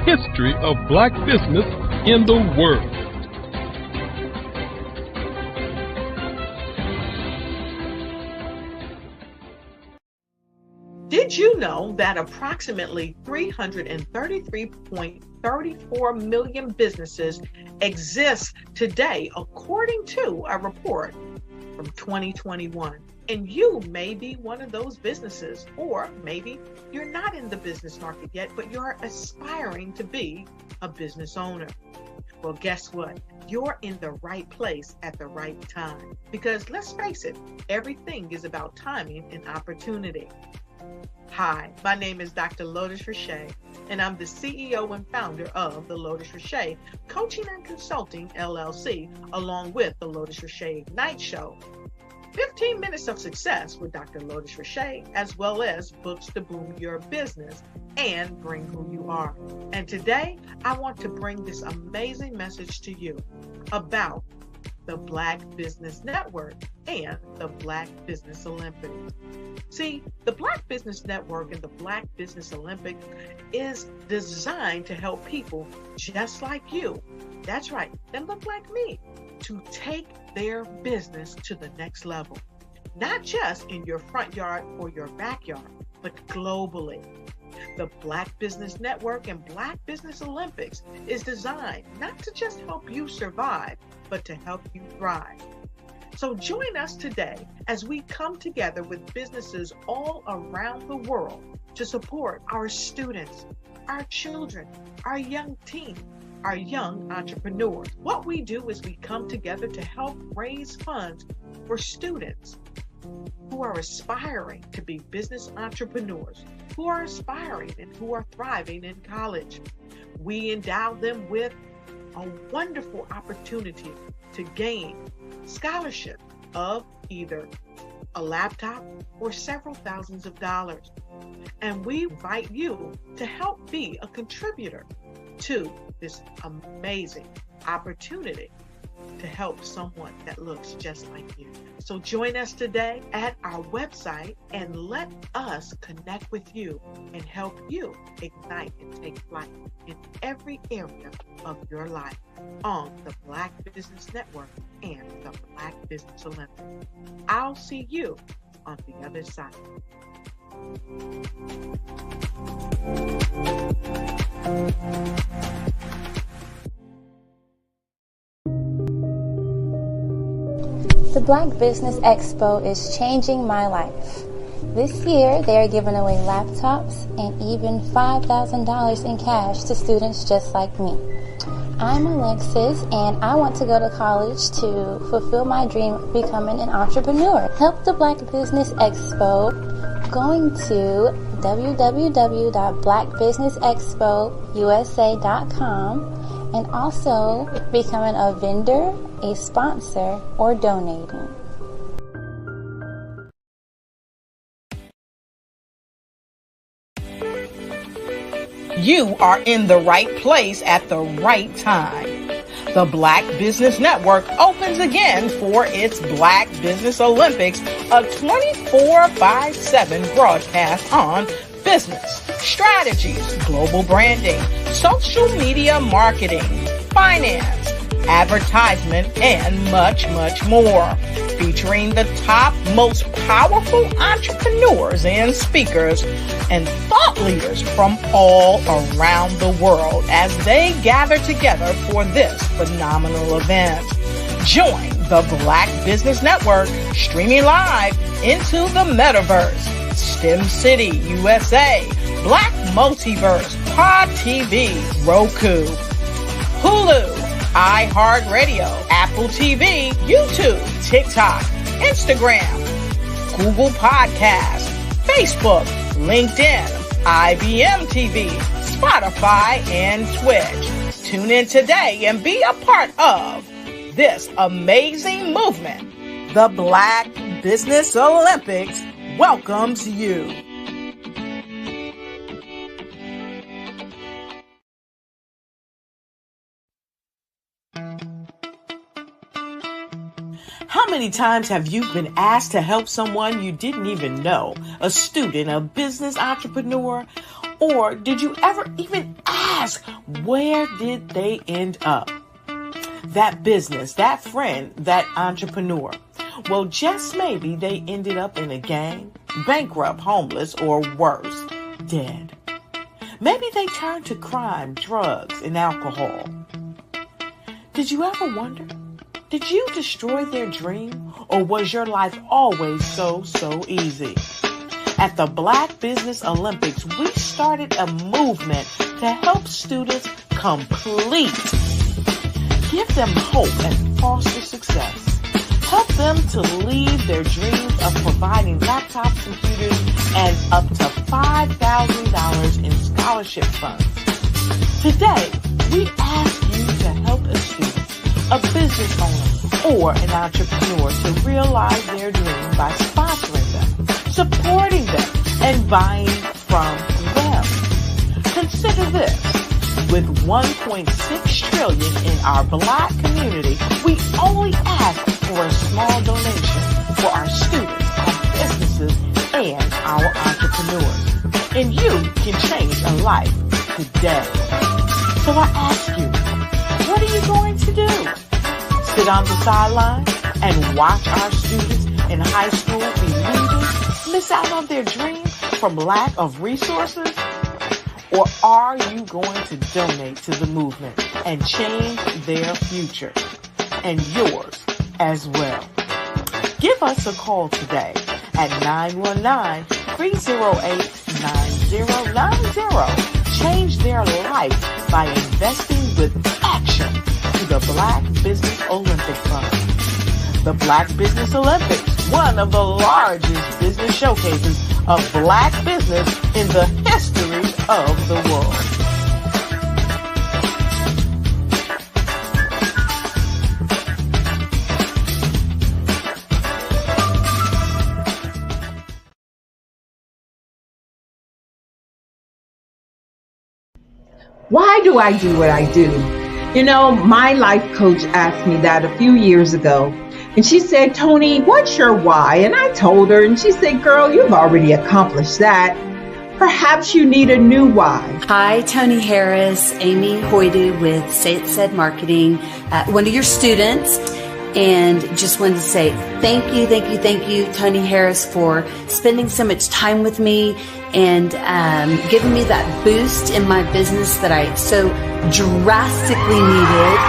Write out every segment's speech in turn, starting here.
history of black business in the world. Did you know that approximately 333.34 million businesses exist today, according to a report from 2021? And you may be one of those businesses, or maybe you're not in the business market yet, but you're aspiring to be a business owner. Well, guess what? You're in the right place at the right time. Because let's face it, everything is about timing and opportunity. Hi, my name is Dr. Lotus Richey, and I'm the CEO and founder of the Lotus Richey Coaching and Consulting LLC, along with the Lotus Richey Ignite Show. 15 minutes of success with Dr. Lotus Richey, as well as books to boom your business and bring who you are. And today, I want to bring this amazing message to you about the Black Business Network and the Black Business Olympics. See, the Black Business Network and the Black Business Olympics is designed to help people just like you, that's right, and look like me, to take their business to the next level. Not just in your front yard or your backyard, but globally. The Black Business Network and Black Business Olympics is designed not to just help you survive, but to help you thrive. So join us today as we come together with businesses all around the world to support our students, our children, our young teens, our young entrepreneurs. What we do is we come together to help raise funds for students who are aspiring to be business entrepreneurs, who are aspiring and who are thriving in college. We endow them with a wonderful opportunity to gain scholarship of either a laptop or several thousands of dollars. And we invite you to help be a contributor to this amazing opportunity to help someone that looks just like you. So join us today at our website and let us connect with you and help you ignite and take flight in every area of your life on the Black Business Network and the Black Business Olympics. I'll see you on the other side. The Black Business Expo is changing my life. This year, they are giving away laptops and even $5,000 in cash to students just like me. I'm Alexis, and I want to go to college to fulfill my dream of becoming an entrepreneur. Help the Black Business Expo going to www.blackbusinessexpousa.com and also becoming a vendor, a sponsor, or donating. You are in the right place at the right time. The Black Business Network opens again for its Black Business Olympics, a 24/7 broadcast on business, strategies, global branding, social media marketing, finance, advertisement, and much, much more. Featuring the top, most powerful entrepreneurs and speakers and thought leaders from all around the world as they gather together for this phenomenal event. Join the Black Business Network streaming live into the metaverse, STEM City, USA, Black Multiverse, Pod TV, Roku, Hulu, iHeartRadio, Apple TV, YouTube, TikTok, Instagram, Google Podcasts, Facebook, LinkedIn, IBM TV, Spotify, and Twitch. Tune in today and be a part of this amazing movement. The Black Business Olympics welcomes you. How many times have you been asked to help someone you didn't even know? A student, a business entrepreneur, Or did you ever even ask, where did they end up? That business, that friend, that entrepreneur. Well, just maybe they ended up in a gang, bankrupt, homeless, or worse, dead. Maybe they turned to crime, drugs, and alcohol. Did you ever wonder? Did you destroy their dream, or was your life always so easy? At the Black Business Olympics, we started a movement to help students complete. Give them hope and foster success. Help them to leave their dreams of providing laptops, computers, and up to $5,000 in scholarship funds. Today, we ask you to help a student, a business owner, or an entrepreneur to realize their dream by sponsoring them, supporting them, and buying from them. Consider this. With $1.6 trillion in our Black community, we only ask for a small donation for our students, our businesses, and our entrepreneurs. And you can change a life today. So I ask you, what are you going to do? Sit on the sideline and watch our students in high school be leaders, miss out on their dreams from lack of resources? Or are you going to donate to the movement and change their future and yours as well? Give us a call today at 919-308-9090. Change their life by investing with action to the Black Business Olympic Fund. The Black Business Olympics, one of the largest business showcases of Black business in the history of the world. Why do I do what I do? You know, my life coach asked me that a few years ago. And she said, Tony, what's your why? And I told her, and she said, girl, you've already accomplished that. Perhaps you need a new why. Hi, Tony Harris, Amy Hoydu with Say It Said Marketing, one of your students. And just wanted to say thank you, Tony Harris, for spending so much time with me and giving me that boost in my business that I so drastically needed.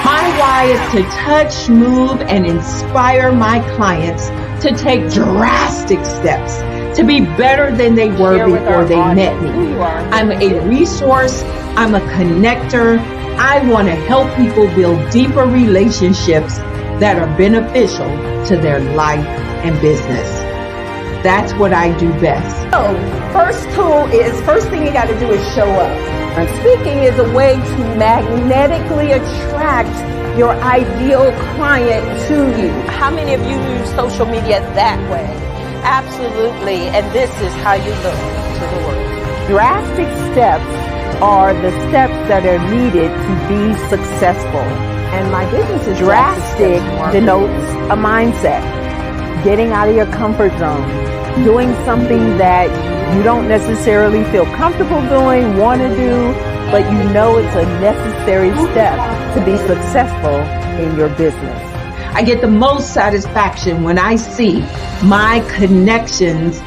My why is to touch, move, and inspire my clients to take drastic steps to be better than they were before they met me. I'm a resource. I'm a connector. I want to help people build deeper relationships that are beneficial to their life and business. That's what I do best. So, first thing you got to do is show up. And speaking is a way to magnetically attract your ideal client to you. How many of you use social media that way? Absolutely, and this is how you look to the world. Drastic steps are the steps that are needed to be successful. And my business is drastic denotes a mindset. Getting out of your comfort zone. Doing something that you don't necessarily feel comfortable doing, want to do, but you know it's a necessary step to be successful in your business. I get the most satisfaction when I see my connections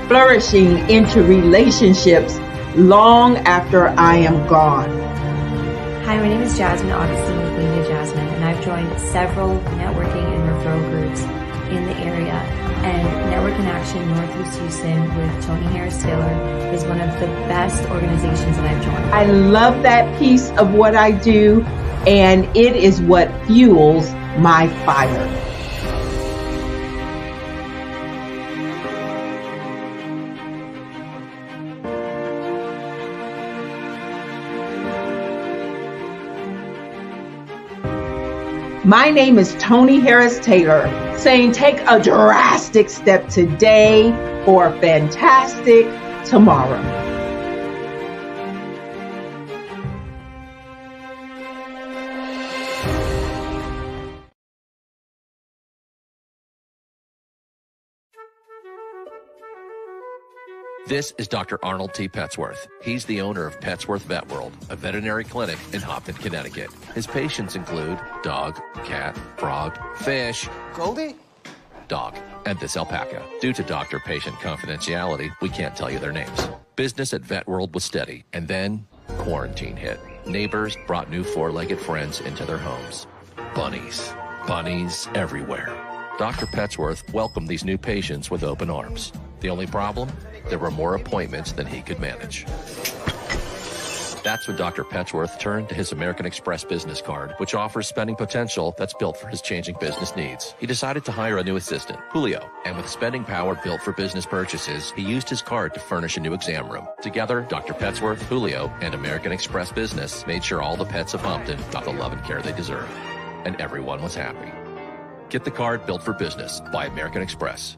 flourishing into relationships long after I am gone. Hi, my name is Jasmine Augustine with Media Jasmine, and I've joined several networking and referral groups in the area. And Network in Action Northeast Houston with Tony Harris Taylor is one of the best organizations that I've joined. I love that piece of what I do, and it is what fuels my fire. My name is Tony Harris Taylor, saying take a drastic step today for a fantastic tomorrow. This is Dr. Arnold T. Petsworth. He's the owner of Petsworth Vet World, a veterinary clinic in Hopton, Connecticut. His patients include dog, cat, frog, fish, Goldie, dog, and this alpaca. Due to doctor-patient confidentiality, we can't tell you their names. Business at Vet World was steady, and then quarantine hit. Neighbors brought new four-legged friends into their homes. Bunnies. Bunnies everywhere. Dr. Petsworth welcomed these new patients with open arms. The only problem? There were more appointments than he could manage. That's when Dr. Petsworth turned to his American Express business card, which offers spending potential that's built for his changing business needs. He decided to hire a new assistant, Julio, and with spending power built for business purchases, he used his card to furnish a new exam room. Together, Dr. Petsworth, Julio, and American Express Business made sure all the pets of Hopton got the love and care they deserved. And everyone was happy. Get the card built for business by American Express.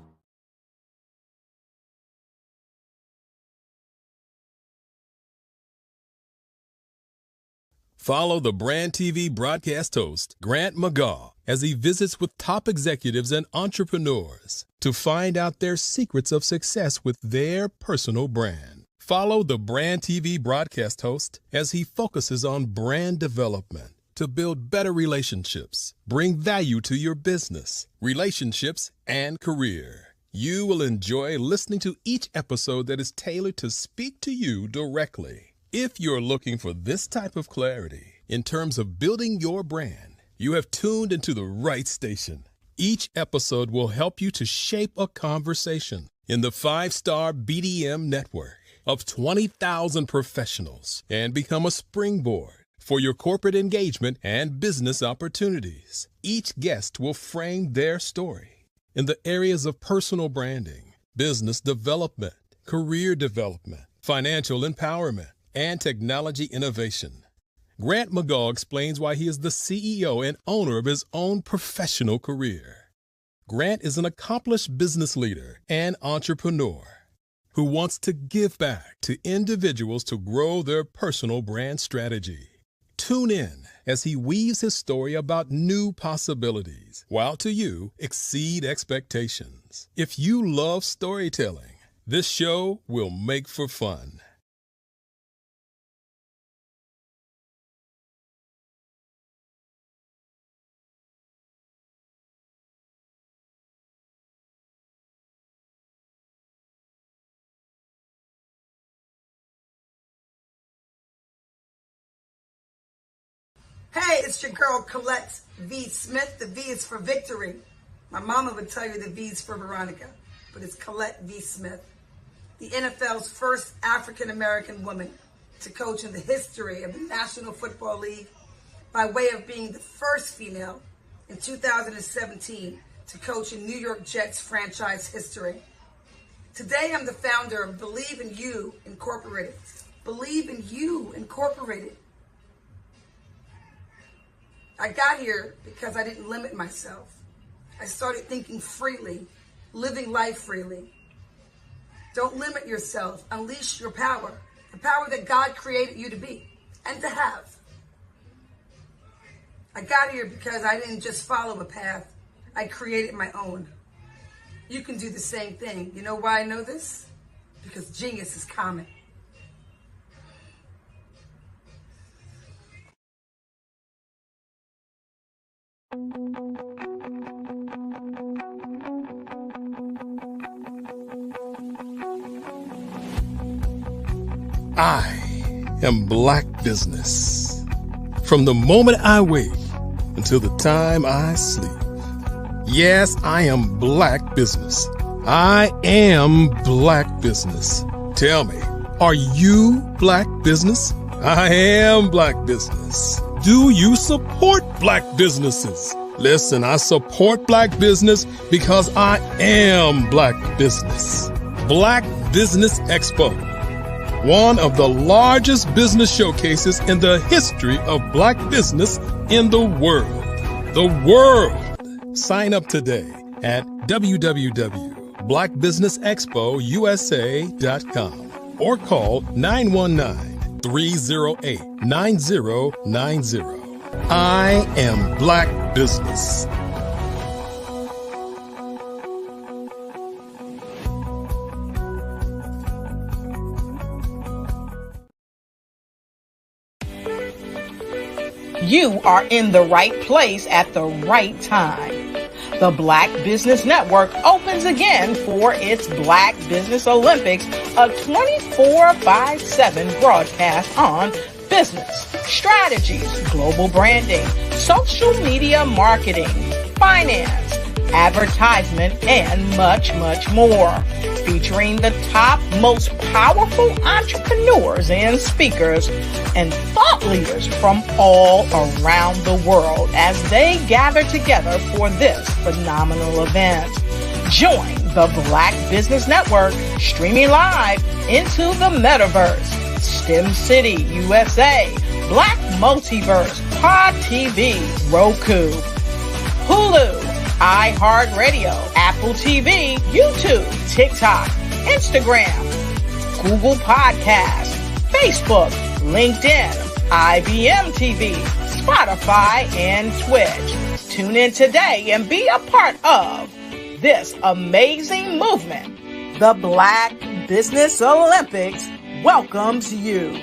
Follow the Brand TV broadcast host, Grant McGaw, as he visits with top executives and entrepreneurs to find out their secrets of success with their personal brand. Follow the Brand TV broadcast host as he focuses on brand development to build better relationships, bring value to your business, relationships, and career. You will enjoy listening to each episode that is tailored to speak to you directly. If you're looking for this type of clarity in terms of building your brand, you have tuned into the right station. Each episode will help you to shape a conversation in the 5-star BDM network of 20,000 professionals and become a springboard for your corporate engagement and business opportunities. Each guest will frame their story in the areas of personal branding, business development, career development, financial empowerment, and technology innovation. Grant McGaw explains why he is the CEO and owner of his own professional career. Grant is an accomplished business leader and entrepreneur who wants to give back to individuals to grow their personal brand strategy. Tune in as he weaves his story about new possibilities, while to you exceed expectations. If you love storytelling, this show will make for fun. Hey, it's your girl Colette V. Smith. The V is for victory. My mama would tell you the V is for Veronica, but it's Colette V. Smith. The NFL's first African-American woman to coach in the history of the National Football League by way of being the first female in 2017 to coach in New York Jets franchise history. Today, I'm the founder of Believe in You Incorporated. Believe in You Incorporated. I got here because I didn't limit myself. I started thinking freely, living life freely. Don't limit yourself. Unleash your power, the power that God created you to be and to have. I got here because I didn't just follow a path. I created my own. You can do the same thing. You know why I know this? Because genius is common. I am Black Business. From the moment I wake until the time I sleep. Yes, I am Black Business. I am Black Business. Tell me, are you Black Business? I am Black Business. Do you support Black businesses? Listen, I support Black business because I am Black Business. Black Business Expo, one of the largest business showcases in the history of Black business in the world. The world! Sign up today at www.blackbusinessexpousa.com or call 919-308-9090. I am Black Business. You are in the right place at the right time. The Black Business Network opens again for its Black Business Olympics, a 24/7 broadcast on business, strategies, global branding, social media marketing, finance, advertisement, and much, much more. Featuring the top, most powerful entrepreneurs and speakers and thought leaders from all around the world as they gather together for this phenomenal event. Join the Black Business Network streaming live into the metaverse, STEM City, USA, Black Multiverse, Pod TV, Roku, Hulu, iHeartRadio, Apple TV, YouTube, TikTok, Instagram, Google Podcasts, Facebook, LinkedIn, IBM TV, Spotify, and Twitch. Tune in today and be a part of this amazing movement. The Black Business Olympics welcomes you.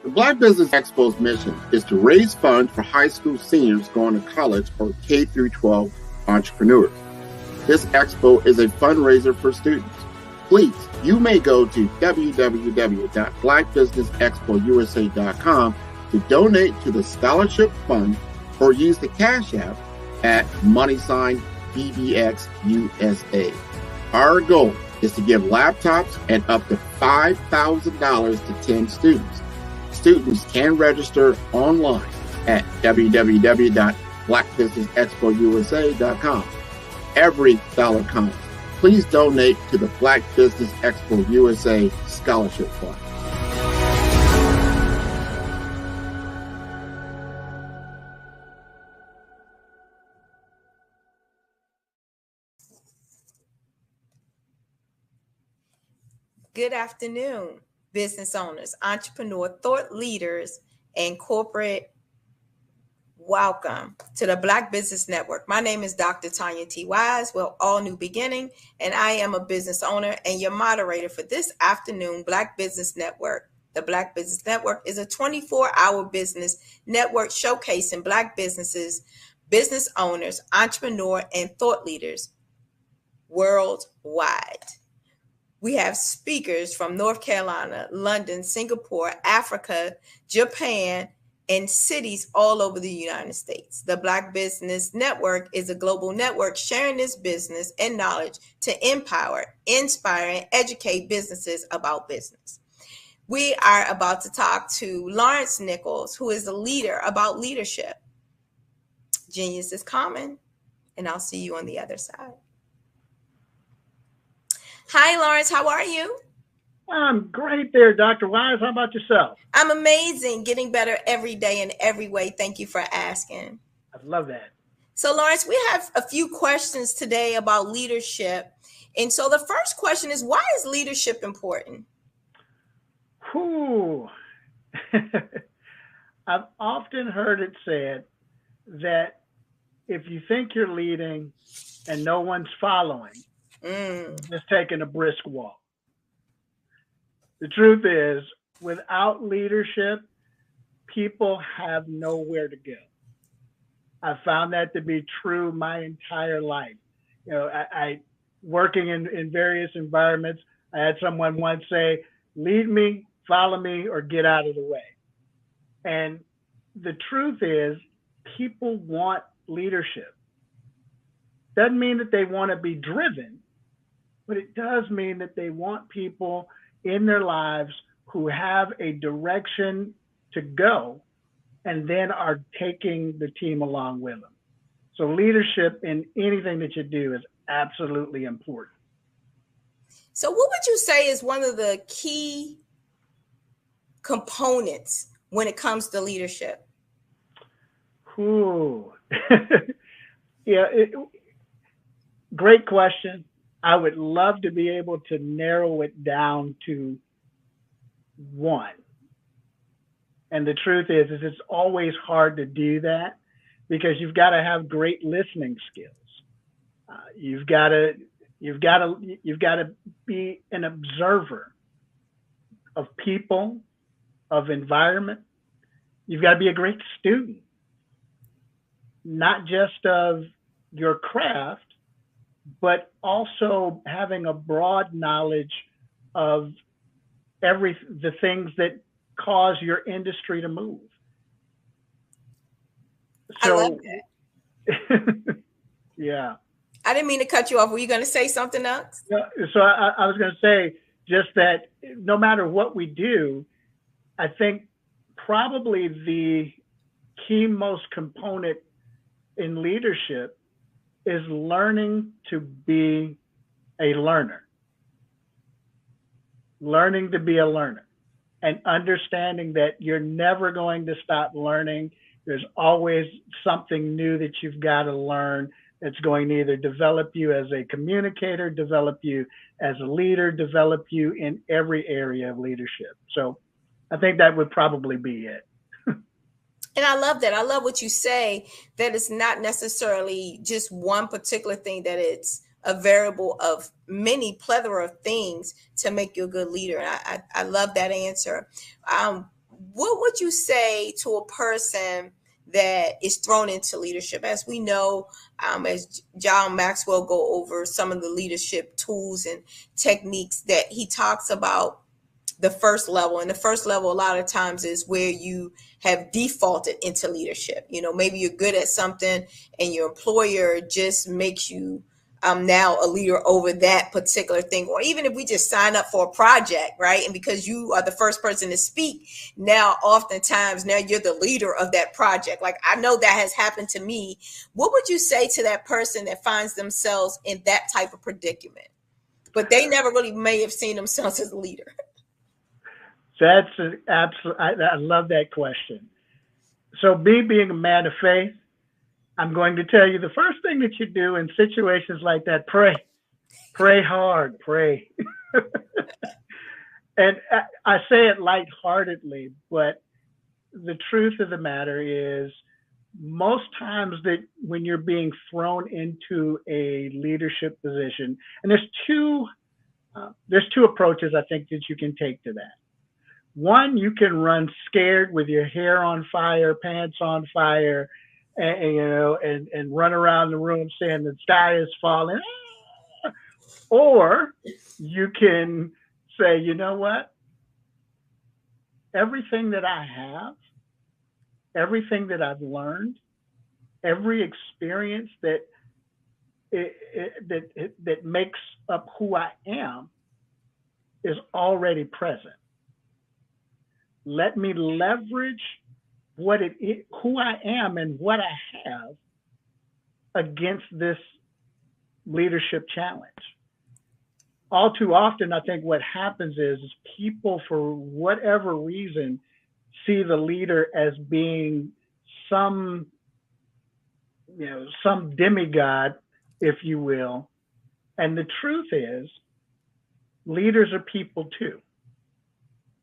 The Black Business Expo's mission is to raise funds for high school seniors going to college or K through 12 entrepreneurs. This expo is a fundraiser for students. Please, you may go to www.blackbusinessexpousa.com to donate to the scholarship fund or use the Cash App at $BBXUSA. Our goal is to give laptops and up to $5,000 to 10 students. Students can register online at www.blackbusinessexpousa.com. Every dollar counts. Please donate to the Black Business Expo USA Scholarship Fund. Good afternoon, business owners, entrepreneur, thought leaders, and corporate. Welcome to the Black Business Network. My name is Dr. Tanya T. Wise. Well, all new beginning, and I am a business owner and your moderator for this afternoon Black Business Network. The Black Business Network is a 24-hour business network showcasing Black businesses, business owners, entrepreneur, and thought leaders worldwide. We have speakers from North Carolina, London, Singapore, Africa, Japan, and cities all over the United States. The Black Business Network is a global network sharing this business and knowledge to empower, inspire, and educate businesses about business. We are about to talk to Lawrence Nichols, who is a leader about leadership. Genius is common, and I'll see you on the other side. Hi, Lawrence. How are you? I'm great there, Dr. Wise. How about yourself? I'm amazing, getting better every day in every way. Thank you for asking. I love that. So, Lawrence, we have a few questions today about leadership. And so the first question is, why is leadership important? I've often heard it said that if you think you're leading and no one's following, just taking a brisk walk. The truth is, without leadership, people have nowhere to go. I found that to be true my entire life. You know, I working in various environments, I had someone once say, lead me, follow me, or get out of the way. And the truth is, people want leadership. Doesn't mean that they want to be driven, but it does mean that they want people in their lives who have a direction to go and then are taking the team along with them. So leadership in anything that you do is absolutely important. So what would you say is one of the key components when it comes to leadership? Great question. I would love to be able to narrow it down to one. And the truth is it's always hard to do that because you've got to have great listening skills. You've got to be an observer of people, of environment. You've got to be a great student, not just of your craft, but also having a broad knowledge of the things that cause your industry to move. So, I love that. Yeah. I didn't mean to cut you off. Were you going to say something else? So I was going to say just that no matter what we do, I think probably the key most component in leadership is learning to be a learner. Learning to be a learner and understanding that you're never going to stop learning. There's always something new that you've got to learn that's going to either develop you as a communicator, develop you as a leader, develop you in every area of leadership. So I think that would probably be it. And I love that. I love what you say, that it's not necessarily just one particular thing, that it's a variable of many plethora of things to make you a good leader. And I love that answer. What would you say to a person that is thrown into leadership? As we know, as John Maxwell go over some of the leadership tools and techniques, that he talks about the first level. And the first level a lot of times is where you have defaulted into leadership. You know, maybe you're good at something and your employer just makes you now a leader over that particular thing. Or even if we just sign up for a project, right? And because you are the first person to speak, now oftentimes now you're the leader of that project. Like, I know that has happened to me. What would you say to that person that finds themselves in that type of predicament, but they never really may have seen themselves as a leader? That's an absolute, I love that question. So me being a man of faith, I'm going to tell you the first thing that you do in situations like that, pray hard, pray. And I say it lightheartedly, but the truth of the matter is most times that when you're being thrown into a leadership position, and there's two approaches I think that you can take to that. One, you can run scared with your hair on fire, pants on fire, and run around the room saying the sky is falling. Or you can say, you know what? Everything that I have, everything that I've learned, every experience that makes up who I am is already present. Let me leverage who I am and what I have against this leadership challenge. All too often, I think what happens is people, for whatever reason, see the leader as being some demigod, if you will. And the truth is, leaders are people too.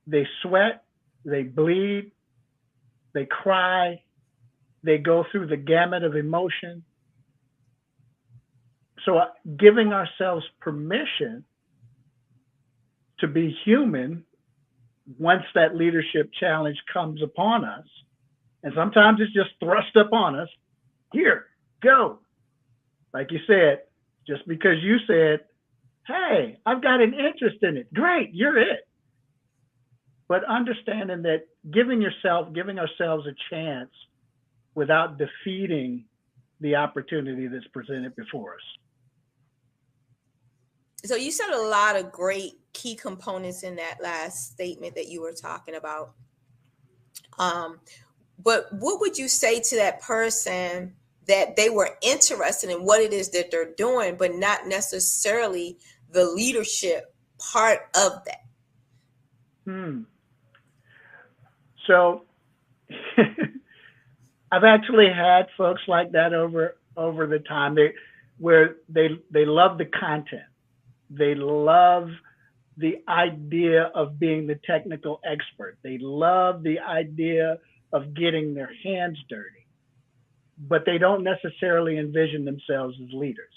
They sweat, they bleed, they cry, they go through the gamut of emotion. So giving ourselves permission to be human once that leadership challenge comes upon us, and sometimes it's just thrust upon us, here, go. Like you said, just because you said, hey, I've got an interest in it, great, you're it. But understanding that giving ourselves a chance without defeating the opportunity that's presented before us. So you said a lot of great key components in that last statement that you were talking about. But what would you say to that person that they were interested in what it is that they're doing, but not necessarily the leadership part of that? So I've actually had folks like that over the time, where they love the content. They love the idea of being the technical expert. They love the idea of getting their hands dirty, but they don't necessarily envision themselves as leaders.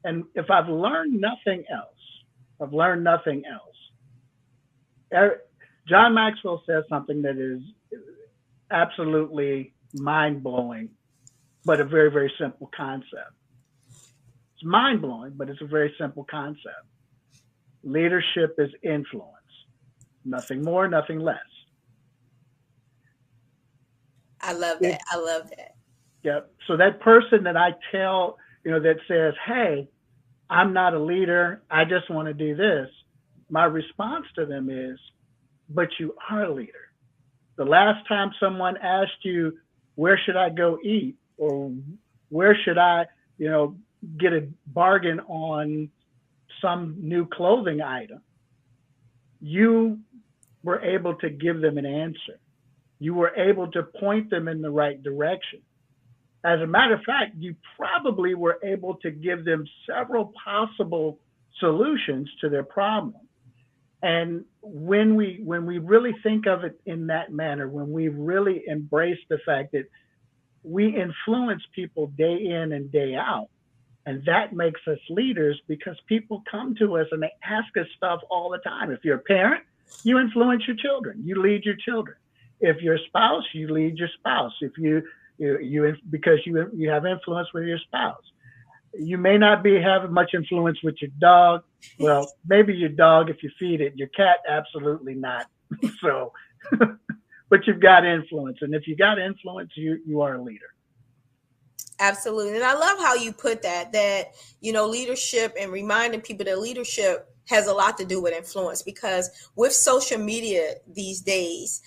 And if I've learned nothing else, John Maxwell says something that is absolutely mind-blowing, but a very, very simple concept. It's mind-blowing, but it's a very simple concept. Leadership is influence. Nothing more, nothing less. I love that. I love that. Yep. So that person that I tell, that says, hey, I'm not a leader, I just want to do this, my response to them is, but you are a leader. The last time someone asked you, where should I go eat? Or where should I, get a bargain on some new clothing item, you were able to give them an answer. You were able to point them in the right direction. As a matter of fact, you probably were able to give them several possible solutions to their problem. And when we really think of it in that manner, when we really embrace the fact that we influence people day in and day out, and that makes us leaders because people come to us and they ask us stuff all the time. If you're a parent, you influence your children, you lead your children. If you're a spouse, you lead your spouse. If because you have influence with your spouse. You may not be having much influence with your dog. Well, maybe your dog if you feed it. Your cat, absolutely not. So, but you've got influence, and if you got influence, you are a leader. Absolutely. And I love how you put that leadership, and reminding people that leadership has a lot to do with influence, because with social media these days,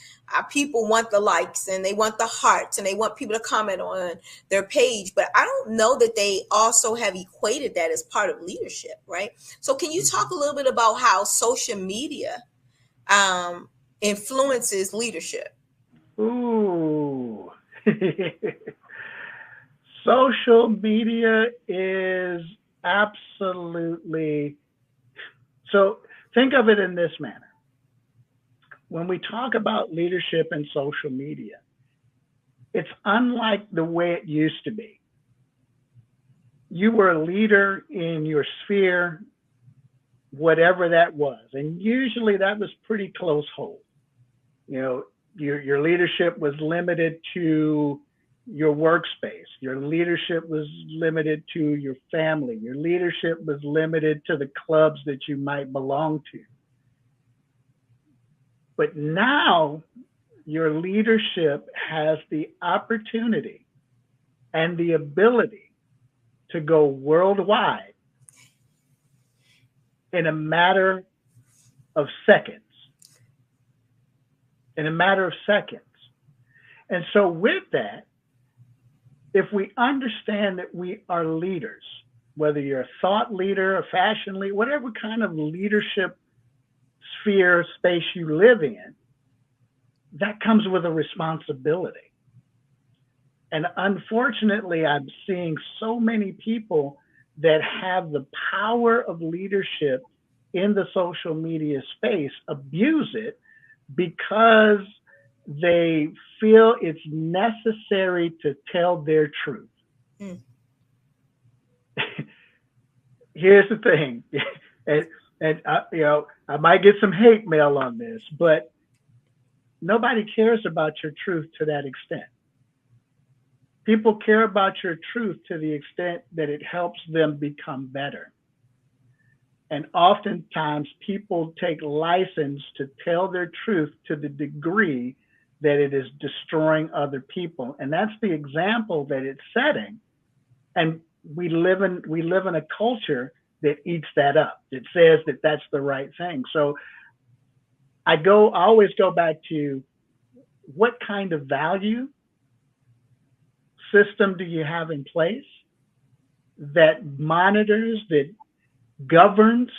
people want the likes and they want the hearts and they want people to comment on their page. But I don't know that they also have equated that as part of leadership, right? So can you talk a little bit about how social media influences leadership? Ooh. Social media is absolutely, so think of it in this manner. When we talk about leadership and social media, it's unlike the way it used to be. You were a leader in your sphere, whatever that was, and usually that was pretty close hold. Your leadership was limited to your workspace. Your leadership was limited to your family. Your leadership was limited to the clubs that you might belong to. But now your leadership has the opportunity and the ability to go worldwide in a matter of seconds. In a matter of seconds. And so with that, if we understand that we are leaders, whether you're a thought leader, a fashion leader, whatever kind of leadership sphere, space you live in, that comes with a responsibility. And unfortunately, I'm seeing so many people that have the power of leadership in the social media space abuse it because they feel it's necessary to tell their truth. Mm. Here's the thing, and I might get some hate mail on this, but nobody cares about your truth to that extent. People care about your truth to the extent that it helps them become better. And oftentimes people take license to tell their truth to the degree that it is destroying other people. And that's the example that it's setting. And we live in a culture that eats that up. It says that that's the right thing. So I always go back to what kind of value system do you have in place that monitors, that governs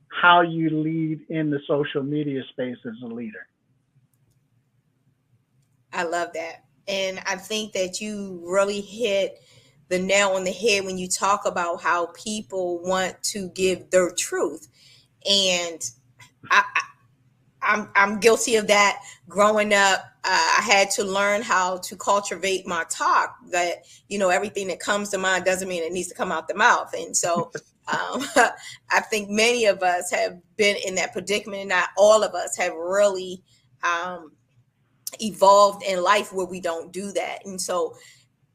how you lead in the social media space as a leader? I love that. And I think that you really hit the nail on the head when you talk about how people want to give their truth. And I'm guilty of that. Growing up, I had to learn how to cultivate my talk, that, you know, everything that comes to mind doesn't mean it needs to come out the mouth. And so I think many of us have been in that predicament, and not all of us have really evolved in life where we don't do that. And so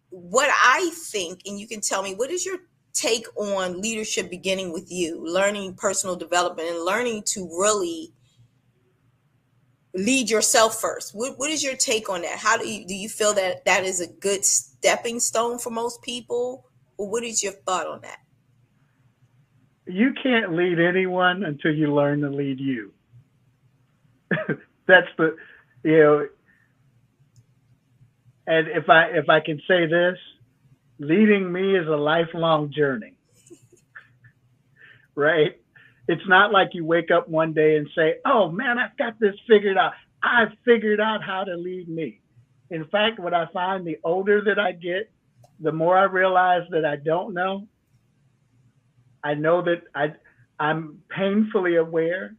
what I think, and you can tell me, what is your take on leadership beginning with you, learning personal development and learning to really lead yourself first? What is your take on that? How do you feel that that is a good stepping stone for most people? Or what is your thought on that? You can't lead anyone until you learn to lead you. That's the, you know, and if I can say this, leading me is a lifelong journey, right? It's not like you wake up one day and say, oh man, I've got this figured out. I've figured out how to lead me. In fact, what I find, the older that I get, the more I realize that I don't know. I know that I'm painfully aware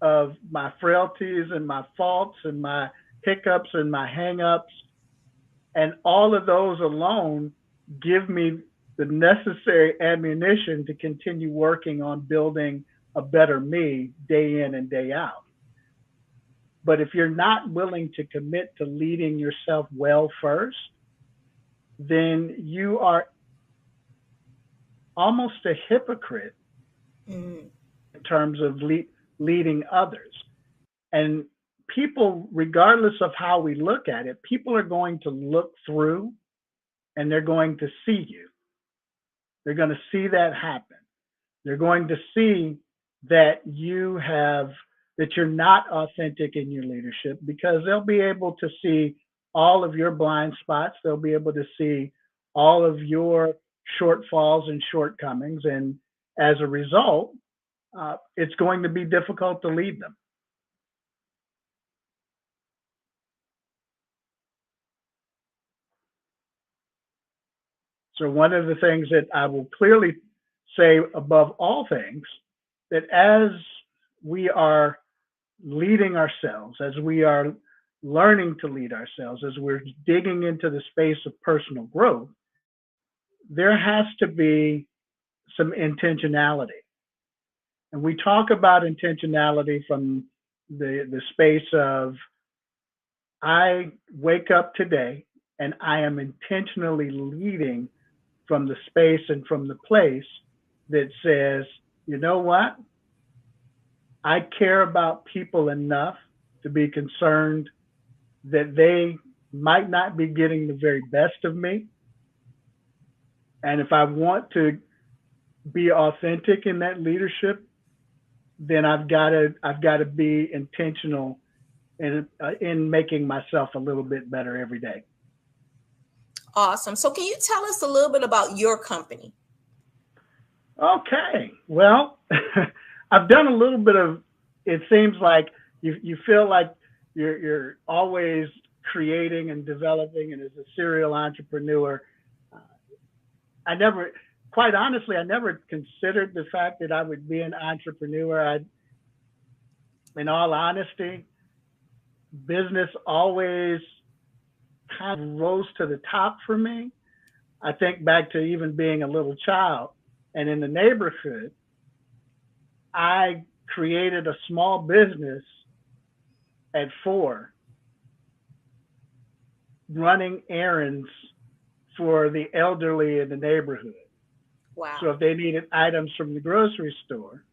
of my frailties and my faults and my hiccups and my hang-ups. And all of those alone give me the necessary ammunition to continue working on building a better me day in and day out. But if you're not willing to commit to leading yourself well first, then you are almost a hypocrite in terms of leading others. And people, regardless of how we look at it, people are going to look through and they're going to see you. They're going to see that happen. They're going to see that that you're not authentic in your leadership, because they'll be able to see all of your blind spots. They'll be able to see all of your shortfalls and shortcomings. And as a result, it's going to be difficult to lead them. So one of the things that I will clearly say above all things, that as we are leading ourselves, as we are learning to lead ourselves, as we're digging into the space of personal growth, there has to be some intentionality. And we talk about intentionality from the space of, I wake up today and I am intentionally leading from the space and from the place that says, you know what? I care about people enough to be concerned that they might not be getting the very best of me. And if I want to be authentic in that leadership, then I've got to be intentional in making myself a little bit better every day. Awesome. So can you tell us a little bit about your company? Okay. Well, I've done a little bit of, it seems like you feel like you're always creating and developing, and as a serial entrepreneur, quite honestly, I never considered the fact that I would be an entrepreneur. In all honesty, business always kind of rose to the top for me. I think back to even being a little child, and in the neighborhood, I created a small business at 4, running errands for the elderly in the neighborhood. Wow. So if they needed items from the grocery store,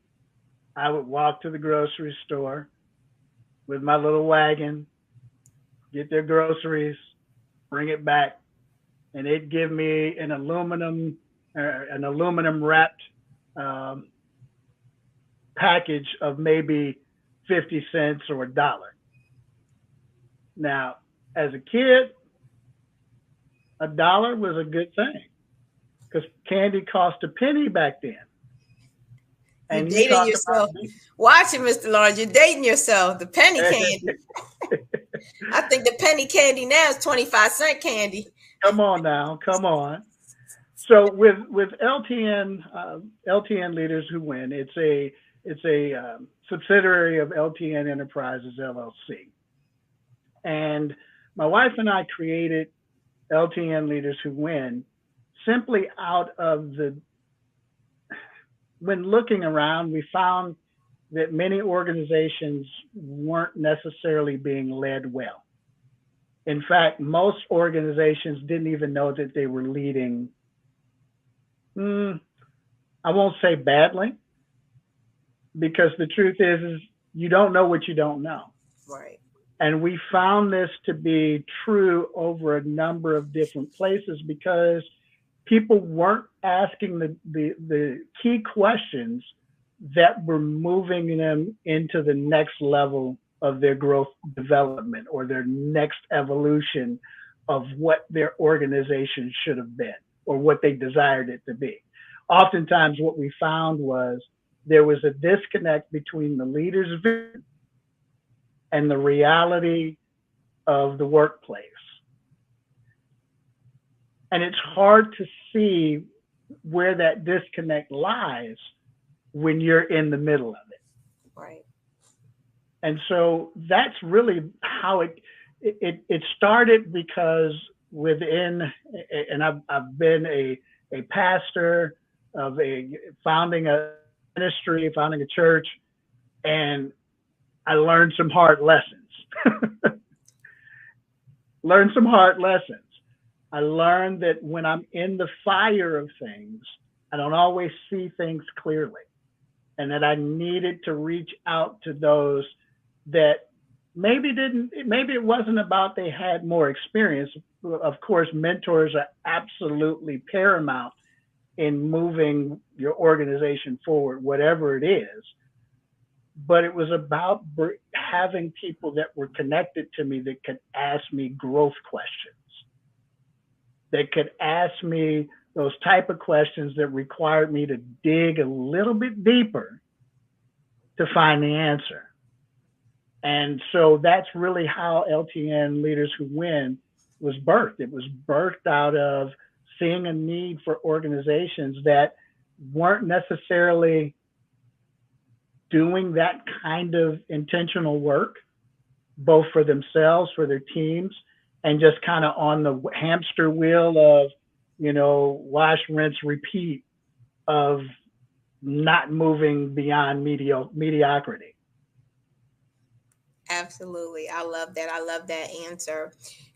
I would walk to the grocery store with my little wagon, get their groceries, bring it back, and they'd give me an aluminum wrapped package of maybe 50 cents or $1. Now, as a kid, $1 was a good thing, because candy cost a penny back then. And you're dating yourself. Watch it, Mr. Lawrence. You're dating yourself. The penny candy. I think the penny candy now is 25-cent candy. Come on now. Come on. So with LTN Leaders Who Win, it's a subsidiary of LTN Enterprises LLC, and my wife and I created LTN Leaders Who Win simply out of when looking around, we found that many organizations weren't necessarily being led well. In fact, most organizations didn't even know that they were leading, I won't say badly, because the truth is you don't know what you don't know. Right. And we found this to be true over a number of different places because people weren't asking the key questions that were moving them into the next level of their growth development or their next evolution of what their organization should have been or what they desired it to be. Oftentimes what we found was there was a disconnect between the leader's vision and the reality of the workplace. And it's hard to see where that disconnect lies when you're in the middle of it. Right. And so that's really how it started, because within, and I've been a pastor of founding a ministry, founding a church, and I learned some hard lessons. I learned that when I'm in the fire of things, I don't always see things clearly, and that I needed to reach out to those that maybe it wasn't about they had more experience. Of course, mentors are absolutely paramount in moving your organization forward, whatever it is. But it was about having people that were connected to me that could ask me growth questions, that could ask me those type of questions that required me to dig a little bit deeper to find the answer. And so that's really how LTN Leaders Who Win was birthed. It was birthed out of seeing a need for organizations that weren't necessarily doing that kind of intentional work, both for themselves, for their teams, and just kind of on the hamster wheel of, wash, rinse, repeat of not moving beyond mediocrity. Absolutely. I love that. I love that answer.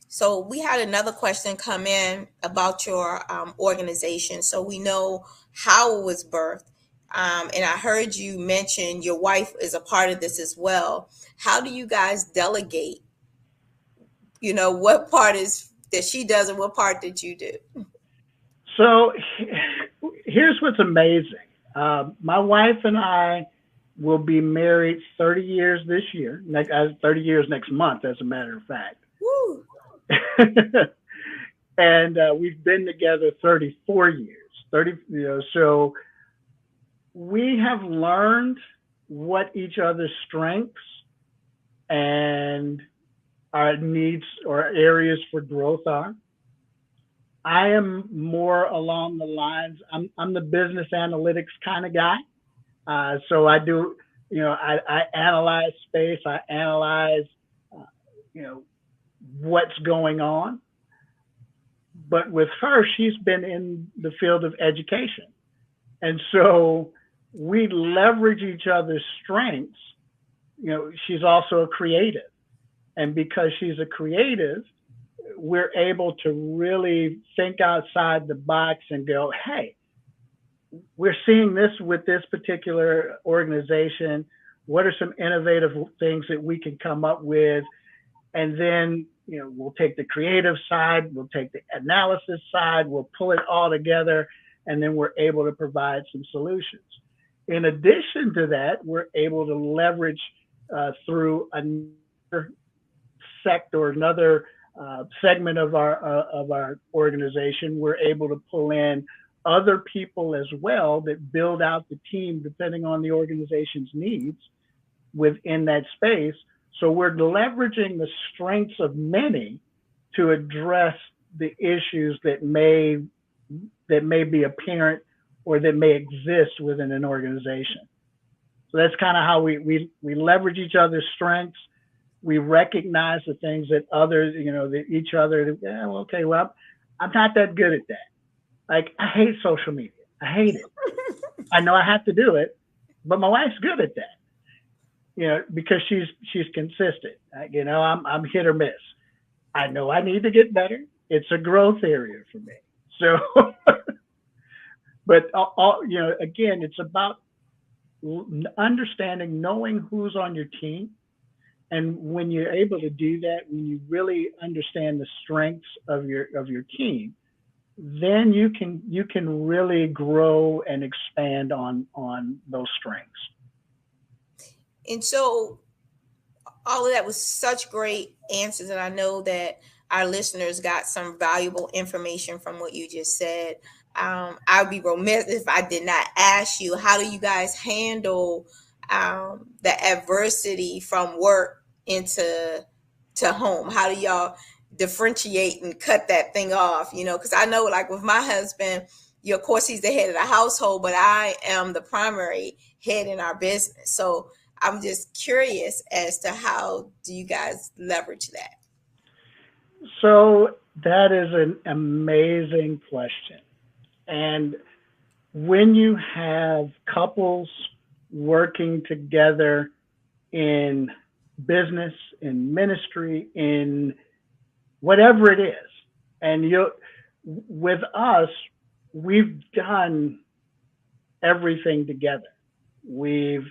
So we had another question come in about your organization. So we know how it was birthed. And I heard you mention your wife is a part of this as well. How do you guys delegate? What part is that she does and what part did you do? So here's what's amazing. My wife and I will be married 30 years this year, 30 years next month, as a matter of fact. Woo. And we've been together 34 years. So we have learned what each other's strengths and our needs or areas for growth are. I am more along the lines, I'm the business analytics kind of guy. So I do, I analyze space, I analyze, what's going on. But with her, she's been in the field of education. And so we leverage each other's strengths. She's also a creative. And because she's a creative, we're able to really think outside the box and go, hey, we're seeing this with this particular organization. What are some innovative things that we can come up with? And then, we'll take the creative side, we'll take the analysis side, we'll pull it all together, and then we're able to provide some solutions. In addition to that, we're able to leverage through another sector, another segment of our organization, we're able to pull in other people as well that build out the team depending on the organization's needs within that space. So we're leveraging the strengths of many to address the issues that may that may be apparent or that may exist within an organization. So that's kind of how we leverage each other's strengths. We recognize the things that others, that each other, okay, well, I'm not that good at that. Like, I hate social media. I hate it. I know I have to do it, but my wife's good at that, because she's consistent. I'm hit or miss. I know I need to get better. It's a growth area for me. So, but again, it's about understanding, knowing who's on your team. And when you're able to do that, when you really understand the strengths of your team, then you can really grow and expand on those strengths. And so all of that was such great answers, and I know that our listeners got some valuable information from what you just said. I would be remiss if I did not ask you, how do you guys handle the adversity from work into home? How do y'all differentiate and cut that thing off? Because I know, like with my husband, of course he's the head of the household, but I am the primary head in our business. So I'm just curious as to how do you guys leverage that? So that is an amazing question. And when you have couples working together in business, in ministry, in whatever it is, and with us, we've done everything together. We've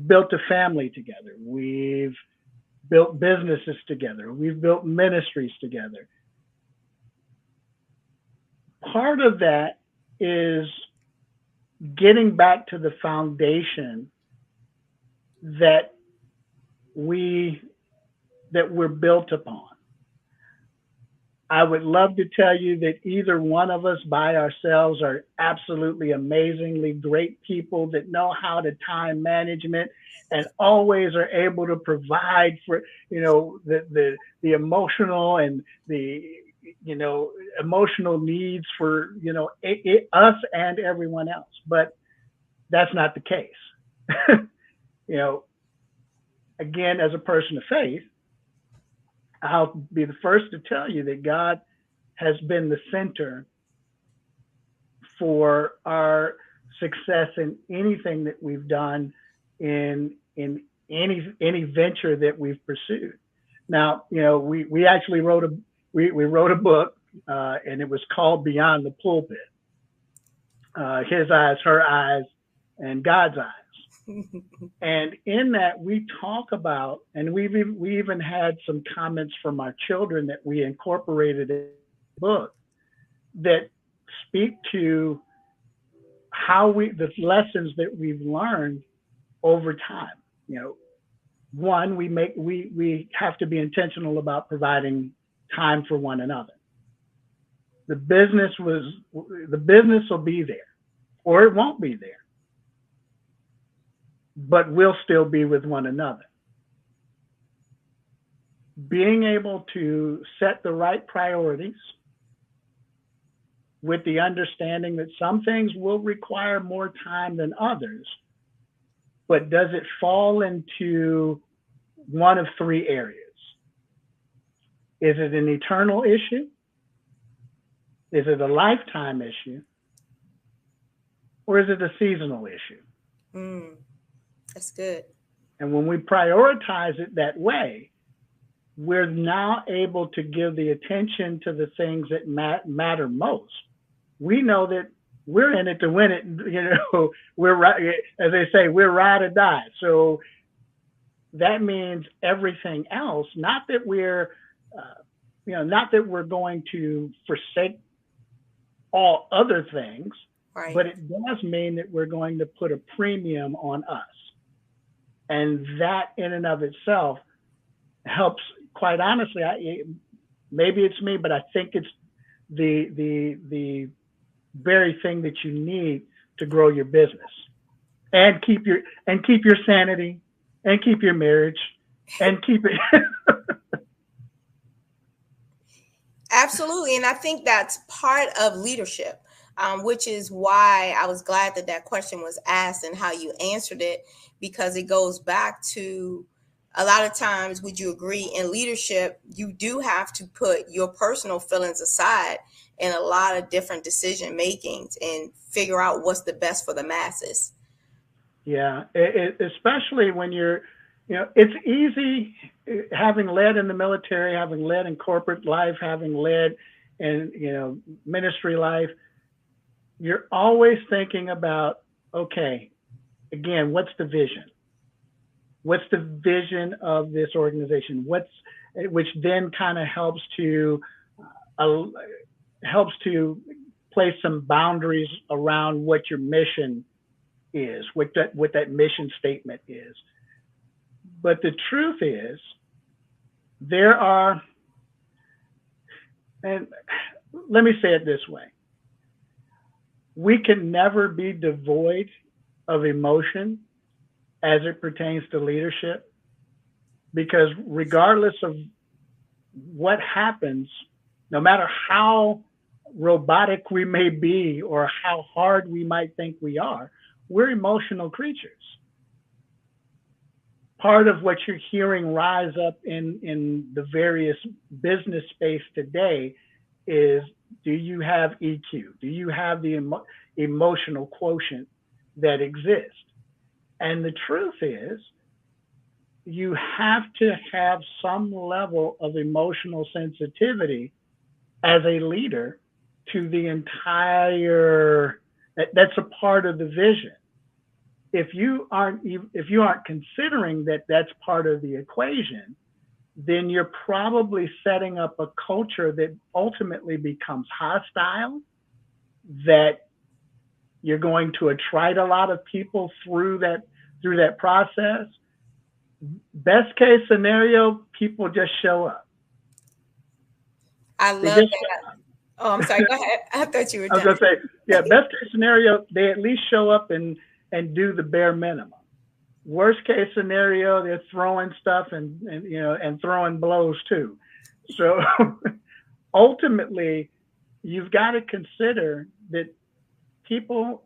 built a family together. We've built businesses together. We've built ministries together. Part of that is getting back to the foundation that we're built upon. I would love to tell you that either one of us by ourselves are absolutely amazingly great people that know how to time management and always are able to provide for, the emotional and the, emotional needs for, us and everyone else. But that's not the case. Again, as a person of faith, I'll be the first to tell you that God has been the center for our success in anything that we've done, in any venture that we've pursued. Now, we actually wrote a book, and it was called Beyond the Pulpit. His eyes, her eyes, and God's eyes. And in that we talk about, and we even had some comments from our children that we incorporated in the book that speak to how the lessons that we've learned over time. One, we have to be intentional about providing time for one another. The business will be there, or it won't be there, but we'll still be with one another. Being able to set the right priorities with the understanding that some things will require more time than others, but does it fall into one of three areas? Is it an eternal issue? Is it a lifetime issue? Or is it a seasonal issue? That's good. And when we prioritize it that way, we're now able to give the attention to the things that matter most. We know that we're in it to win it. We're right, as they say, we're ride or die. So that means everything else. Not that we're, not that we're going to forsake all other things, right, but it does mean that we're going to put a premium on us. And that in and of itself helps, quite honestly, maybe it's me, but I think it's the very thing that you need to grow your business and keep your sanity and keep your marriage and keep it. Absolutely. And I think that's part of leadership. which is why I was glad that that question was asked and how you answered it, because it goes back to a lot of times, would you agree, in leadership, you do have to put your personal feelings aside in a lot of different decision makings and figure out what's the best for the masses. Yeah, especially when you're, it's easy, having led in the military, having led in corporate life, having led in, ministry life, you're always thinking about, okay, again, what's the vision? What's the vision of this organization? Which then kind of helps to place some boundaries around what your mission is, what that mission statement is. But the truth is, there are, and let me say it this way, we can never be devoid of emotion as it pertains to leadership, because regardless of what happens, no matter how robotic we may be or how hard we might think we are, we're emotional creatures. Part of what you're hearing rise up in the various business space today is, do you have EQ? Do you have the emotional quotient that exists? And the truth is, you have to have some level of emotional sensitivity as a leader to the entire, that's a part of the vision. If you aren't considering that that's part of the equation, then you're probably setting up a culture that ultimately becomes hostile, that you're going to attract a lot of people through that process. Best case scenario, people just show up. I love that. Oh, I'm sorry. Go ahead. I thought you were done. I was going to say, yeah, best case scenario, they at least show up and do the bare minimum. Worst case scenario, they're throwing stuff and throwing blows too. So ultimately, you've got to consider that people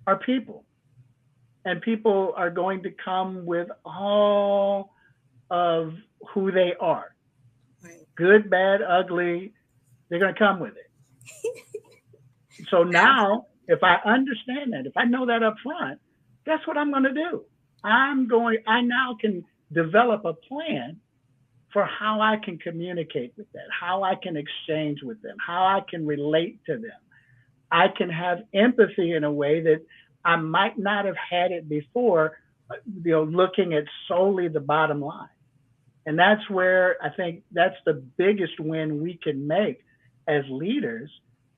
are people, and people are going to come with all of who they are. Right. Good, bad, ugly, they're going to come with it. So now, if I understand that, if I know that up front, guess what I'm going to do? I now can develop a plan for how I can communicate with them, how I can exchange with them, how I can relate to them. I can have empathy in a way that I might not have had it before, looking at solely the bottom line. And that's where I think that's the biggest win we can make as leaders,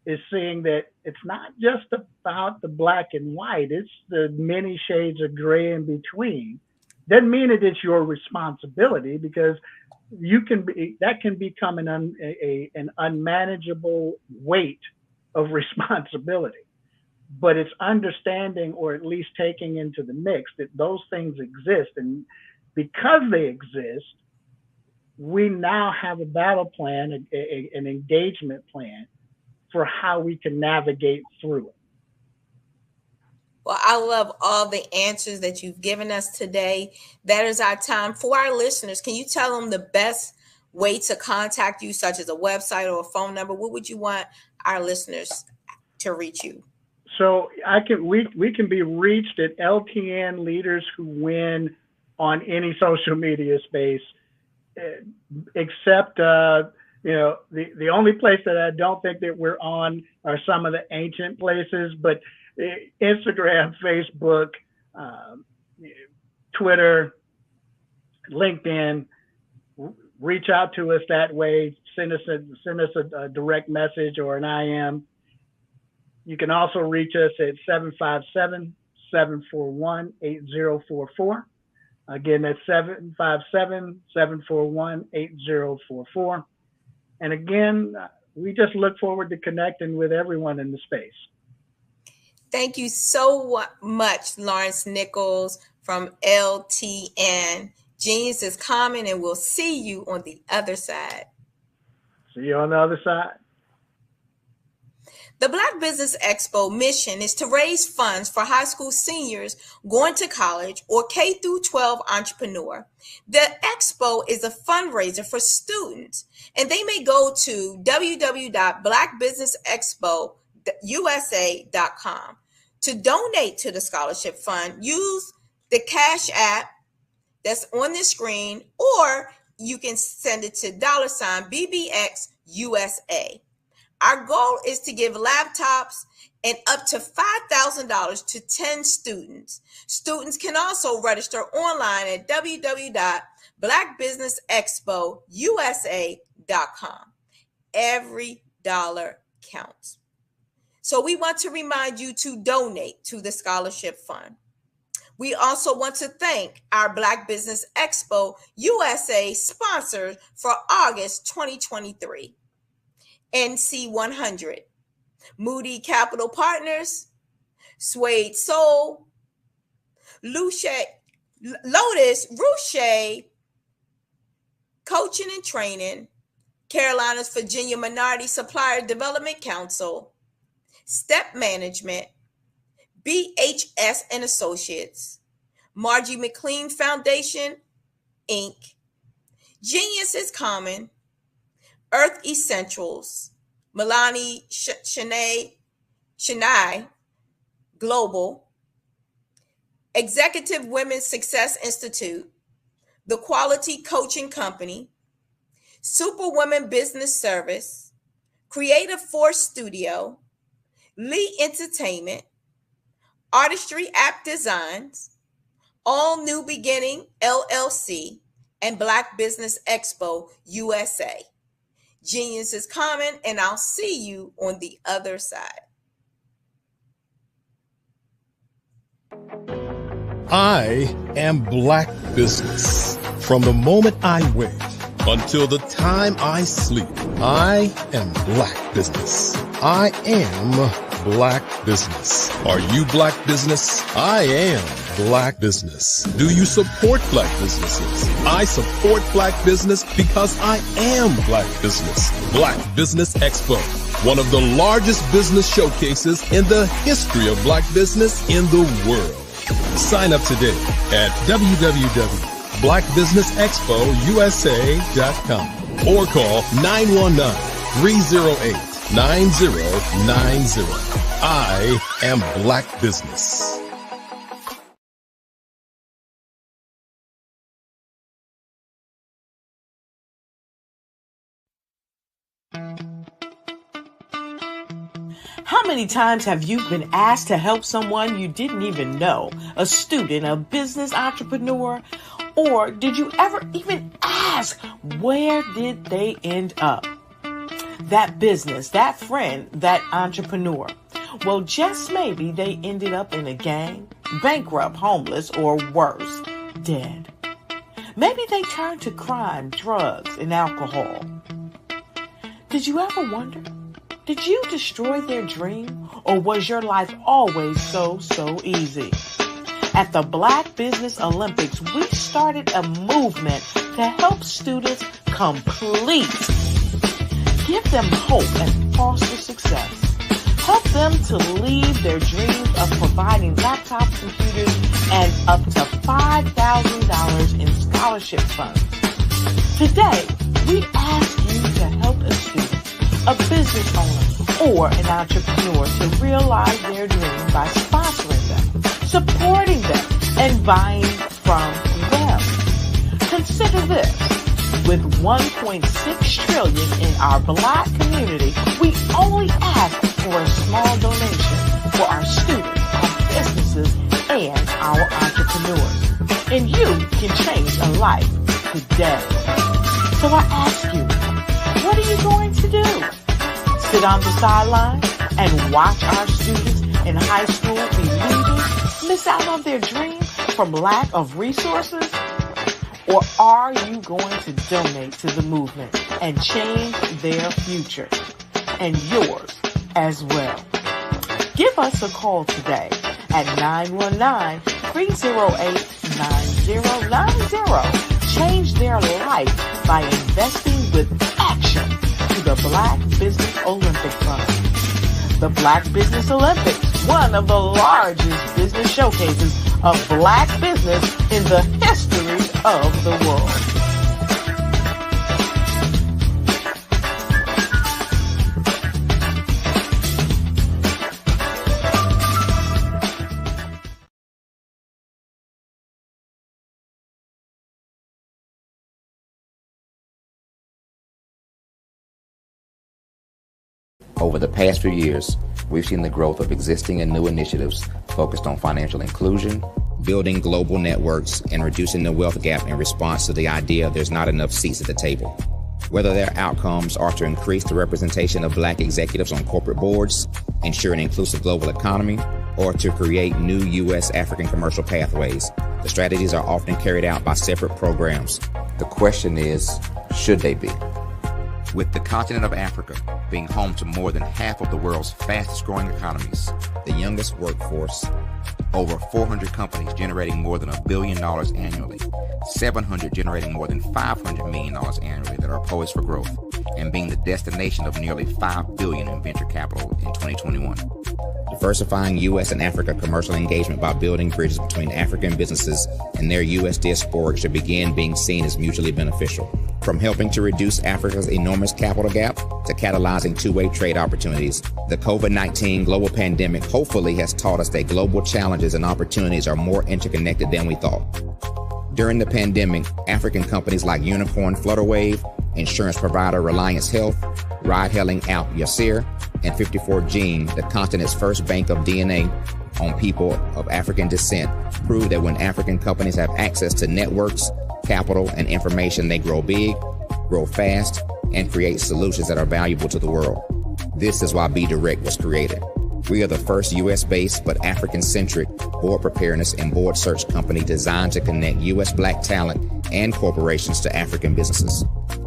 is seeing that it's not just about the black and white, it's the many shades of gray in between. Doesn't mean that it's your responsibility, because that can become an unmanageable weight of responsibility. But it's understanding, or at least taking into the mix, that those things exist. And because they exist, we now have a battle plan, an engagement plan for how we can navigate through it. Well, I love all the answers that you've given us today. That is our time. For our listeners, can you tell them the best way to contact you, such as a website or a phone number? What would you want our listeners to reach you? So we can be reached at LTN Leaders Who Win on any social media space, except the only place that I don't think that we're on are some of the ancient places, but Instagram, Facebook, Twitter, LinkedIn. Reach out to us that way. Send us a direct message or an IM. You can also reach us at 757-741-8044. Again, that's 757-741-8044. And again, we just look forward to connecting with everyone in the space. Thank you so much, Lawrence Nichols from LTN. Genius is coming, and we'll see you on the other side. See you on the other side. The Black Business Expo mission is to raise funds for high school seniors going to college or K through 12 entrepreneur. The expo is a fundraiser for students, and they may go to www.blackbusinessexpousa.com. To donate to the scholarship fund, use the Cash App that's on the screen, or you can send it to $BBXUSA. Our goal is to give laptops and up to $5,000 to 10 students. Students can also register online at www.blackbusinessexpousa.com. Every dollar counts. So we want to remind you to donate to the scholarship fund. We also want to thank our Black Business Expo USA sponsors for August 2023. NC 100, Moody Capital Partners, Suede Soul, Lotus, Ruche, Coaching and Training, Carolina's Virginia Minority Supplier Development Council, Step Management, BHS and Associates, Margie McLean Foundation, Inc., Genius is Common, Earth Essentials, Milani Chennai Global, Executive Women's Success Institute, The Quality Coaching Company, Superwoman Business Service, Creative Force Studio, Lee Entertainment, Artistry App Designs, All New Beginning LLC, and Black Business Expo USA. Genius is common, and I'll see you on the other side. I am Black Business. From the moment I wake until the time I sleep, I am Black Business. I am Black Business. Are you Black Business? I am Black Business. Do you support Black businesses? I support Black business because I am Black Business. Black Business Expo, one of the largest business showcases in the history of Black business in the world. Sign up today at www.blackbusinessexpousa.com or call 919-308-9090. I am Black Business. How many times have you been asked to help someone you didn't even know, a student, a business entrepreneur, or did you ever even ask, where did they end up? That business, that friend, that entrepreneur. Well, just maybe they ended up in a gang, bankrupt, homeless, or worse, dead. Maybe they turned to crime, drugs, and alcohol. Did you ever wonder? Did you destroy their dream, or was your life always so easy? At the Black Business Olympics, we started a movement to help students complete. Give them hope and foster success. Help them to leave their dreams of providing laptops, computers, and up to $5,000 in scholarship funds. Today, we ask you to help a student, a business owner, or an entrepreneur to realize their dream by sponsoring them, supporting them, and buying from them. Consider this. With $1.6 trillion in our Black community, we only ask for a small donation for our students, our businesses, and our entrepreneurs. And you can change a life today. So I ask you, what are you going to do? Sit on the sideline and watch our students in high school be leaders, miss out on their dream from lack of resources? Or are you going to donate to the movement and change their future and yours as well? Give us a call today at 919-308-9090. Change their life by investing with action to the Black Business Olympic Fund. the Black Business Olympics, one of the largest business showcases of Black business in the history of the world. Over the past few years, we've seen the growth of existing and new initiatives focused on financial inclusion, building global networks, and reducing the wealth gap in response to the idea there's not enough seats at the table. Whether their outcomes are to increase the representation of Black executives on corporate boards, ensure an inclusive global economy, or to create new U.S. African commercial pathways, the strategies are often carried out by separate programs. The question is, should they be? With the continent of Africa being home to more than half of the world's fastest growing economies, the youngest workforce, over 400 companies generating more than $1 billion annually, 700 generating more than $500 million annually that are poised for growth, and being the destination of nearly $5 billion in venture capital in 2021. Diversifying U.S. and Africa commercial engagement by building bridges between African businesses and their U.S. diaspora should begin being seen as mutually beneficial. From helping to reduce Africa's enormous capital gap to catalyzing two-way trade opportunities, the COVID-19 global pandemic hopefully has taught us that global challenges and opportunities are more interconnected than we thought. During the pandemic, African companies like Unicorn Flutterwave, insurance provider Reliance Health, ride-hailing app Yasir, and 54 Gene, the continent's first bank of DNA on people of African descent, proved that when African companies have access to networks, capital, and information, they grow big, grow fast, and create solutions that are valuable to the world. This is why Be Direct was created. We are the first U.S.-based but African-centric board preparedness and board search company designed to connect U.S. Black talent and corporations to African businesses.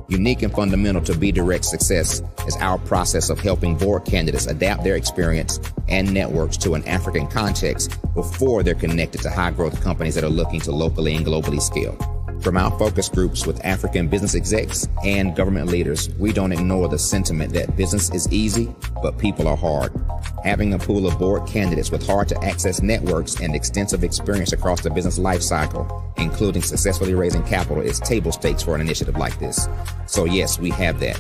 Unique and fundamental to Be Direct's success is our process of helping board candidates adapt their experience and networks to an African context before they're connected to high-growth companies that are looking to locally and globally scale. From our focus groups with African business execs and government leaders, we don't ignore the sentiment that business is easy, but people are hard. Having a pool of board candidates with hard-to-access networks and extensive experience across the business life cycle, including successfully raising capital, is table stakes for an initiative like this. So yes, we have that.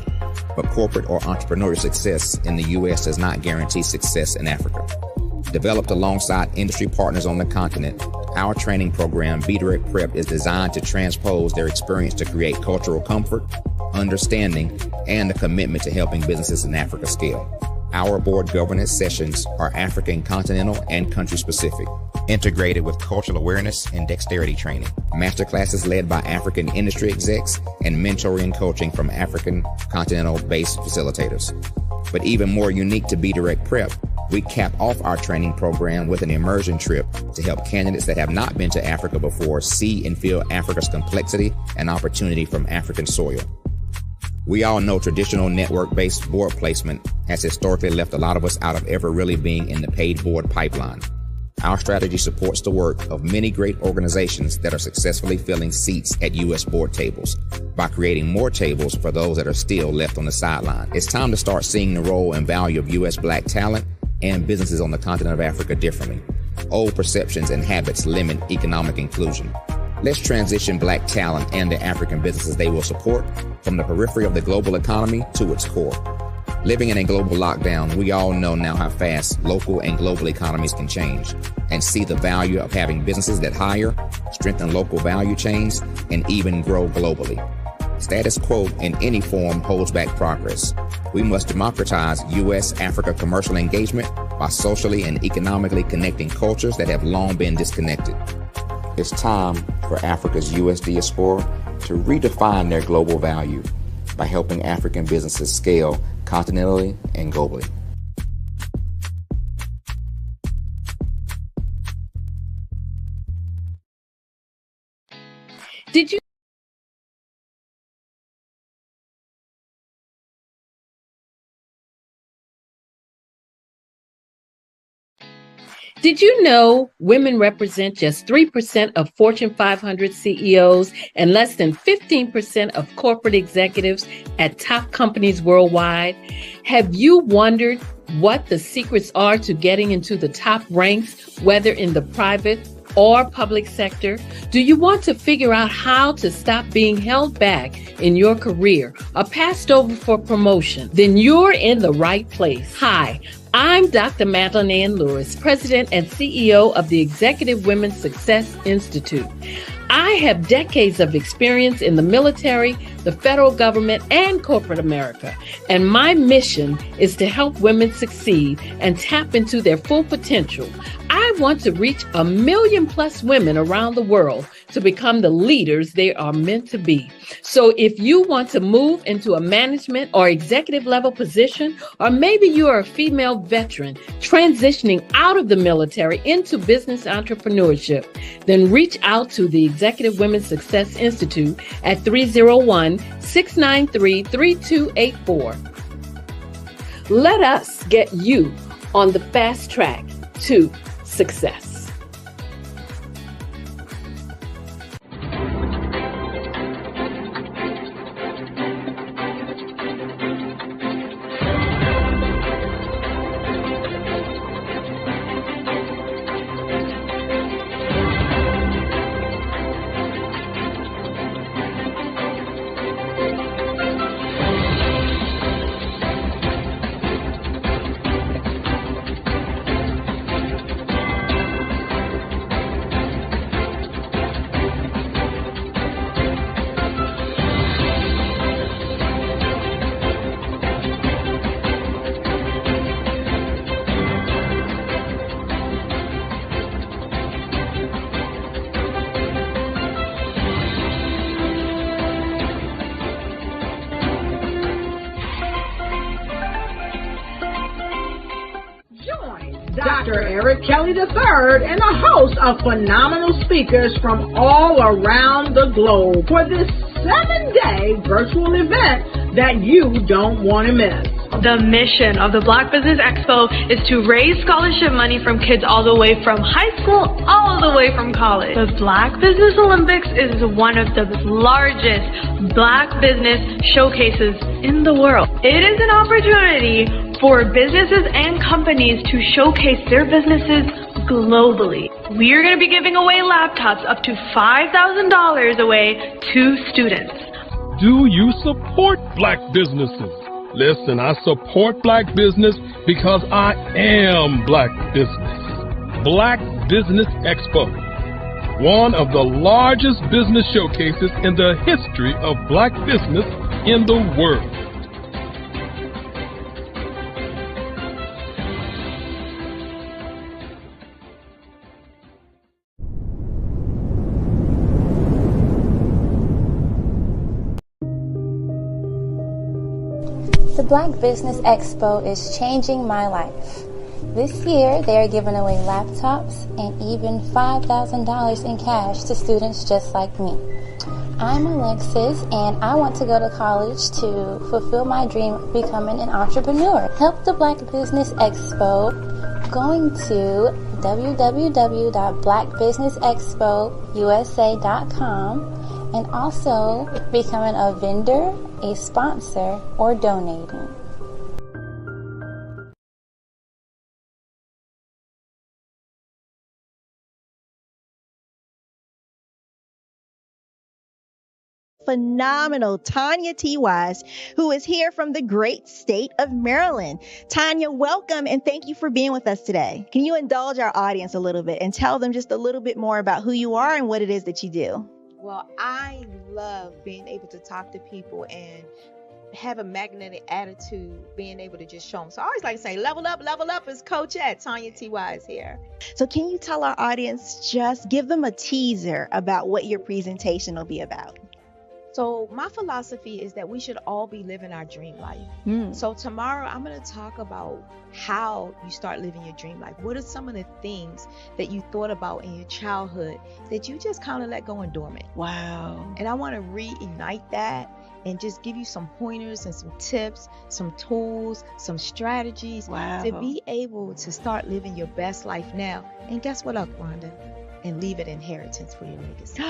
But corporate or entrepreneurial success in the U.S. does not guarantee success in Africa. Developed alongside industry partners on the continent, our training program, Be Direct Prep, is designed to transpose their experience to create cultural comfort, understanding, and a commitment to helping businesses in Africa scale. Our board governance sessions are African continental and country specific, integrated with cultural awareness and dexterity training, masterclasses led by African industry execs, and mentoring and coaching from African continental-based facilitators. But even more unique to Be Direct Prep, we cap off our training program with an immersion trip to help candidates that have not been to Africa before see and feel Africa's complexity and opportunity from African soil. We all know traditional network-based board placement has historically left a lot of us out of ever really being in the paid board pipeline. Our strategy supports the work of many great organizations that are successfully filling seats at U.S. board tables by creating more tables for those that are still left on the sideline. It's time to start seeing the role and value of U.S. Black talent and businesses on the continent of Africa differently. Old perceptions and habits limit economic inclusion. Let's transition Black talent and the African businesses they will support from the periphery of the global economy to its core. Living in a global lockdown, we all know now how fast local and global economies can change, and see the value of having businesses that hire, strengthen local value chains, and even grow globally. Status quo in any form holds back progress. We must democratize U.S.-Africa commercial engagement by socially and economically connecting cultures that have long been disconnected. It's time for Africa's U.S. diaspora to redefine their global value by helping African businesses scale continentally and globally. Did you Did you know women represent just 3% of Fortune 500 CEOs and less than 15% of corporate executives at top companies worldwide? Have you wondered what the secrets are to getting into the top ranks, whether in the private or public sector? Do you want to figure out how to stop being held back in your career or passed over for promotion? Then you're in the right place. Hi, I'm Dr. Madeline Ann Lewis, President and CEO of the Executive Women's Success Institute. I have decades of experience in the military, the federal government, and corporate America, and my mission is to help women succeed and tap into their full potential. I want to reach 1 million plus women around the world to become the leaders they are meant to be. So if you want to move into a management or executive level position, or maybe you are a female veteran transitioning out of the military into business entrepreneurship, then reach out to the Executive Women's Success Institute at 301-693-3284. Let us get you on the fast track to success. Dr. Eric Kelly III and a host of phenomenal speakers from all around the globe for this 7-day virtual event that you don't want to miss. The mission of the Black Business Expo is to raise scholarship money from kids all the way from high school all the way from college. The Black Business Olympics is one of the largest Black business showcases in the world. It is an opportunity for businesses and companies to showcase their businesses globally. We are going to be giving away laptops up to $5,000 away to students. Do you support Black businesses? Listen, I support Black business because I am Black business. Black Business Expo, one of the largest business showcases in the history of Black business in the world. The Black Business Expo is changing my life. This year, they are giving away laptops and even $5,000 in cash to students just like me. I'm Alexis, and I want to go to college to fulfill my dream of becoming an entrepreneur. Help the Black Business Expo going to www.blackbusinessexpousa.com and also becoming a vendor, a sponsor, or donating. Phenomenal Tanya T. Wise, who is here from the great state of Maryland. Tanya, welcome and thank you for being with us today. Can you indulge our audience a little bit and tell them just a little bit more about who you are and what it is that you do? Well, I love being able to talk to people and have a magnetic attitude, being able to just show them. So I always like to say, level up is Coach at Tanya T. Wise here. So can you tell our audience, just give them a teaser about what your presentation will be about? So my philosophy is that we should all be living our dream life. So tomorrow I'm going to talk about how you start living your dream life. What are some of the things that you thought about in your childhood that you just kind of let go and dormant? Wow. And I want to reignite that and just give you some pointers and some tips, some tools, some strategies to be able to start living your best life now. And guess what, Rhonda? And leave an inheritance for your legacy.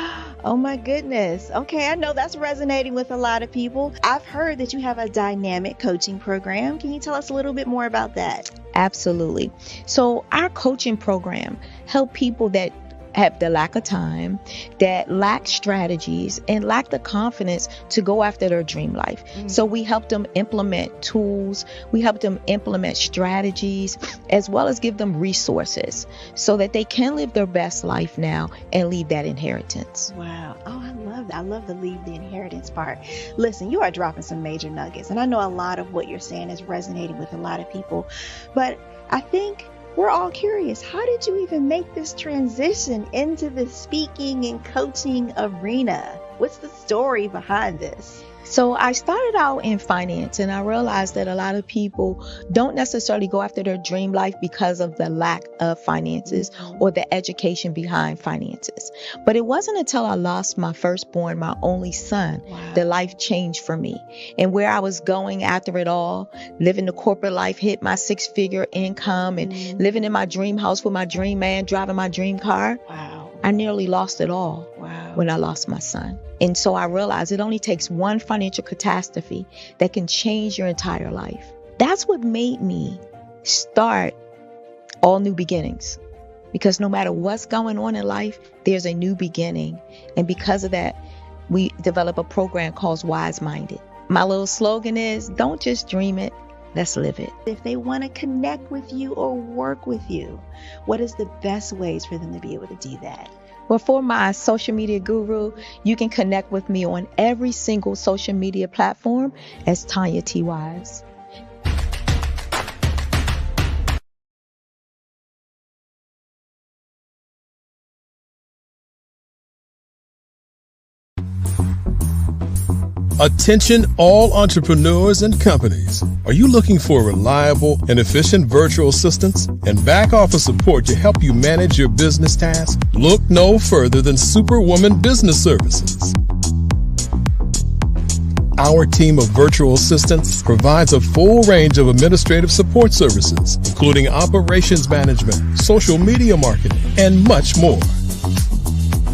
Oh my goodness. Okay, I know that's resonating with a lot of people. I've heard that you have a dynamic coaching program. Can you tell us a little bit more about that? Absolutely. So our coaching program help people that have the lack of time, that lack strategies, and lack the confidence to go after their dream life. So we help them implement tools, we help them implement strategies, as well as give them resources so that they can live their best life now and leave that inheritance. Wow. Oh, I love that. I love the leave the inheritance part. Listen, you are dropping some major nuggets, and I know a lot of what you're saying is resonating with a lot of people, but I think we're all curious. How did you even make this transition into the speaking and coaching arena? What's the story behind this? So I started out in finance, and I realized that a lot of people don't necessarily go after their dream life because of the lack of finances or the education behind finances. But it wasn't until I lost my firstborn, my only son, that life changed for me. And where I was going after it all, living the corporate life, hit my 6-figure income, and living in my dream house with my dream man, driving my dream car. I nearly lost it all when I lost my son. And so I realized it only takes one financial catastrophe that can change your entire life. That's what made me start All New Beginnings. Because no matter what's going on in life, there's a new beginning. And because of that, we develop a program called Wise Minded. My little slogan is, don't just dream it, let's live it. If they want to connect with you or work with you, what is the best ways for them to be able to do that? Well, for my social media guru, you can connect with me on every single social media platform as Tanya T. Wise. Attention all entrepreneurs and companies. Are you looking for reliable and efficient virtual assistants and back office support to help you manage your business tasks? Look no further than Superwoman Business Services. Our team of virtual assistants provides a full range of administrative support services, including operations management, social media marketing, and much more.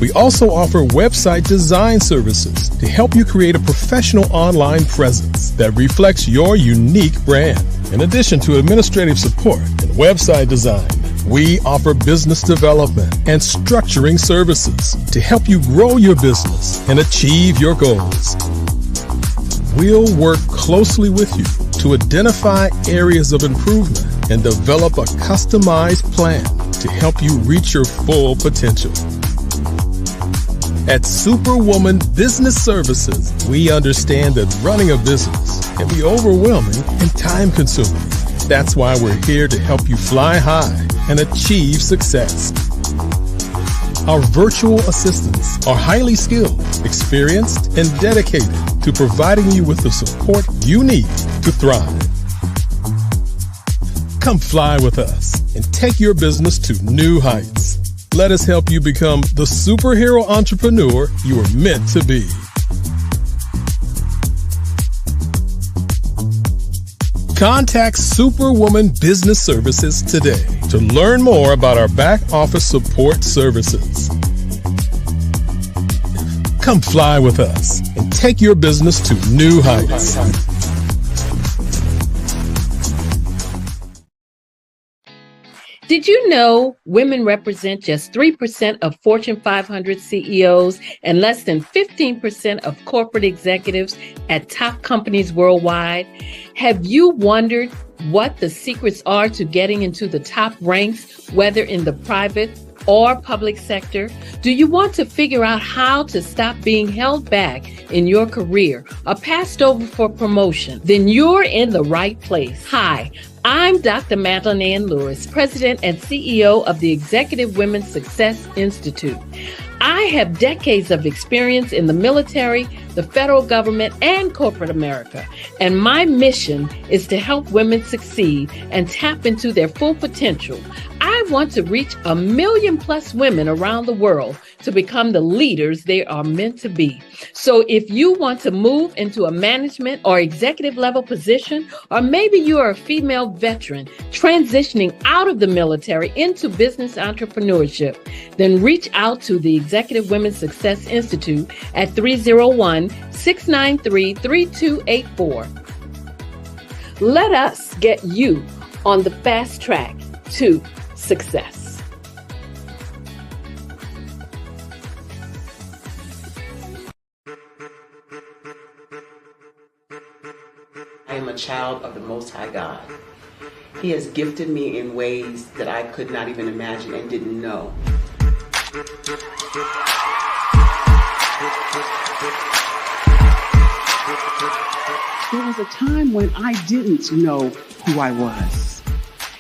We also offer website design services to help you create a professional online presence that reflects your unique brand. In addition to administrative support and website design, we offer business development and structuring services to help you grow your business and achieve your goals. We'll work closely with you to identify areas of improvement and develop a customized plan to help you reach your full potential. At Superwoman Business Services, we understand that running a business can be overwhelming and time-consuming. That's why we're here to help you fly high and achieve success. Our virtual assistants are highly skilled, experienced, and dedicated to providing you with the support you need to thrive. Come fly with us and take your business to new heights. Let us help you become the superhero entrepreneur you are meant to be. Contact Superwoman Business Services today to learn more about our back office support services. Come fly with us and take your business to new heights. Did you know women represent just 3% of Fortune 500 CEOs and less than 15% of corporate executives at top companies worldwide? Have you wondered what the secrets are to getting into the top ranks, whether in the private or public sector? Do you want to figure out how to stop being held back in your career or passed over for promotion? Then you're in the right place. Hi, I'm Dr. Madeline Ann Lewis, President and CEO of the Executive Women's Success Institute. I have decades of experience in the military, the federal government, and corporate America, and my mission is to help women succeed and tap into their full potential. I I want to reach 1 million plus women around the world to become the leaders they are meant to be. So if you want to move into a management or executive level position, or maybe you are a female veteran transitioning out of the military into business entrepreneurship, then reach out to the Executive Women's Success Institute at 301-693-3284. Let us get you on the fast track to success. I am a child of the Most High God. He has gifted me in ways that I could not even imagine and didn't know. There was a time when I didn't know who I was.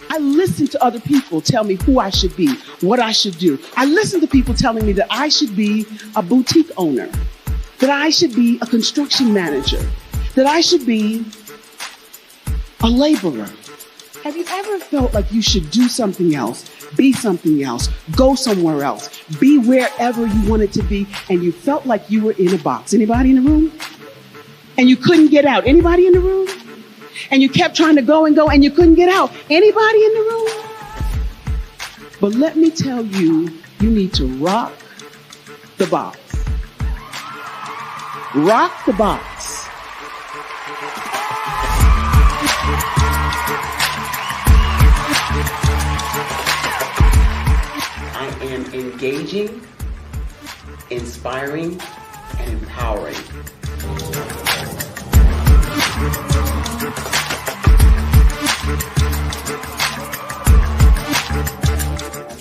I listened to other people tell me who I should be, what I should do. I listened to people telling me that I should be a boutique owner, that I should be a construction manager, that I should be a laborer. Have you ever felt like you should do something else, be something else, go somewhere else, be wherever you wanted to be, and you felt like you were in a box? Anybody in the room? And you couldn't get out? Anybody in the room? And you kept trying to go and go and you couldn't get out? Anybody in the room? But let me tell you, you need to rock the box. Rock the box. I am engaging, inspiring, and empowering.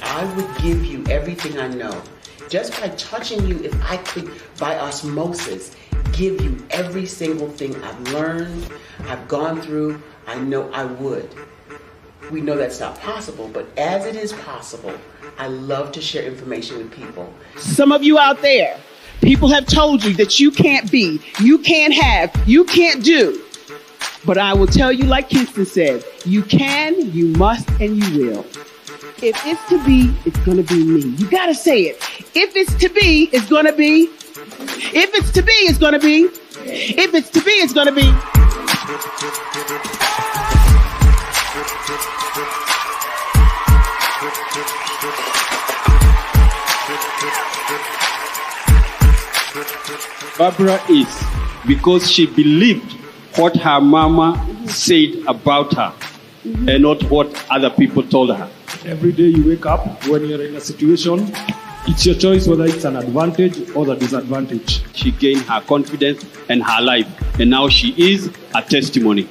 I would give you everything I know. Just by touching you, if I could, by osmosis, give you every single thing I've learned, I've gone through, I know I would. We know that's not possible, but as it is possible, I love to share information with people. Some of you out there, people have told you that you can't be, you can't have, you can't do. But I will tell you, like Kingston said, you can, you must, and you will. If it's to be, it's going to be me. You got to say it. If it's to be, it's going to be. If it's to be, it's going to be. If it's to be, it's going to be. Barbara is because she believed what her mama said about her and not what other people told her. Every day you wake up, when you're in a situation, it's your choice whether it's an advantage or the disadvantage. She gained her confidence and her life, and now she is a testimony.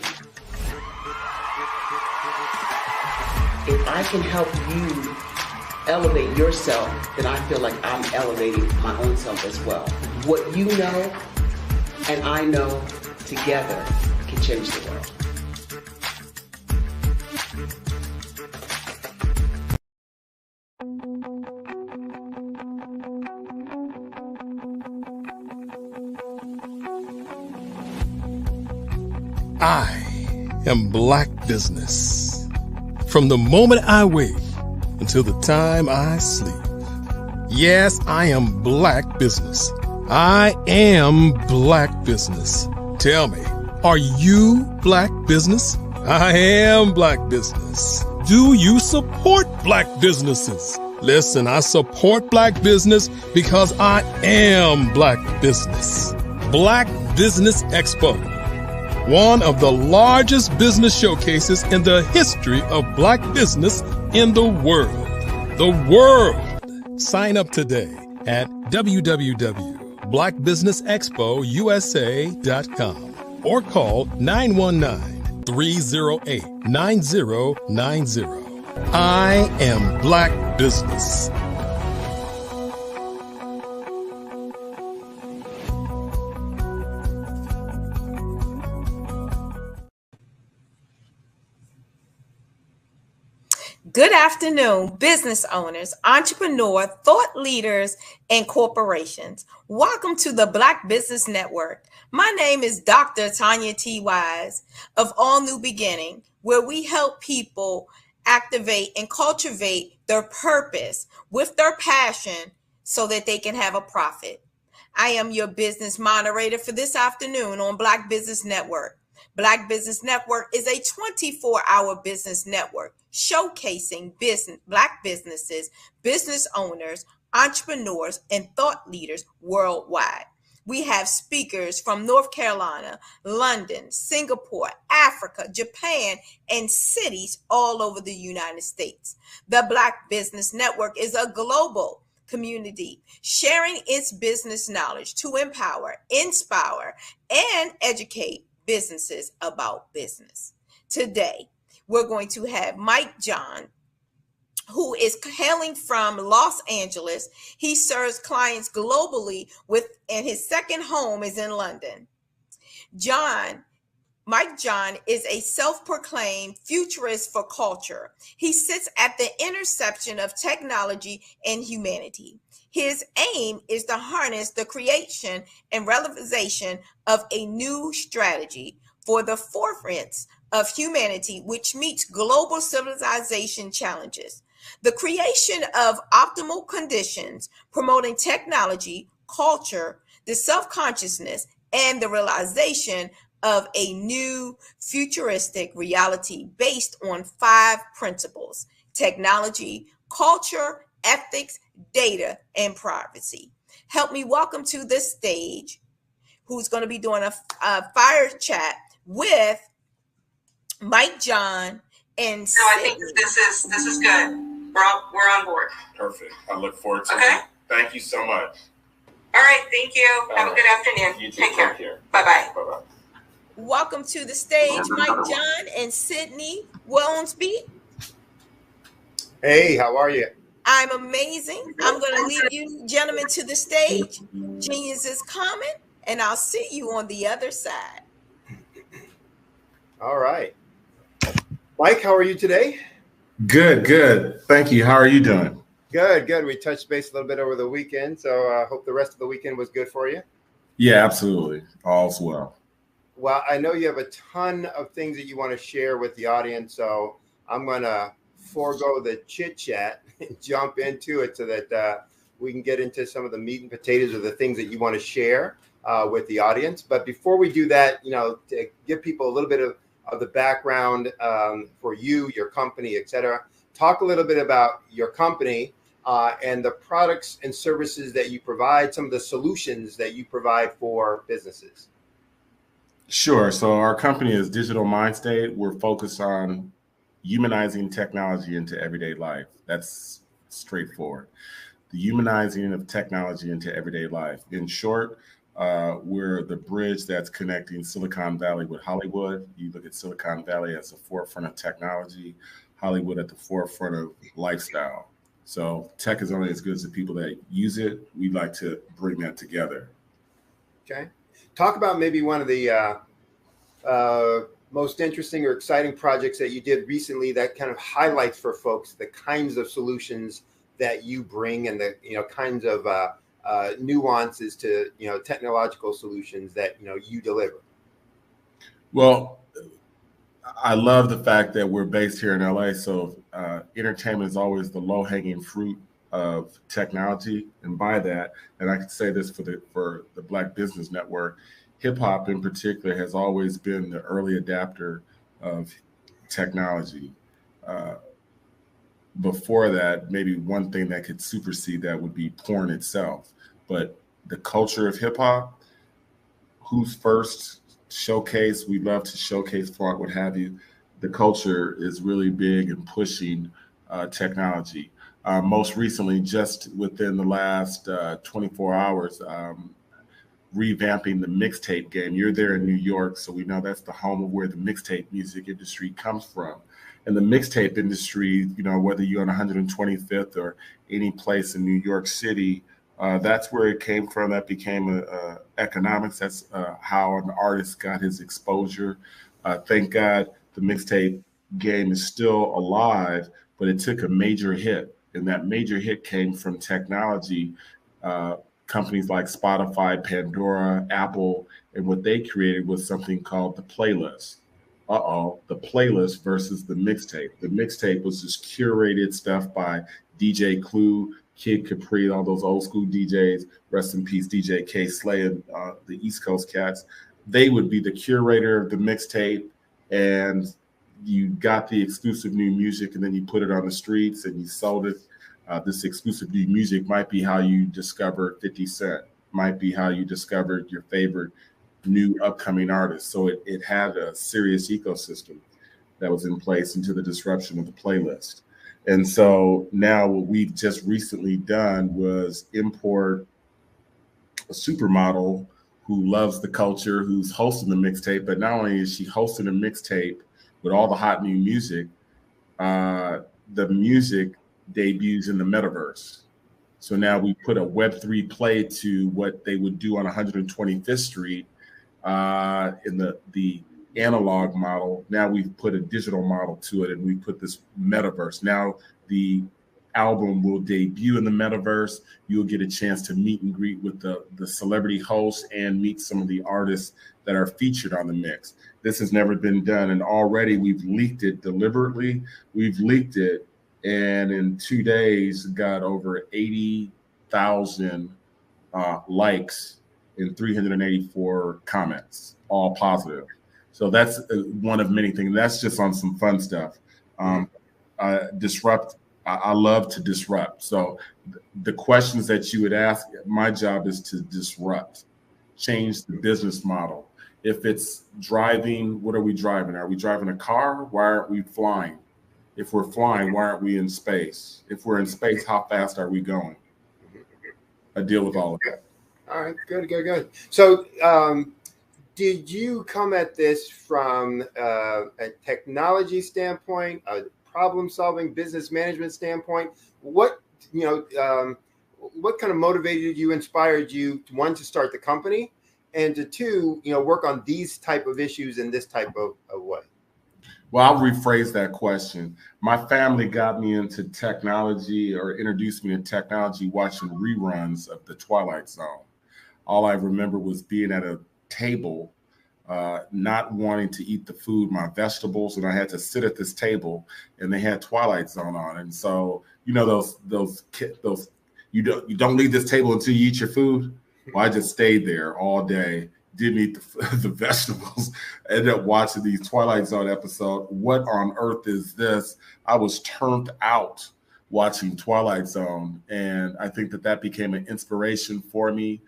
If I can help you elevate yourself, then I feel like I'm elevating my own self as well. What you know and I know together can change the world. I am Black business. From the moment I wake until the time I sleep. Yes, I am Black business. I am Black business. Tell me, are you Black business? I am Black business. Do you support Black businesses? Listen, I support Black business because I am Black business. Black Business Expo, one of the largest business showcases in the history of Black business in the world. The world! Sign up today at www.blackbusinessexpousa.com or call 919-308-9090. I am Black business. Good afternoon, business owners, entrepreneur, thought leaders, and corporations. Welcome to the Black Business Network. My name is Dr. Tanya T. Wise of All New Beginning, where we help people activate, and cultivate their purpose with their passion so that they can have a profit. I am your business moderator for this afternoon on Black Business Network. Black Business Network is a 24-hour business network showcasing Black businesses, business owners, entrepreneurs, and thought leaders worldwide. We have speakers from North Carolina, London, Singapore, Africa, Japan, and cities all over the United States. The Black Business Network is a global community sharing its business knowledge to empower, inspire, and educate businesses about business. Today, we're going to have Mike John, who is hailing from Los Angeles. He serves clients globally and his second home is in London. Mike John is a self-proclaimed futurist for culture. He sits at the intersection of technology and humanity. His aim is to harness the creation and realization of a new strategy for the forefront of humanity, which meets global civilization challenges. The creation of optimal conditions, promoting technology, culture, the self-consciousness, and the realization of a new futuristic reality based on 5 principles: technology, culture, ethics, data, and privacy. Help me welcome to the stage who's going to be doing a fire chat with Mike John and So I think this is good. We're on board. Perfect. I look forward to it. Thank you so much. All right. Thank you. Have a good afternoon. You too. Take care. Bye-bye. Bye-bye. Welcome to the stage, Mike John and Sydney Wellensby. Hey, how are you? I'm amazing. I'm going to lead you gentlemen to the stage. Genius is coming, and I'll see you on the other side. All right. Mike, how are you today? Good. Thank you. How are you doing? Good. We touched base a little bit over the weekend, so I hope the rest of the weekend was good for you. Yeah, absolutely. All's well. Well, I know you have a ton of things that you want to share with the audience, so I'm going to forego the chit-chat and jump into it so that we can get into some of the meat and potatoes of the things that you want to share with the audience. But before we do that, to give people a little bit of the background for you, your company, et cetera, talk a little bit about your company and the products and services that you provide, some of the solutions that you provide for businesses. Sure. So our company is Digital Mind State. We're focused on humanizing technology into everyday life. That's straightforward. The humanizing of technology into everyday life. In short, we're the bridge that's connecting Silicon Valley with Hollywood. You look at Silicon Valley as the forefront of technology, Hollywood at the forefront of lifestyle. So tech is only as good as the people that use it. We'd like to bring that together. Okay. Talk about maybe one of the most interesting or exciting projects that you did recently that kind of highlights for folks the kinds of solutions that you bring and the kinds of nuances to technological solutions that you deliver. Well, I love the fact that we're based here in LA, so entertainment is always the low-hanging fruit of technology, and by that, and I can say this for the Black Business Network, hip hop in particular has always been the early adapter of technology. Before that, maybe one thing that could supersede that would be porn itself, but the culture of hip hop, who's first showcase, we love to showcase, flaunt, what have you. The culture is really big in pushing technology. Most recently, just within the last 24 hours, revamping the mixtape game. You're there in New York, so we know that's the home of where the mixtape music industry comes from. And the mixtape industry, whether you're on 125th or any place in New York City, that's where it came from. That became economics. That's how an artist got his exposure. Thank God the mixtape game is still alive, but it took a major hit. And that major hit came from technology. Companies like Spotify, Pandora, Apple, and what they created was something called the playlist. the playlist versus the mixtape. The mixtape was just curated stuff by DJ Clue, Kid Capri, all those old school DJs. Rest in peace, DJ K Slay and the East Coast cats. They would be the curator of the mixtape, and you got the exclusive new music, and then you put it on the streets and you sold it. This exclusive new music might be how you discovered 50 Cent, might be how you discovered your favorite new upcoming artist. So it had a serious ecosystem that was in place into the disruption of the playlist. And so now what we've just recently done was import a supermodel who loves the culture, who's hosting the mixtape, but not only is she hosting a mixtape with all the hot new music, the music debuts in the metaverse. So now we put a Web3 play to what they would do on 125th Street in the analog model. Now we've put a digital model to it, and we put this metaverse. Now the album will debut in the metaverse. You'll get a chance to meet and greet with the celebrity hosts and meet some of the artists that are featured on the mix. This has never been done, and already we've leaked it deliberately. We've leaked it, and in 2 days got over 80,000 likes and 384 comments, all positive. So that's one of many things. That's just on some fun stuff. Disrupt. I love to disrupt. So the questions that you would ask, my job is to disrupt, change the business model. If it's driving, what are we driving? Are we driving a car? Why aren't we flying? If we're flying, why aren't we in space? If we're in space, how fast are we going? I deal with all of that. All right, good. So did you come at this from a technology standpoint, a problem-solving business management standpoint? What kind of motivated you, inspired you to, one, to start the company, and to two, work on these type of issues in this type of way? Well, I'll rephrase that question. My family got me into technology, or introduced me to technology, watching reruns of The Twilight Zone. All I remember was being at a table, not wanting to eat the food, my vegetables, and I had to sit at this table, and they had Twilight Zone on. And so, those you don't leave this table until you eat your food. Well, I just stayed there all day, didn't eat the vegetables, ended up watching these Twilight Zone episodes. What on earth is this? I was turned out watching Twilight Zone, and I think that became an inspiration for me.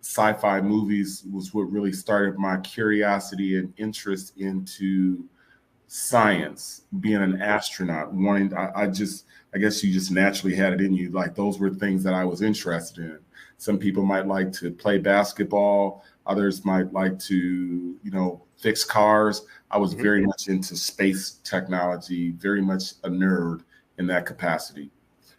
Sci-fi movies was what really started my curiosity and interest into science, being an astronaut, I guess you just naturally had it in you. Like, those were things that I was interested in. Some people might like to play basketball. Others might like to, fix cars. I was very much into space technology, very much a nerd in that capacity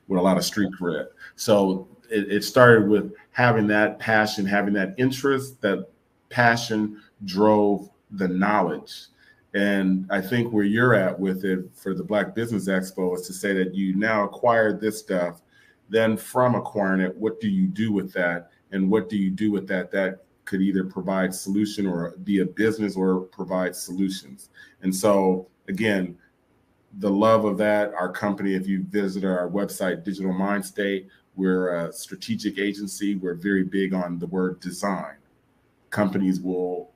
with a lot of street cred. So it started with having that passion, having that interest. That passion drove the knowledge. And I think where you're at with it for the Black Business Expo is to say that you now acquired this stuff. Then from acquiring it, what do you do with that? And what do you do with that could either provide solution or be a business or provide solutions? And so, again, the love of that, our company, if you visit our website, Digital Mind State, we're a strategic agency. We're very big on the word design. Companies will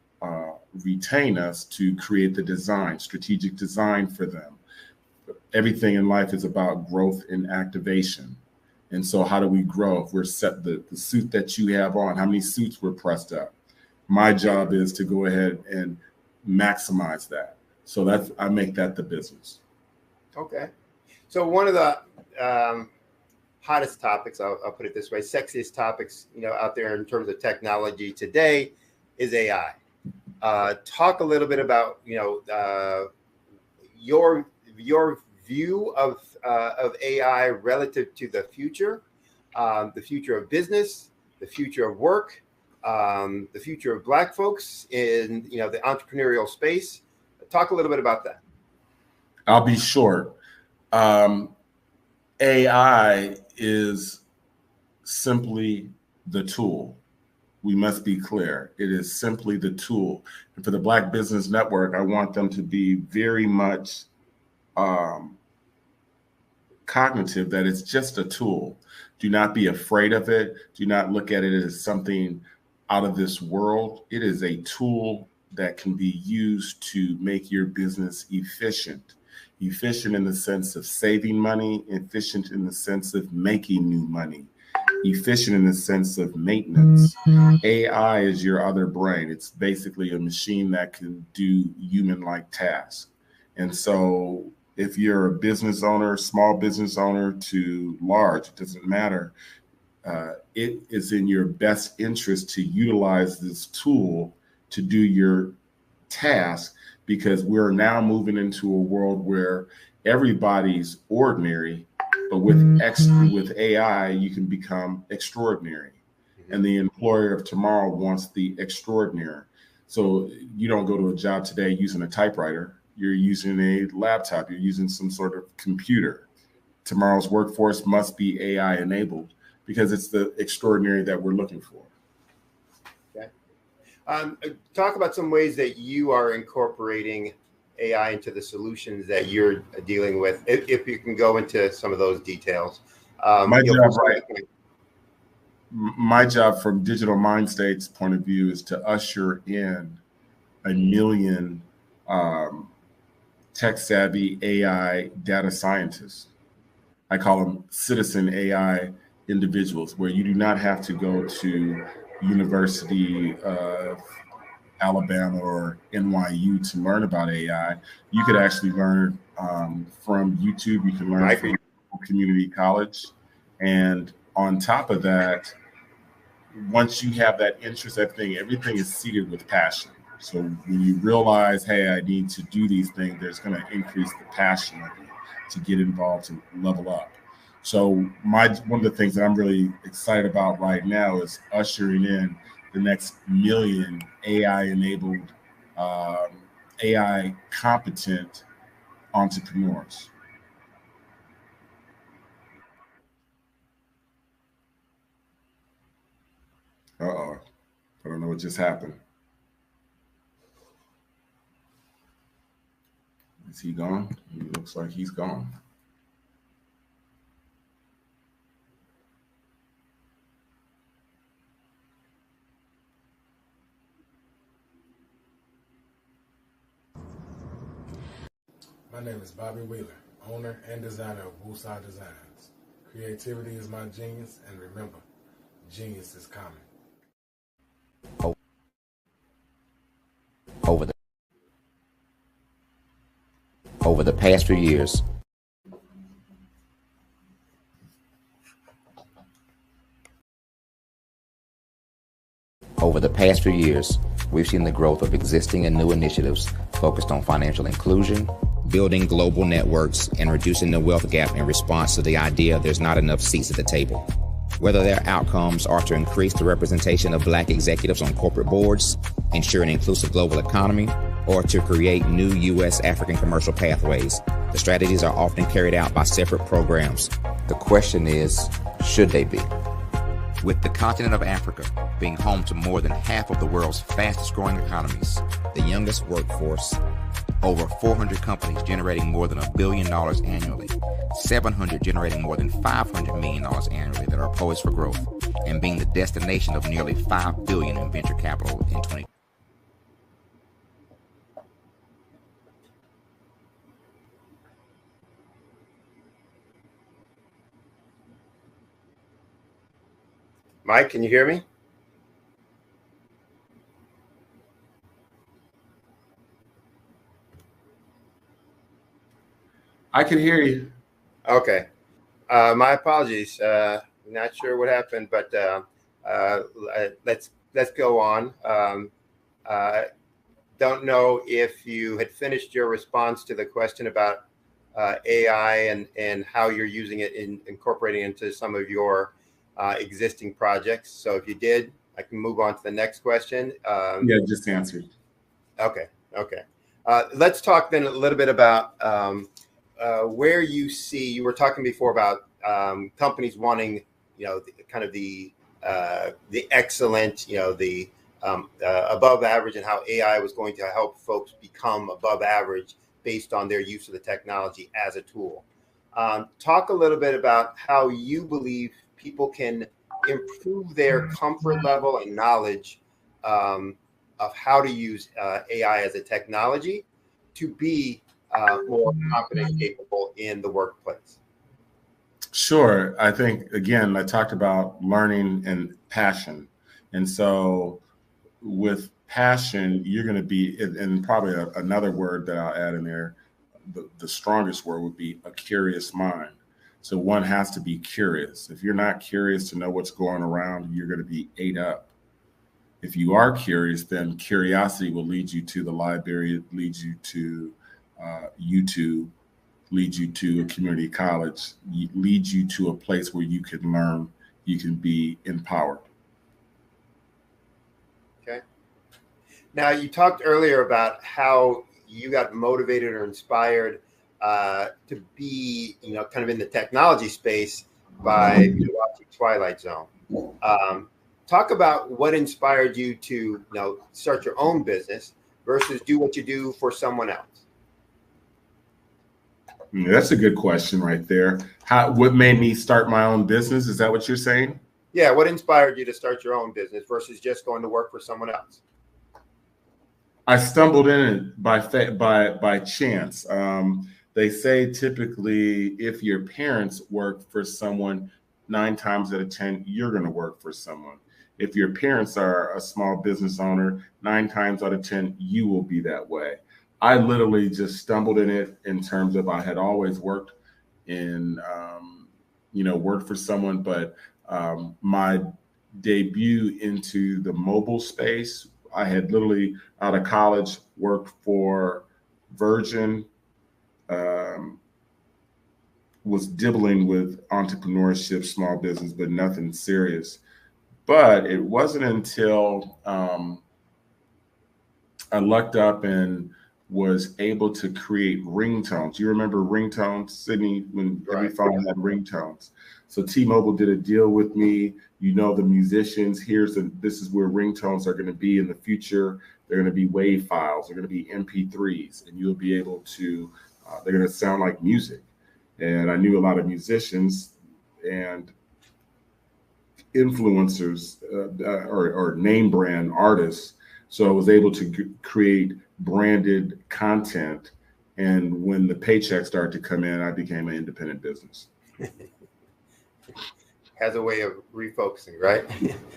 retain us to create the design, strategic design for them. Everything in life is about growth and activation. And so how do we grow? If we're set the suit that you have on, how many suits were pressed up? My job is to go ahead and maximize that. So I make that the business. Okay. So one of the hottest topics, I'll put it this way, sexiest topics, out there in terms of technology today is AI. Talk a little bit about, your view of AI relative to the future of business, the future of work, the future of Black folks in, the entrepreneurial space. Talk a little bit about that. I'll be short. AI is simply the tool. We must be clear. It is simply the tool. And for the Black Business Network, I want them to be very much cognitive that it's just a tool. Do not be afraid of it. Do not look at it as something out of this world. It is a tool that can be used to make your business efficient. Efficient in the sense of saving money, efficient in the sense of making new money, efficient in the sense of maintenance. AI is your other brain. It's basically a machine that can do human-like tasks. And so if you're a business owner, small business owner to large, it doesn't matter. It is in your best interest to utilize this tool to do your task, because we're now moving into a world where everybody's ordinary, but with AI, you can become extraordinary. And the employer of tomorrow wants the extraordinary. So you don't go to a job today using a typewriter. You're using a laptop. You're using some sort of computer. Tomorrow's workforce must be AI enabled, because it's the extraordinary that we're looking for. Okay. Talk about some ways that you are incorporating AI into the solutions that you're dealing with, if you can go into some of those details. My job from Digital Mind State's point of view is to usher in 1 million tech-savvy AI data scientists. I call them citizen AI individuals, where you do not have to go to University of Alabama or NYU to learn about AI. You could actually learn from YouTube. You can learn from community college. And on top of that, once you have that interest, everything is seeded with passion. So when you realize, hey, I need to do these things, there's going to increase the passion of you to get involved, to level up. So one of the things that I'm really excited about right now is ushering in the next 1 million AI-enabled, AI-competent entrepreneurs. Uh-oh, I don't know what just happened. Is he gone? He looks like he's gone. My name is Bobby Wheeler, owner and designer of Woosah Designs. Creativity is my genius, and remember, genius is common. Over the past few years, we've seen the growth of existing and new initiatives focused on financial inclusion, building global networks, and reducing the wealth gap in response to the idea there's not enough seats at the table. Whether their outcomes are to increase the representation of Black executives on corporate boards, ensure an inclusive global economy, or to create new U.S. African commercial pathways, the strategies are often carried out by separate programs. The question is, should they be? With the continent of Africa being home to more than half of the world's fastest growing economies, the youngest workforce, over 400 companies generating more than $1 billion annually, 700 generating more than $500 million annually that are poised for growth, and being the destination of nearly $5 billion in venture capital in 2020. Mike, can you hear me? I can hear you. Okay. My apologies. Not sure what happened, but let's go on. Don't know if you had finished your response to the question about AI and how you're using it in incorporating into some of your existing projects. So if you did, I can move on to the next question. Yeah, just answered. Okay. Let's talk then a little bit about where you see, you were talking before about companies wanting, kind of the the excellent, the above average, and how AI was going to help folks become above average based on their use of the technology as a tool. Talk a little bit about how you believe people can improve their comfort level and knowledge of how to use AI as a technology to be more confident and capable in the workplace. Sure. I think, again, I talked about learning and passion. And so with passion, you're going to be, and probably another word that I'll add in there, the strongest word would be a curious mind. So one has to be curious. If you're not curious to know what's going around, you're going to be ate up. If you are curious, then curiosity will lead you to the library, lead you to YouTube, lead you to a community college, lead you to a place where you can learn, you can be empowered. Okay. Now, you talked earlier about how you got motivated or inspired to be, kind of in the technology space by watching Twilight Zone. Talk about what inspired you to, start your own business versus do what you do for someone else. That's a good question right there. What made me start my own business? Is that what you're saying? Yeah. What inspired you to start your own business versus just going to work for someone else? I stumbled in it by chance. They say typically if your parents work for someone, 9 times out of 10, you're going to work for someone. If your parents are a small business owner, 9 times out of 10, you will be that way. I literally just stumbled in it in terms of I had always worked in, worked for someone, but my debut into the mobile space, I had literally out of college worked for Virgin, was dibbling with entrepreneurship, small business, but nothing serious. But it wasn't until I lucked up and was able to create ringtones. You remember ringtones, Sydney, when every phone had ringtones. So T-Mobile did a deal with me. The musicians, this is where ringtones are going to be in the future. They're going to be WAV files. They're going to be MP3s, and you'll be able to, they're going to sound like music. And I knew a lot of musicians and influencers or name brand artists. So I was able to create branded content. And when the paychecks started to come in, I became an independent business. Has a way of refocusing, right?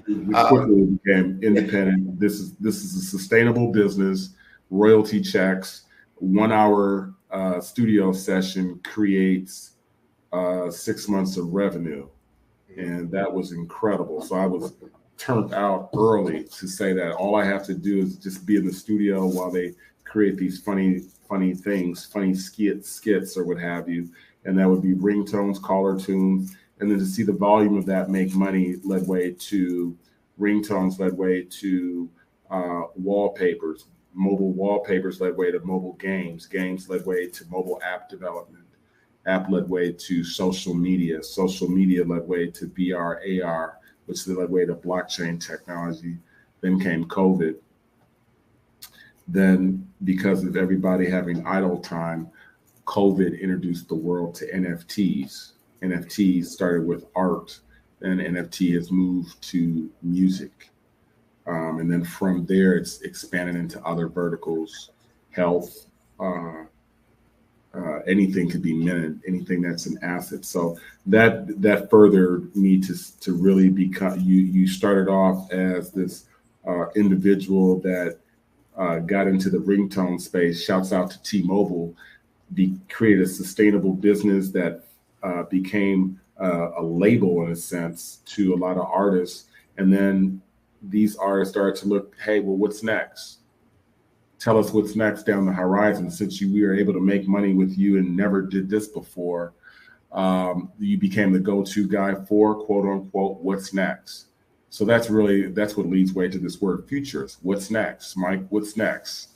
We quickly became independent. This is a sustainable business, royalty checks, 1 hour studio session creates 6 months of revenue. And that was incredible. So I was turned out early to say that all I have to do is just be in the studio while they create these funny things, funny skits or what have you. And that would be ringtones, caller tunes. And then to see the volume of that make money led way to ringtones, led way to wallpapers, mobile wallpapers led way to mobile games led way to mobile app development, app led way to social media led way to VR, AR, which led way to blockchain technology. Then came COVID. Then because of everybody having idle time, COVID introduced the world to NFTs. NFTs started with art, and NFT has moved to music. And then from there, it's expanded into other verticals, health, anything could be minted, anything that's an asset. So that furthered me to really become, you started off as this individual that got into the ringtone space, shouts out to T-Mobile, created a sustainable business that became a label in a sense to a lot of artists. And then these artists started to look, hey, well, what's next? Tell us what's next down the horizon. Since we were able to make money with you and never did this before, you became the go-to guy for quote unquote, what's next? So that's what leads way to this word futures. What's next, Mike? What's next?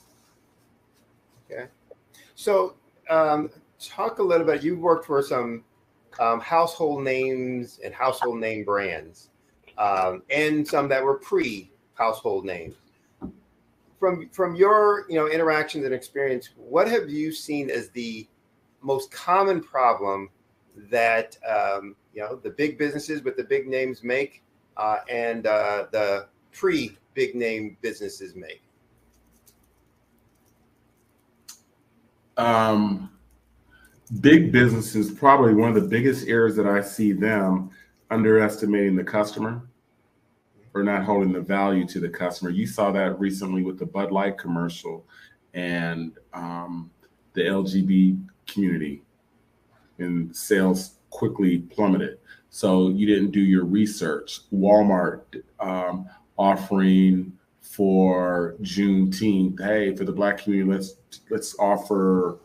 Okay. So talk a little bit, you've worked for some household names and household name brands. and some that were pre-household names. From your interactions and experience, what have you seen as the most common problem that the big businesses with the big names make, and the pre-big name businesses make? Big businesses, probably one of the biggest errors that I see them underestimating the customer or not holding the value to the customer. You saw that recently with the Bud Light commercial and the LGBT community, and sales quickly plummeted. So you didn't do your research. Walmart offering for Juneteenth, hey, for the Black community, let's offer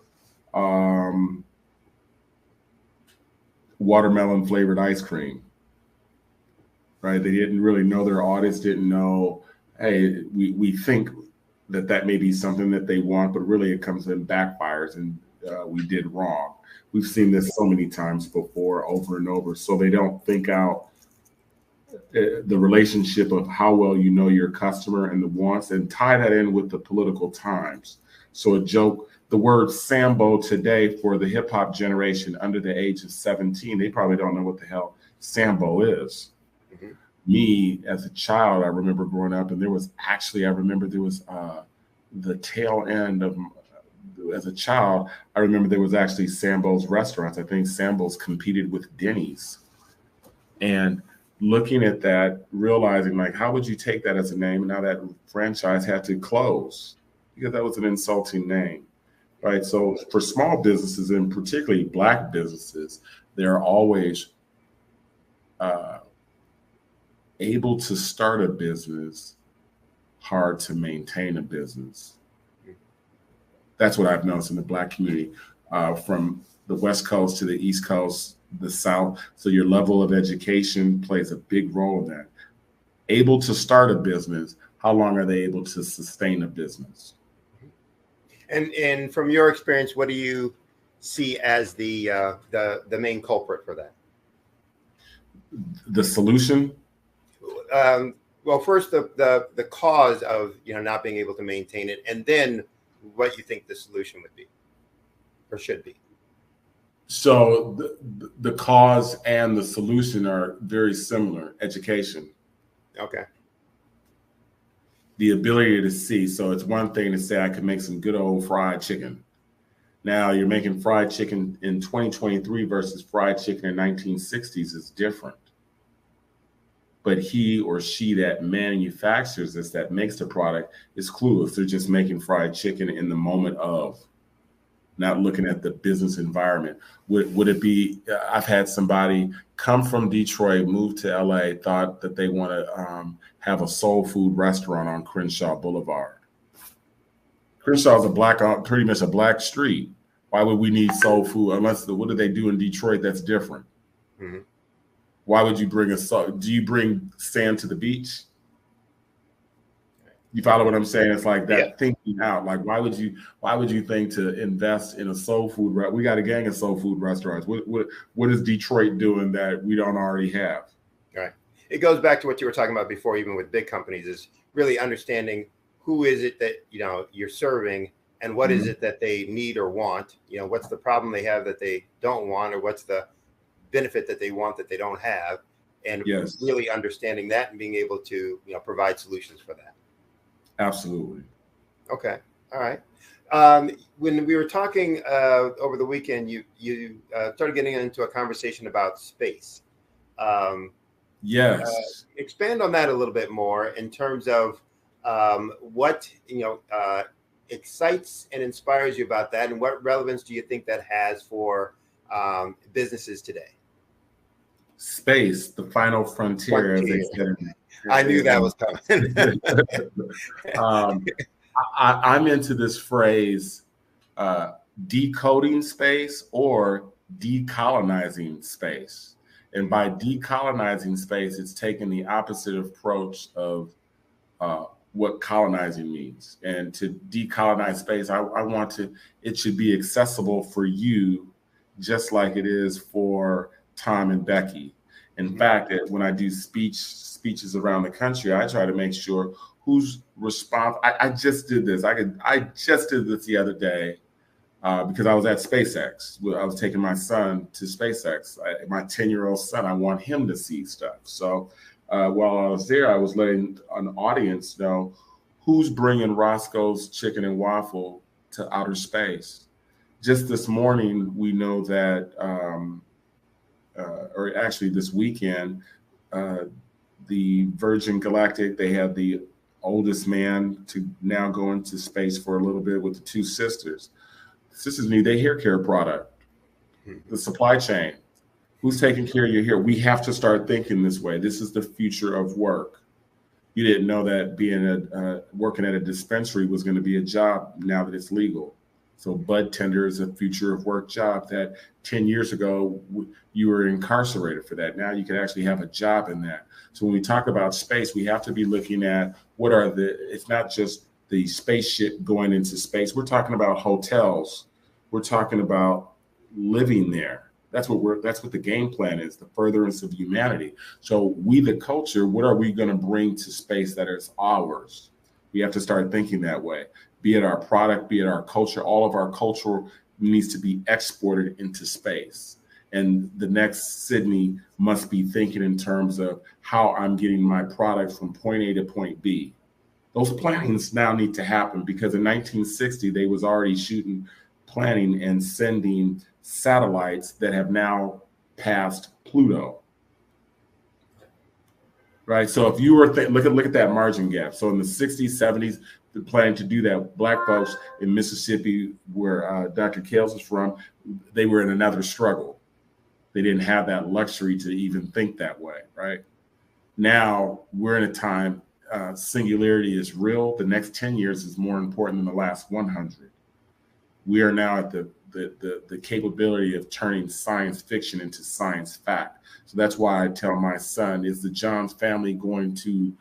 watermelon flavored ice cream. Right? They didn't really know their audience, didn't know, hey, we think that may be something that they want, but really it comes in backfires, and we did wrong. We've seen this so many times before, over and over. So they don't think out the relationship of how well you know your customer and the wants, and tie that in with the political times. So a joke, the word Sambo today for the hip hop generation under the age of 17, they probably don't know what the hell Sambo is. Me as a child, I remember growing up, and there was the tail end of, as a child, I remember there was actually Sambo's restaurants. I think Sambo's competed with Denny's. And looking at that, realizing like, how would you take that as a name? And now that franchise had to close because that was an insulting name, right? So for small businesses, and particularly Black businesses, they're always able to start a business, hard to maintain a business. That's what I've noticed in the Black community, from the West Coast to the East Coast, the South. So your level of education plays a big role in that. Able to start a business, how long are they able to sustain a business? And from your experience, what do you see as the main culprit for that? The solution? Well, first the cause of not being able to maintain it, and then what you think the solution would be or should be. So the cause and the solution are very similar. Education. Okay. The ability to see. So it's one thing to say I can make some good old fried chicken. Now you're making fried chicken in 2023 versus fried chicken in 1960s is different. But he or she that manufactures this, that makes the product, is clueless. They're just making fried chicken in the moment of, not looking at the business environment. Would it be, I've had somebody come from Detroit, move to LA, thought that they want to have a soul food restaurant on Crenshaw Boulevard. Crenshaw is pretty much a Black street. Why would we need soul food? What do they do in Detroit that's different? Mm-hmm. Why would you bring do you bring sand to the beach? You follow what I'm saying? It's like that thinking out. Like, why would you think to invest in a soul food? We got a gang of soul food restaurants. What is Detroit doing that we don't already have? Right. It goes back to what you were talking about before, even with big companies, is really understanding who is it that you're serving, and what is it that they need or want. What's the problem they have that they don't want, or what's the benefit that they want that they don't have, and really understanding that and being able to provide solutions for that. Absolutely. Okay. All right. When we were talking over the weekend, you started getting into a conversation about space. Yes. Expand on that a little bit more in terms of what excites and inspires you about that, and what relevance do you think that has for businesses today? Space, the final frontier, as they said. I knew that was coming. I'm into this phrase, decoding space or decolonizing space. And by decolonizing space, it's taking the opposite approach of what colonizing means. And to decolonize space, it should be accessible for you, just like it is for Tom and Becky. In fact, when I do speeches around the country, I try to make sure who's responsible. I just did this. I just did this the other day because I was at SpaceX. I was taking my son to SpaceX. My 10-year-old son, I want him to see stuff. So while I was there, I was letting an audience know who's bringing Roscoe's Chicken and Waffle to outer space. Just this morning, we know that, or actually this weekend, the Virgin Galactic, they have the oldest man to now go into space for a little bit with the two sisters. Sisters need their hair care product, the supply chain. Who's taking care of your hair? We have to start thinking this way. This is the future of work. You didn't know that being working at a dispensary was going to be a job now that it's legal. So bud tender is a future of work job that 10 years ago, you were incarcerated for that. Now you can actually have a job in that. So when we talk about space, we have to be looking at it's not just the spaceship going into space. We're talking about hotels. We're talking about living there. That's what the game plan is, the furtherance of humanity. So we, the culture, what are we going to bring to space that is ours? We have to start thinking that way. Be it our product, be it our culture, all of our culture needs to be exported into space. And the next Sydney must be thinking in terms of how I'm getting my product from point A to point B. Those plannings now need to happen because in 1960, they was already planning and sending satellites that have now passed Pluto. Right. So if you were look at that margin gap. So in the 60s, 70s, they're planning to do that. Black folks in Mississippi, where Dr. Kales is from, they were in another struggle. They didn't have that luxury to even think that way. Right. Now we're in a time singularity is real. The next 10 years is more important than the last 100. We are now at the capability of turning science fiction into science fact. So that's why I tell my son, is the Johns family going to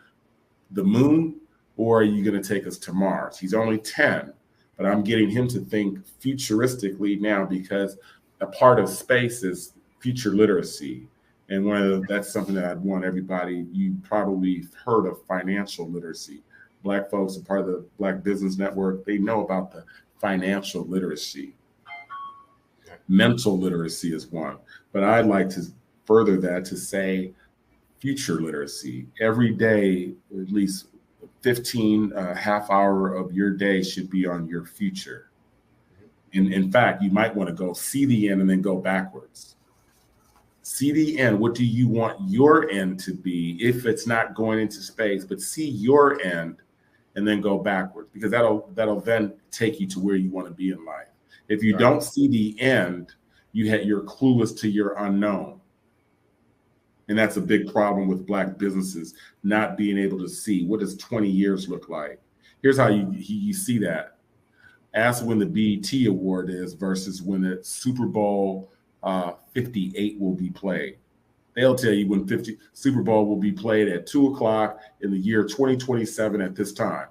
the moon or are you going to take us to Mars? He's only 10, but I'm getting him to think futuristically now because a part of space is future literacy. And that's something that I'd want everybody, you probably heard of financial literacy. Black folks are part of the Black Business Network. They know about the financial literacy. Mental literacy is one, but I'd like to further that to say future literacy. Every day, at least 15 half hour of your day should be on your future. And in fact, you might want to go see the end and then go backwards. See the end. What do you want your end to be if it's not going into space, but see your end and then go backwards, because that'll then take you to where you want to be in life. If you don't see the end, you're clueless to your unknown. And that's a big problem with Black businesses, not being able to see what does 20 years look like. Here's how you see that. Ask when the BET award is versus when the Super Bowl 58 will be played. They'll tell you when Super Bowl will be played at 2:00 in the year 2027 at this time.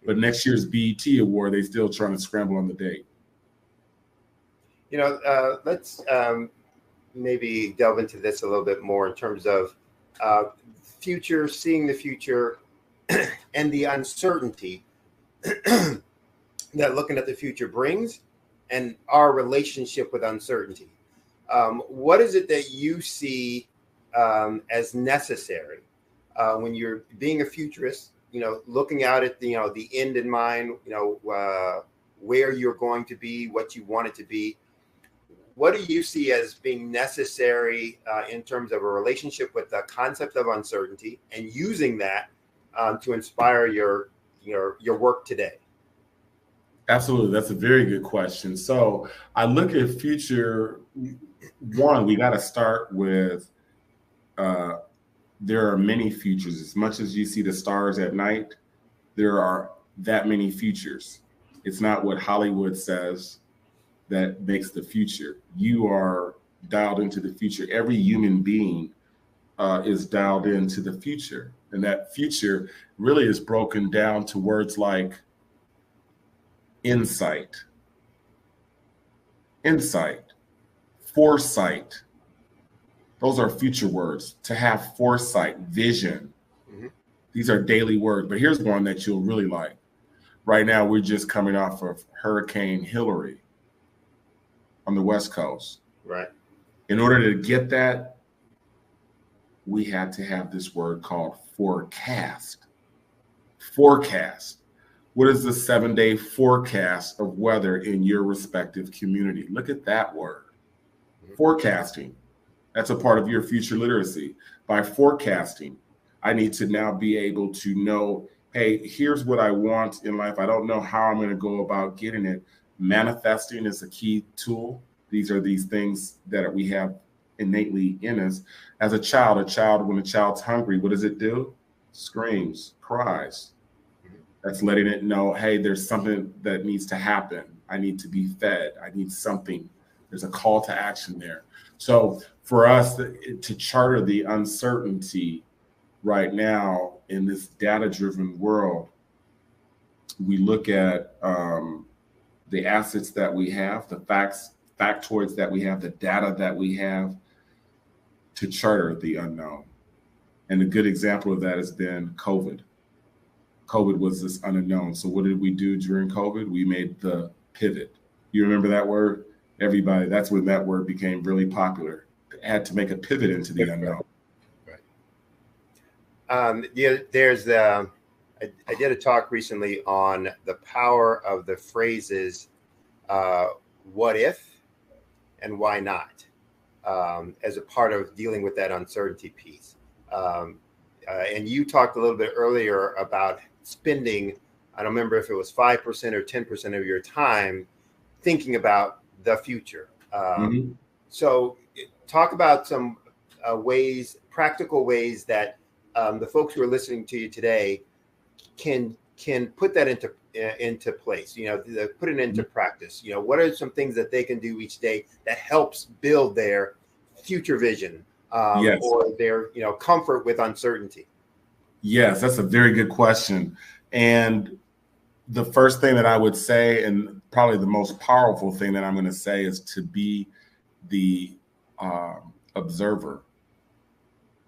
But next year's BET award, they still trying to scramble on the date. You know, let's maybe delve into this a little bit more in terms of future, seeing the future and the uncertainty that looking at the future brings and our relationship with uncertainty. What is it that you see as necessary when you're being a futurist, you know, looking out at the end in mind, where you're going to be, what you want it to be? What do you see as being necessary in terms of a relationship with the concept of uncertainty and using that to inspire your work today? Absolutely. That's a very good question. So I look at future. One, we got to start with there are many futures. As much as you see the stars at night, there are that many futures. It's not what Hollywood says that makes the future. You are dialed into the future. Every human being is dialed into the future. And that future really is broken down to words like insight, foresight. Those are future words. To have foresight, vision. These are daily words. But here's one that you'll really like. Right now, we're just coming off of Hurricane Hillary on the West Coast. Right. In order to get that, we had to have this word called forecast. Forecast. What is the 7-day forecast of weather in your respective community? Look at that word. Forecasting. That's a part of your future literacy. By forecasting, I need to now be able to know, hey, here's what I want in life. I don't know how I'm going to go about getting it. Manifesting is a key tool. These are these things that we have innately in us. As a child, when a child's hungry, what does it do? Screams, cries. That's letting it know, hey, there's something that needs to happen. I need to be fed. I need something. There's a call to action there. So for us to charter the uncertainty right now in this data-driven world, we look at the assets that we have, the factoids that we have, the data that we have to charter the unknown. And a good example of that has been COVID. COVID was this unknown. So what did we do during COVID? We made the pivot. You remember that word? Everybody, that's when that word became really popular. Had to make a pivot into the unknown. Yeah, there's I did a talk recently on the power of the phrases what if and why not as a part of dealing with that uncertainty piece. And you talked a little bit earlier about spending, I don't remember if it was 5% or 10% of your time thinking about the future. So talk about some ways, practical ways that the folks who are listening to you today can put that into place, you know, put it into practice. You know, what are some things that they can do each day that helps build their future vision or their, you know, comfort with uncertainty? Yes, that's a very good question. And the first thing that I would say, and probably the most powerful thing that I'm going to say, is to be the observer,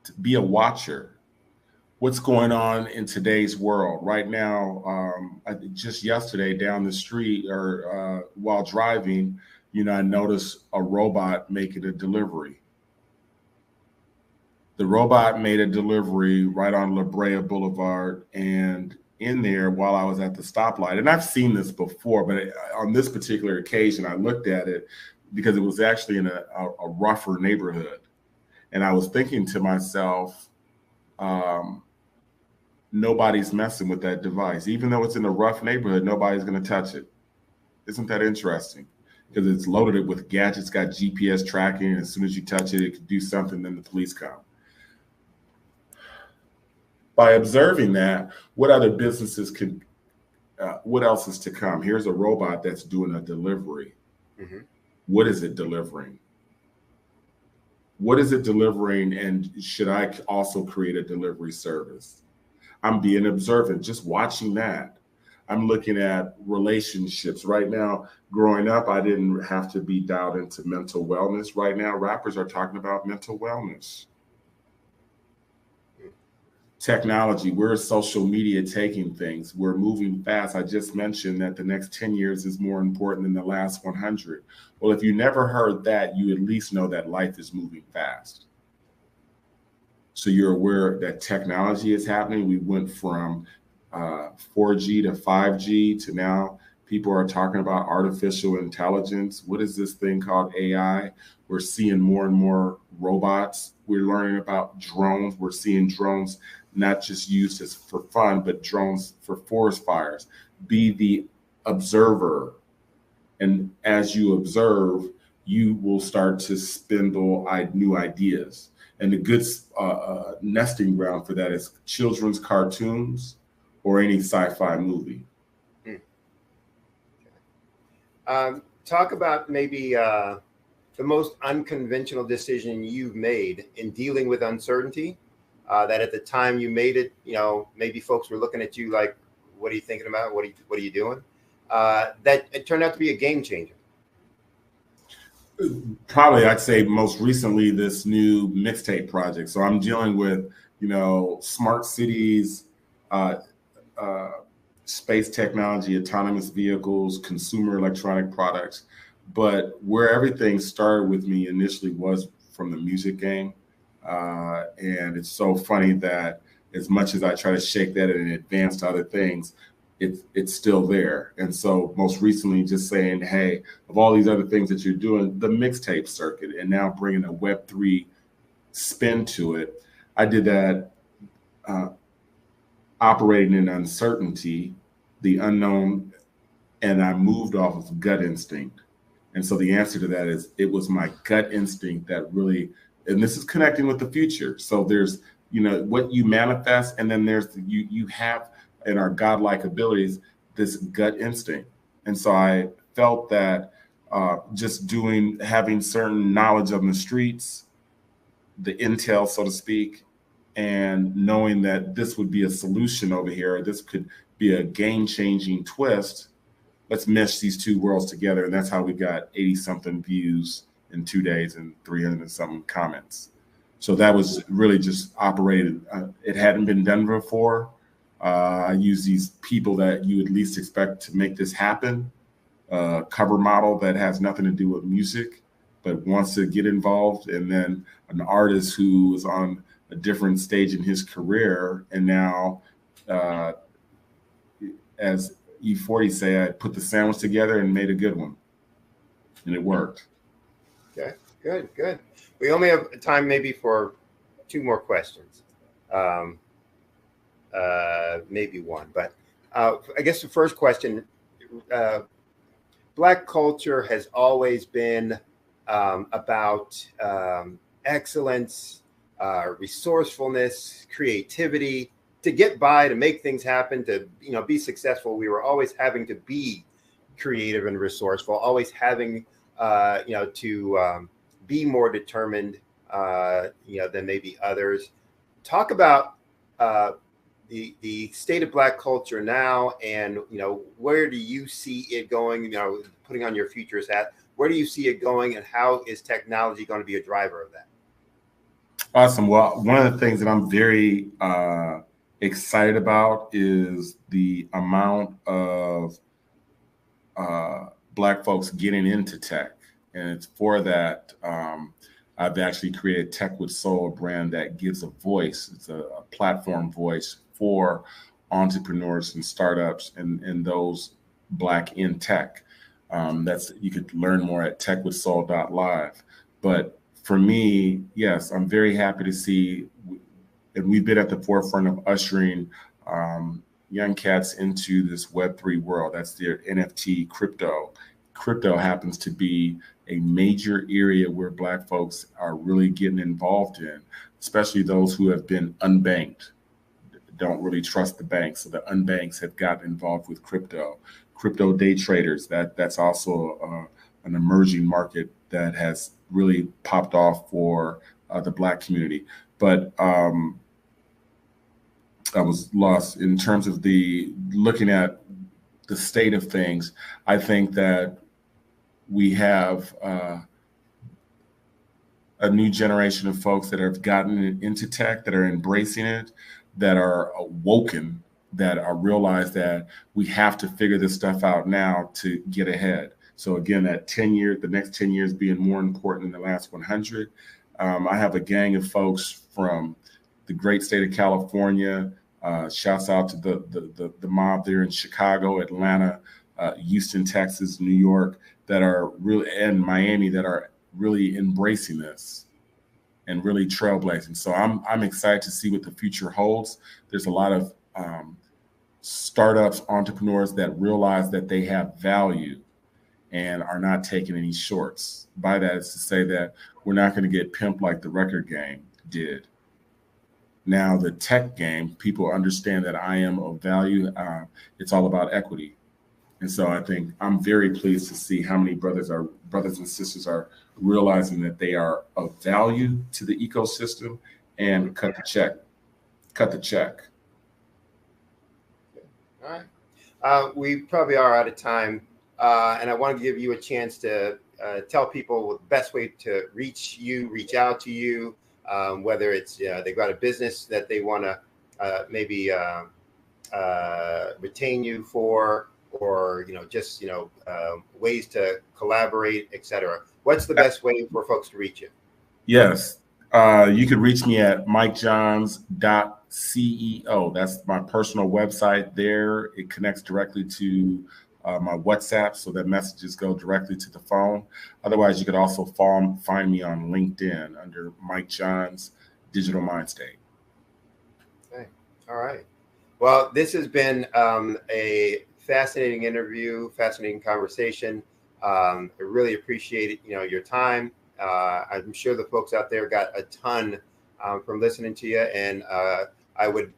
to be a watcher. What's going on in today's world right now? Just yesterday down the street or while driving, you know, I noticed a robot making a delivery. The robot made a delivery right on La Brea Boulevard, and in there while I was at the stoplight, and I've seen this before, but on this particular occasion, I looked at it because it was actually in a rougher neighborhood. And I was thinking to myself, nobody's messing with that device. Even though it's in a rough neighborhood, nobody's going to touch it. Isn't that interesting? Because it's loaded with gadgets, got GPS tracking. And as soon as you touch it, it could do something, then the police come. By observing that, what other businesses could, what else is to come? Here's a robot that's doing a delivery. What is it delivering? What is it delivering? And should I also create a delivery service? I'm being observant, just watching that. I'm looking at relationships. Right now, growing up, I didn't have to be dialed into mental wellness. Right now, rappers are talking about mental wellness. Technology, where is social media taking things? We're moving fast. I just mentioned that the next 10 years is more important than the last 100. Well, if you never heard that, you at least know that life is moving fast. So you're aware that technology is happening. We went from 4G to 5G to now people are talking about artificial intelligence. What is this thing called AI? We're seeing more and more robots. We're learning about drones. We're seeing drones not just used as for fun, but drones for forest fires. Be the observer. And as you observe, you will start to spindle new ideas. And the good nesting ground for that is children's cartoons or any sci-fi movie. Talk about maybe the most unconventional decision you've made in dealing with uncertainty, that at the time you made it, you know, maybe folks were looking at you like, what are you thinking about? What are you doing? That it turned out to be a game changer. Probably, I'd say most recently this new mixtape project. So I'm dealing with, smart cities, space technology, autonomous vehicles, consumer electronic products. But where everything started with me initially was from the music game. And it's so funny that as much as I try to shake that and advance to other things, it's still there. And so most recently just saying, hey, of all these other things that you're doing, the mixtape circuit, and now bringing a Web3 spin to it. I did that operating in uncertainty, the unknown, and I moved off of gut instinct. And so the answer to that is it was my gut instinct that really, and this is connecting with the future. So there's, what you manifest, and then there's you have in our godlike abilities, this gut instinct. And so I felt that just having certain knowledge of the streets, the intel, so to speak, and knowing that this would be a solution over here, this could be a game-changing twist, let's mesh these two worlds together. And that's how we got 80-something views in 2 days and 300 and something comments. So that was really just operated. It hadn't been done before. I use these people that you would least expect to make this happen. Cover model that has nothing to do with music, but wants to get involved. And then an artist who is on a different stage in his career. And now, as E40 say, I put the sandwich together and made a good one. And it worked. Okay, good. We only have time maybe for 2 more questions. Maybe one, but I guess the first question, Black culture has always been about excellence, resourcefulness, creativity, to get by, to make things happen, to be successful. We were always having to be creative and resourceful, always having to be more determined than maybe others. Talk about the state of Black culture now, and where do you see it going? Putting on your futurist hat, where do you see it going, and how is technology going to be a driver of that? Awesome. Well, one of the things that I'm very excited about is the amount of Black folks getting into tech, and it's for that. I've actually created Tech with Soul, a brand that gives a voice. It's a platform voice for entrepreneurs and startups and those Black in tech. You could learn more at techwithsoul.live. But for me, yes, I'm very happy to see, and we've been at the forefront of ushering young cats into this Web3 world. That's their NFT crypto. Crypto happens to be a major area where Black folks are really getting involved in, especially those who have been unbanked, don't really trust the banks. So the unbanks have gotten involved with crypto. Crypto day traders, that's also an emerging market that has really popped off for the Black community. But I was lost in terms of looking at the state of things. I think that we have a new generation of folks that have gotten into tech, that are embracing it, that are awoken, that are realized that we have to figure this stuff out now to get ahead. So again, that 10 years, the next 10 years being more important than the last 100. I have a gang of folks from the great state of California. Shouts out to the mob there in Chicago, Atlanta, Houston, Texas, New York, that are really, and Miami, that are really embracing this and really trailblazing. So I'm excited to see what the future holds. There's a lot of startups, entrepreneurs that realize that they have value and are not taking any shorts. By that is to say that we're not going to get pimped like the record game did. Now the tech game, people understand that I am of value. It's all about equity. And so I think I'm very pleased to see how many brothers and sisters are realizing that they are of value to the ecosystem and cut the check. All right. We probably are out of time. And I want to give you a chance to tell people the best way to reach out to you, whether it's they've got a business that they want to maybe retain you for, or just ways to collaborate, etc. What's the best way for folks to reach you? Yes, you could reach me at mikejohns.ceo. That's my personal website. There, it connects directly to my WhatsApp, so that messages go directly to the phone. Otherwise, you could also find me on LinkedIn under Mike Johns Digital Mind State. Okay. All right. Well, this has been a fascinating interview, fascinating conversation. I really appreciate your time. I'm sure the folks out there got a ton from listening to you, and I would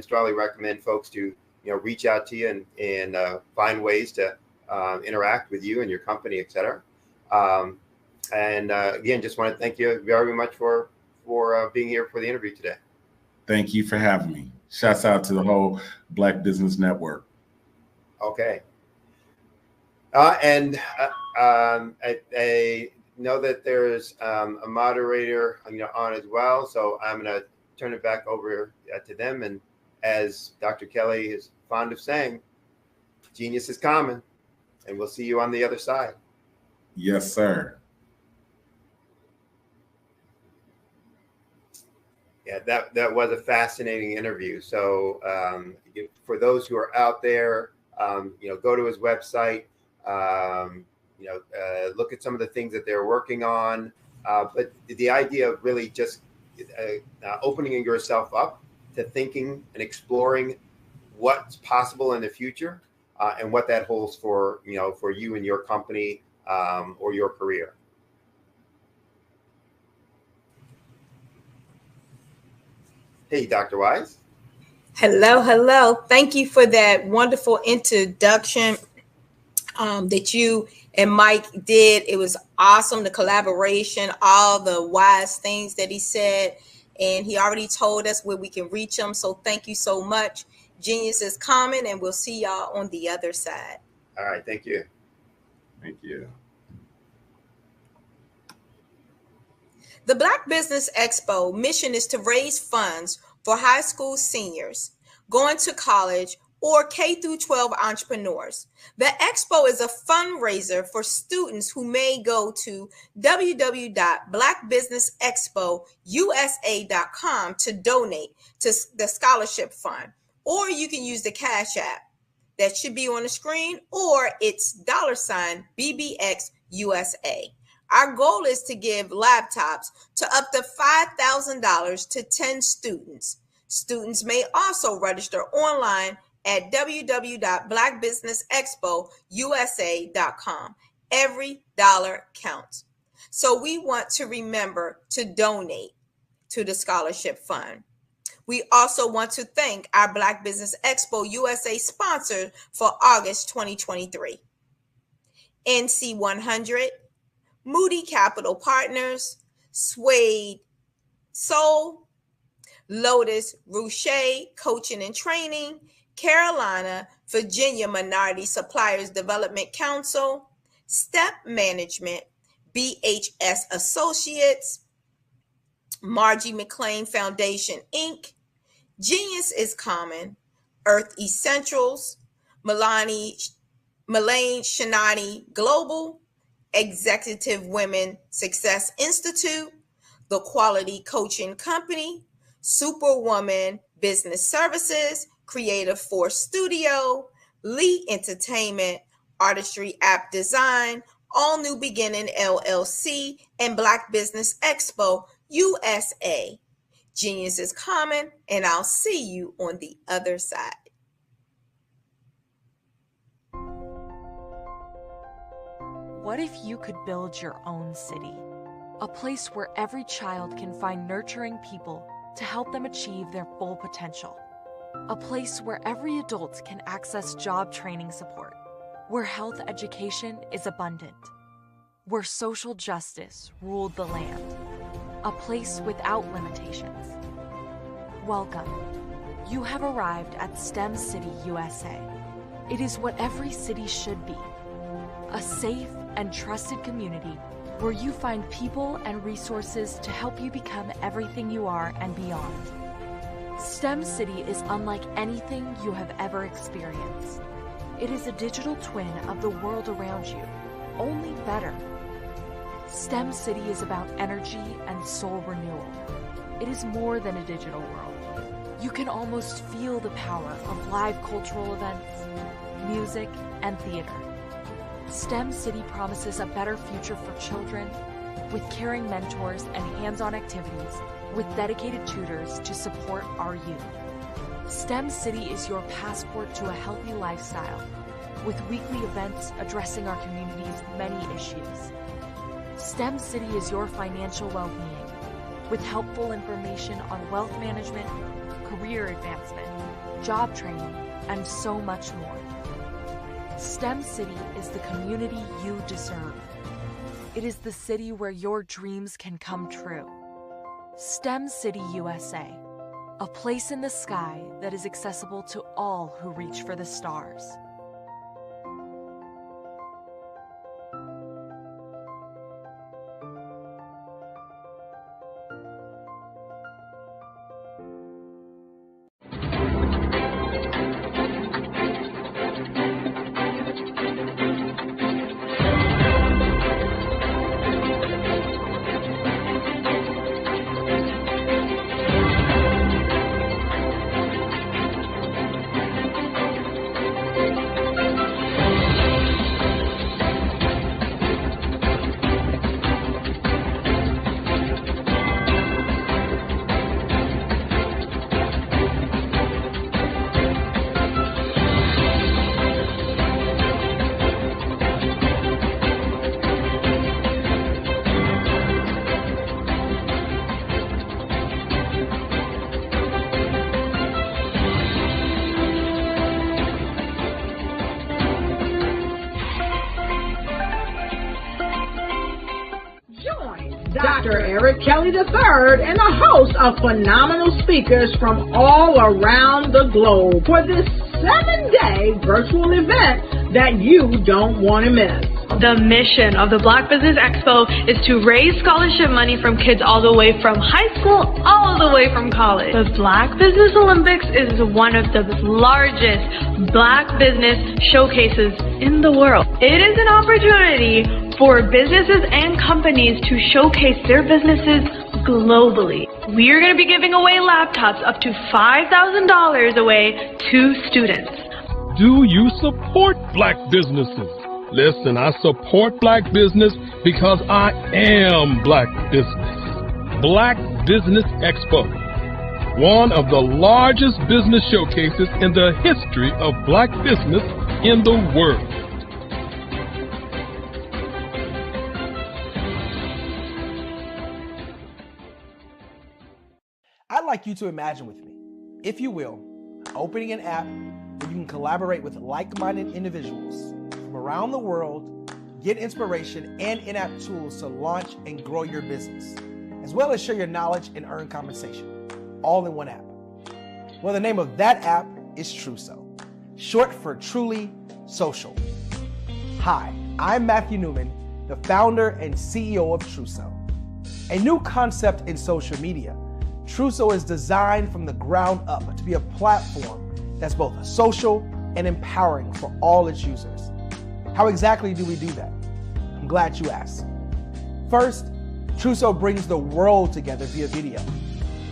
strongly recommend folks to reach out to you and find ways to interact with you and your company, et cetera. And again, just want to thank you very much for being here for the interview today. Thank you for having me. Shouts out to the whole Black Business Network. Okay. And I know that there's a moderator on as well, so I'm going to turn it back over to them. And as Dr. Kelly is fond of saying, genius is common, and we'll see you on the other side. Yes, sir. Yeah, that was a fascinating interview. So for those who are out there, go to his website, look at some of the things that they're working on. But the idea of really just opening yourself up to thinking and exploring what's possible in the future, and what that holds for you and your company, or your career. Hey, Dr. Wise. Hello. Thank you for that wonderful introduction that you and Mike did. It was awesome, the collaboration, all the wise things that he said. And he already told us where we can reach him. So thank you so much. Genius is common, and we'll see y'all on the other side. All right. Thank you. Thank you. The Black Business Expo mission is to raise funds for high school seniors going to college or K-12 entrepreneurs. The expo is a fundraiser for students who may go to www.blackbusinessexpousa.com to donate to the scholarship fund, or you can use the Cash App that should be on the screen, or it's $BBXUSA. Our goal is to give laptops to up to $5,000 to 10 students. Students may also register online at www.blackbusinessexpousa.com. Every dollar counts. So we want to remember to donate to the scholarship fund. We also want to thank our Black Business Expo USA sponsor for August 2023. NC 100, Moody Capital Partners, Suede Soul, Lotus Rouche Coaching and Training, Carolina, Virginia Minority Suppliers Development Council, Step Management, BHS Associates, Margie McLean Foundation, Inc., Genius is Common, Earth Essentials, Melanie Shinani Global, Executive Women Success Institute, The Quality Coaching Company, Superwoman Business Services, Creative Force Studio, Lee Entertainment, Artistry App Design, All New Beginning LLC, and Black Business Expo USA. Genius is common, and I'll see you on the other side. What if you could build your own city? A place where every child can find nurturing people to help them achieve their full potential. A place where every adult can access job training support, where health education is abundant, where social justice ruled the land. A place without limitations. Welcome. You have arrived at STEM City USA. It is what every city should be. a safe and trusted community where you find people and resources to help you become everything you are and beyond. STEM City is unlike anything you have ever experienced. It is a digital twin of the world around you, only better. STEM City is about energy and soul renewal. It is more than a digital world. You can almost feel the power of live cultural events, music, and theater. STEM City promises a better future for children with caring mentors and hands-on activities with dedicated tutors to support our youth. STEM City is your passport to a healthy lifestyle with weekly events addressing our community's many issues. STEM City is your financial well-being with helpful information on wealth management, career advancement, job training, and so much more. STEM City is the community you deserve. It is the city where your dreams can come true. STEM City USA, a place in the sky that is accessible to all who reach for the stars. Dr. Eric Kelly III and a host of phenomenal speakers from all around the globe for this 7-day virtual event that you don't want to miss. The mission of the Black Business Expo is to raise scholarship money from kids all the way from high school all the way from college. The Black Business Olympics is one of the largest Black business showcases in the world. It is an opportunity for businesses and companies to showcase their businesses globally. We are going to be giving away laptops up to $5,000 away to students. Do you support Black businesses? Listen, I support Black business because I am Black business. Black Business Expo, one of the largest business showcases in the history of Black business in the world. I'd like you to imagine with me, if you will, opening an app where you can collaborate with like-minded individuals from around the world, get inspiration and in-app tools to launch and grow your business, as well as share your knowledge and earn compensation, all in one app. Well, the name of that app is Truso, short for Truly Social. Hi, I'm Matthew Newman, the founder and CEO of Truso, a new concept in social media. Truso is designed from the ground up to be a platform that's both social and empowering for all its users. How exactly do we do that? I'm glad you asked. First, Truso brings the world together via video.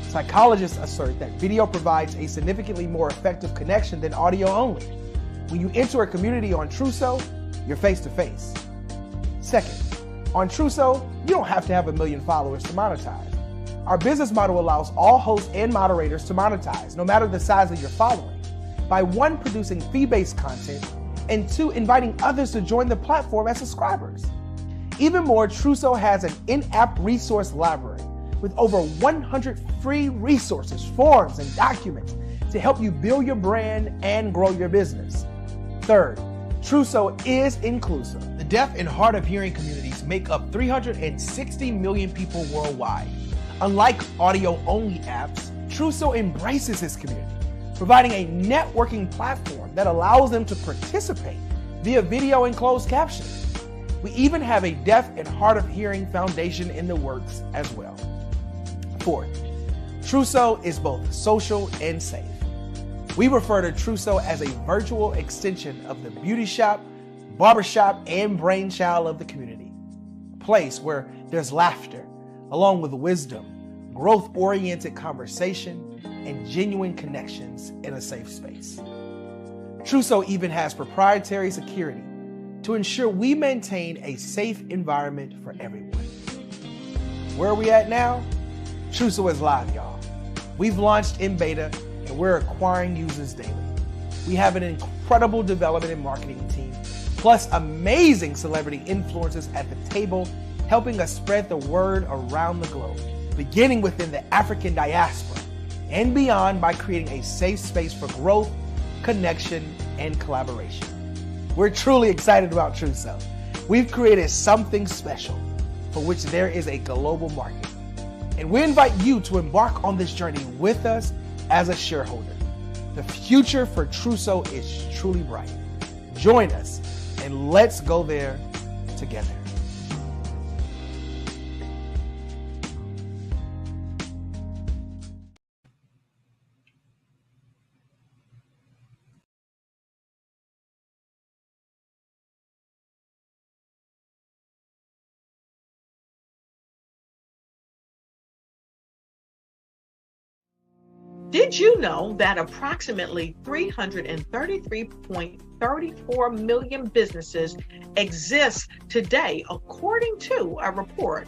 Psychologists assert that video provides a significantly more effective connection than audio only. When you enter a community on Truso, you're face to face. Second, on Truso, you don't have to have 1 million followers to monetize. Our business model allows all hosts and moderators to monetize, no matter the size of your following, by 1, producing fee-based content, and 2, inviting others to join the platform as subscribers. Even more, Truso has an in-app resource library with over 100 free resources, forms, and documents to help you build your brand and grow your business. Third, Truso is inclusive. The deaf and hard of hearing communities make up 360 million people worldwide. Unlike audio-only apps, Truso embraces its community, providing a networking platform that allows them to participate via video and closed captioning. We even have a deaf and hard of hearing foundation in the works as well. Fourth, Trousseau is both social and safe. We refer to Trousseau as a virtual extension of the beauty shop, barbershop, and brainchild of the community. A place where there's laughter, along with wisdom, growth-oriented conversation, and genuine connections in a safe space. Trousseau even has proprietary security to ensure we maintain a safe environment for everyone. Where are we at now? Trousseau is live, y'all. We've launched in beta and we're acquiring users daily. We have an incredible development and marketing team, plus amazing celebrity influencers at the table, helping us spread the word around the globe, beginning within the African diaspora and beyond by creating a safe space for growth, connection, and collaboration. We're truly excited about Trousseau. We've created something special for which there is a global market. And we invite you to embark on this journey with us as a shareholder. The future for Trousseau is truly bright. Join us and let's go there together. Did you know that approximately 333.34 million businesses exist today, according to a report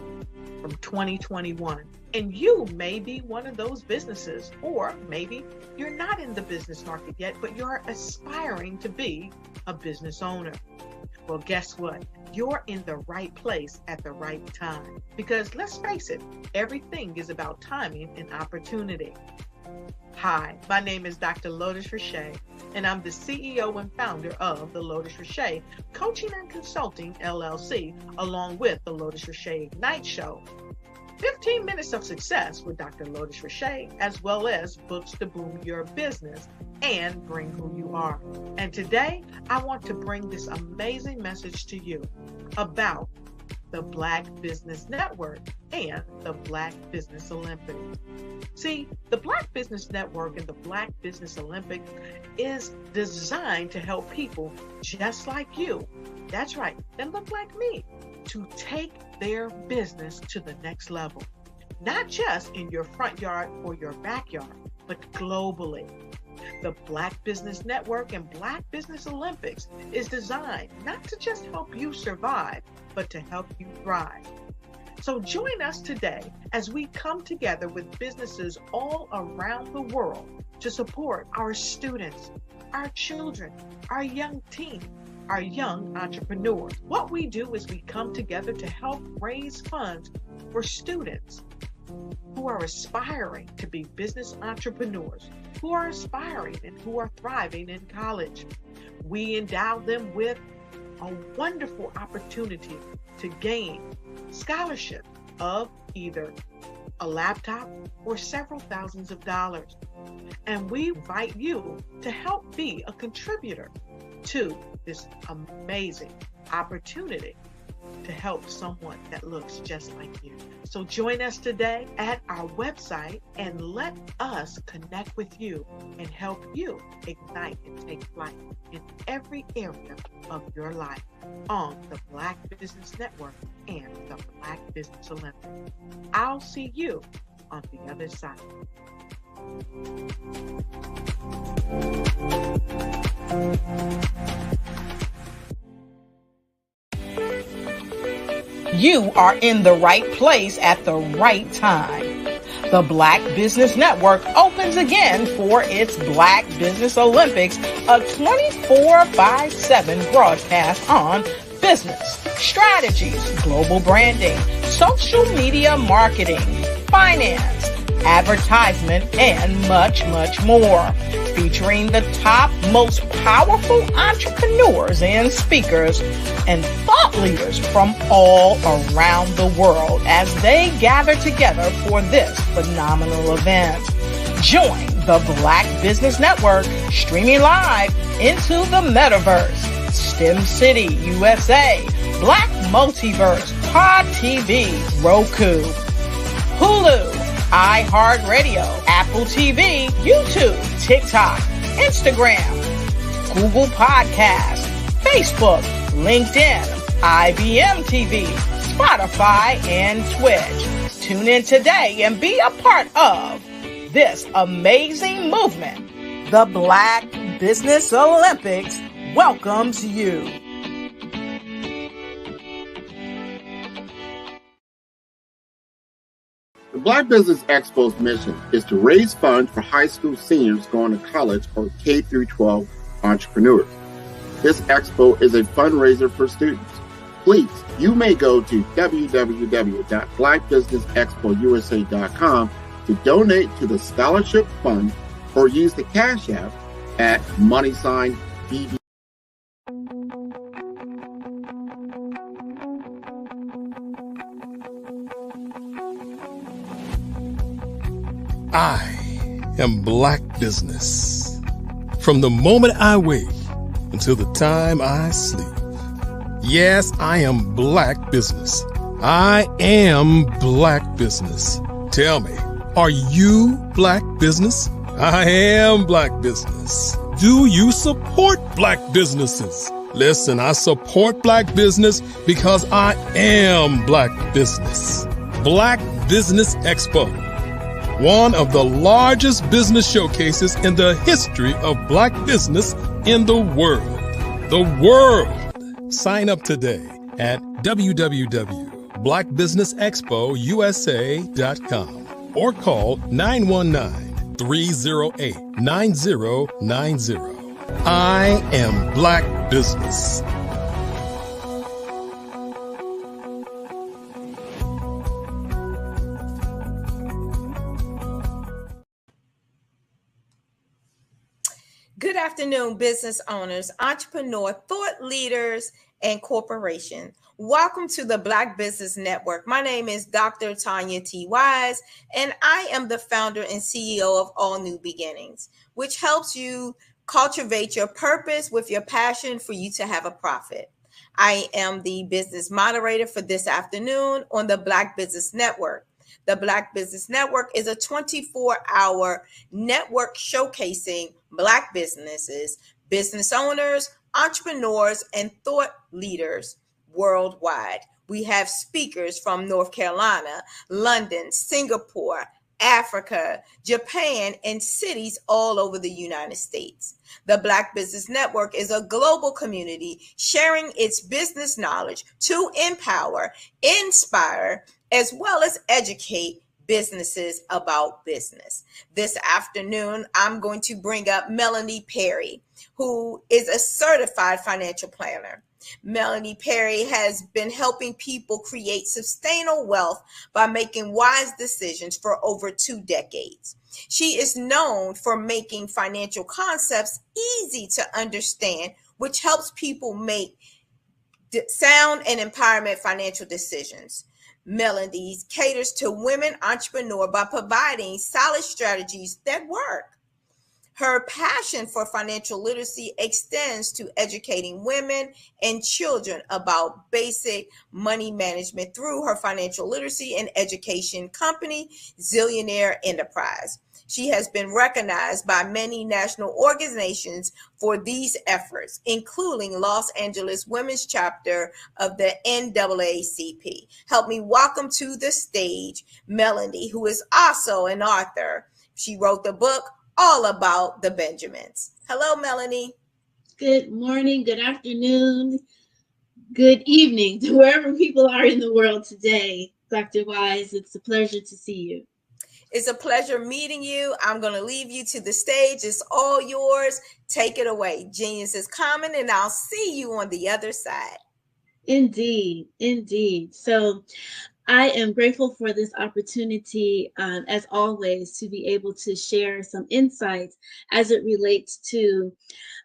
from 2021? And you may be one of those businesses, or maybe you're not in the business market yet, but you're aspiring to be a business owner. Well, guess what? You're in the right place at the right time. Because let's face it, everything is about timing and opportunity. Hi, my name is Dr. Lotus Richey, and I'm the CEO and founder of the Lotus Richey Coaching and Consulting LLC, along with the Lotus Richey Ignite Show. 15 minutes of success with Dr. Lotus Richey, as well as books to boom your business and bring who you are. And today, I want to bring this amazing message to you about the Black Business Network and the Black Business Olympics. See, the Black Business Network and the Black Business Olympics is designed to help people just like you, that's right, that look like me, to take their business to the next level. Not just in your front yard or your backyard, but globally. The Black Business Network and Black Business Olympics is designed not to just help you survive, but to help you thrive. So join us today as we come together with businesses all around the world to support our students, our children, our young teens, our young entrepreneurs. What we do is we come together to help raise funds for students who are aspiring to be business entrepreneurs, who are aspiring and who are thriving in college. We endow them with a wonderful opportunity to gain scholarship of either a laptop or several thousands of dollars. And we invite you to help be a contributor to this amazing opportunity to help someone that looks just like you. So join us today at our website and let us connect with you and help you ignite and take flight in every area of your life on the Black Business Network and the Black Business Olympics. I'll see you on the other side. You are in the right place at the right time. The Black Business Network opens again for its Black Business Olympics, a 24/7 broadcast on business, strategies, global branding, social media marketing, finance, advertisement, and much, much more. Featuring the top, most powerful entrepreneurs and speakers and thought leaders from all around the world as they gather together for this phenomenal event. Join the Black Business Network streaming live into the metaverse. STEM City, USA, Black Multiverse, Pod TV, Roku, Hulu, iHeartRadio, Apple TV, YouTube, TikTok, Instagram, Google Podcasts, Facebook, LinkedIn, IBM TV, Spotify, and Twitch. Tune in today and be a part of this amazing movement. The Black Business Olympics welcomes you. The Black Business Expo's mission is to raise funds for high school seniors going to college or K through 12 entrepreneurs. This expo is a fundraiser for students. Please, you may go to www.blackbusinessexpousa.com to donate to the scholarship fund or use the Cash App at $BB. I am Black Business. From the moment I wake until the time I sleep. Yes, I am Black Business. I am Black Business. Tell me, are you Black Business? I am Black Business. Do you support Black businesses? Listen, I support Black business because I am Black Business. Black Business Expo. One of the largest business showcases in the history of Black business in the world. The world. Sign up today at www.blackbusinessexpousa.com or call 919-308-9090. I am Black Business. Good afternoon, business owners, entrepreneur, thought leaders, and corporations. Welcome to the Black Business Network. My name is Dr. Tanya T. Wise, and I am the founder and CEO of All New Beginnings, which helps you cultivate your purpose with your passion for you to have a profit. I am the business moderator for this afternoon on the Black Business Network. The Black Business Network is a 24-hour network showcasing Black businesses, business owners, entrepreneurs, and thought leaders worldwide. We have speakers from North Carolina, London, Singapore, Africa, Japan, and cities all over the United States. The Black Business Network is a global community sharing its business knowledge to empower, inspire, as well as educate businesses about business. This afternoon, I'm going to bring up Melanie Perry, who is a certified financial planner. Melanie Perry has been helping people create sustainable wealth by making wise decisions for over 2 decades. She is known for making financial concepts easy to understand, which helps people make sound and empowerment financial decisions. Melanie caters to women entrepreneurs by providing solid strategies that work. Her passion for financial literacy extends to educating women and children about basic money management through her financial literacy and education company, Zillionaire Enterprise. She has been recognized by many national organizations for these efforts, including Los Angeles Women's Chapter of the NAACP. Help me welcome to the stage Melanie, who is also an author. She wrote the book all about the Benjamins. Hello, Melanie. Good morning, good afternoon, good evening to wherever people are in the world today. Dr. Wise, it's a pleasure to see you. It's a pleasure meeting you. I'm going to leave you to the stage. It's all yours. Take it away. Genius is common, and I'll see you on the other side. Indeed, indeed. So I am grateful for this opportunity, as always, to be able to share some insights as it relates to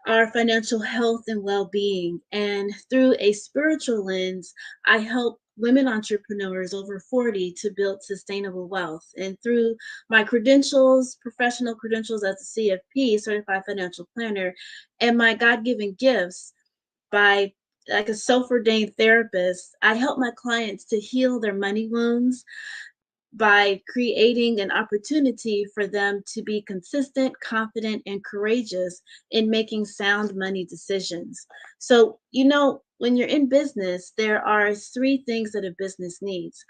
our financial health and well-being. And through a spiritual lens, I help women entrepreneurs over 40 to build sustainable wealth. And through my credentials, professional credentials as a CFP, Certified Financial Planner, and my God-given gifts, by like a self-ordained therapist, I help my clients to heal their money wounds by creating an opportunity for them to be consistent, confident, and courageous in making sound money decisions. So, when you're in business, there are three things that a business needs,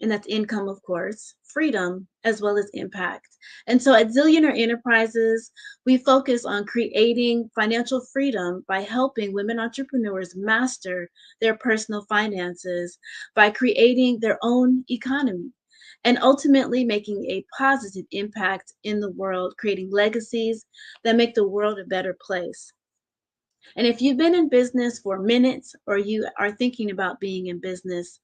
and that's income, of course, freedom, as well as impact. And so at Zillionaire Enterprises, we focus on creating financial freedom by helping women entrepreneurs master their personal finances by creating their own economy and ultimately making a positive impact in the world, creating legacies that make the world a better place. And if you've been in business for minutes or you are thinking about being in business,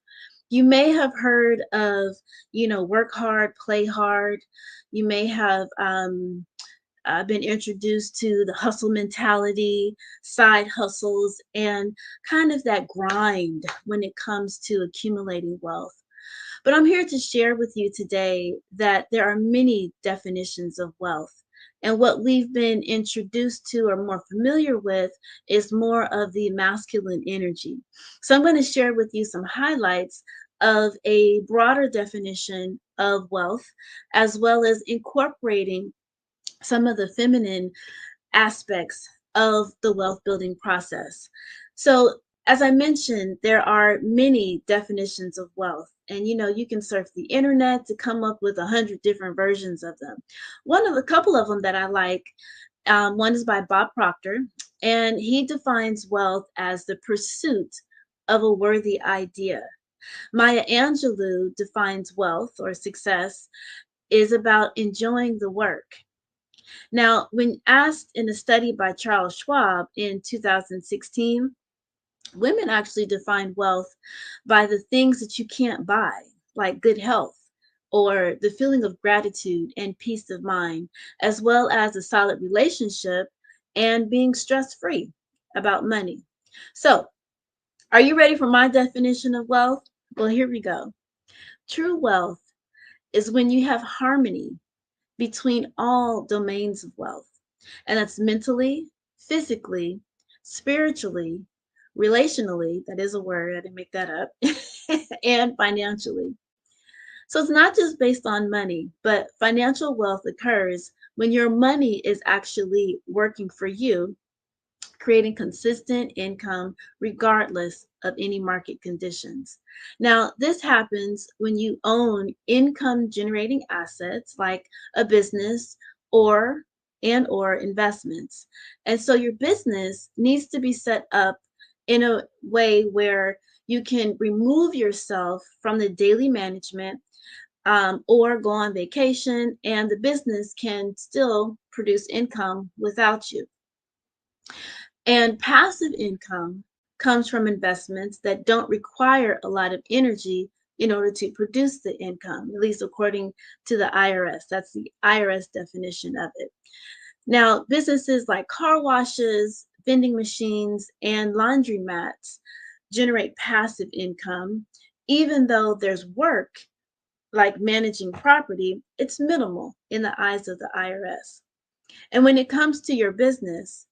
you may have heard of, work hard, play hard. You may have been introduced to the hustle mentality, side hustles, and kind of that grind when it comes to accumulating wealth. But I'm here to share with you today that there are many definitions of wealth. And what we've been introduced to or more familiar with is more of the masculine energy. So I'm going to share with you some highlights of a broader definition of wealth, as well as incorporating some of the feminine aspects of the wealth building process. So as I mentioned, there are many definitions of wealth. And you can surf the internet to come up with 100 different versions of them. A couple of them that I like, one is by Bob Proctor, and he defines wealth as the pursuit of a worthy idea. Maya Angelou defines wealth or success is about enjoying the work. Now, when asked in a study by Charles Schwab in 2016, women actually define wealth by the things that you can't buy, like good health or the feeling of gratitude and peace of mind, as well as a solid relationship and being stress-free about money. So, are you ready for my definition of wealth? Well, here we go. True wealth is when you have harmony between all domains of wealth, and that's mentally, physically, spiritually, relationally, that is a word, I didn't make that up, and financially. So it's not just based on money, but financial wealth occurs when your money is actually working for you, creating consistent income regardless of any market conditions. Now, this happens when you own income generating assets like a business or investments. And so your business needs to be set up in a way where you can remove yourself from the daily management or go on vacation, and the business can still produce income without you. And passive income comes from investments that don't require a lot of energy in order to produce the income, at least according to the IRS. That's the IRS definition of it. Now, businesses like car washes, vending machines, and laundromats generate passive income. Even though there's work like managing property, it's minimal in the eyes of the IRS. And when it comes to your business,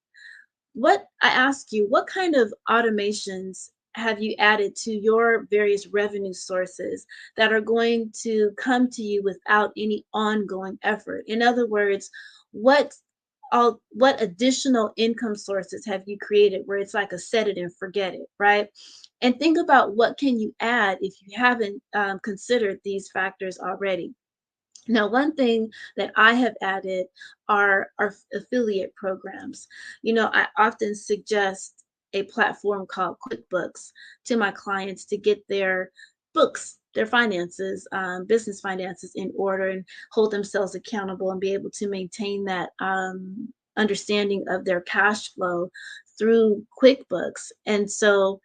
I ask you, what kind of automations have you added to your various revenue sources that are going to come to you without any ongoing effort? In other words, what additional income sources have you created where it's like a set it and forget it, right? And think about what can you add if you haven't considered these factors already. Now, one thing that I have added are affiliate programs. I often suggest a platform called QuickBooks to my clients to get their books, their finances, business finances in order and hold themselves accountable and be able to maintain that understanding of their cash flow through QuickBooks. And so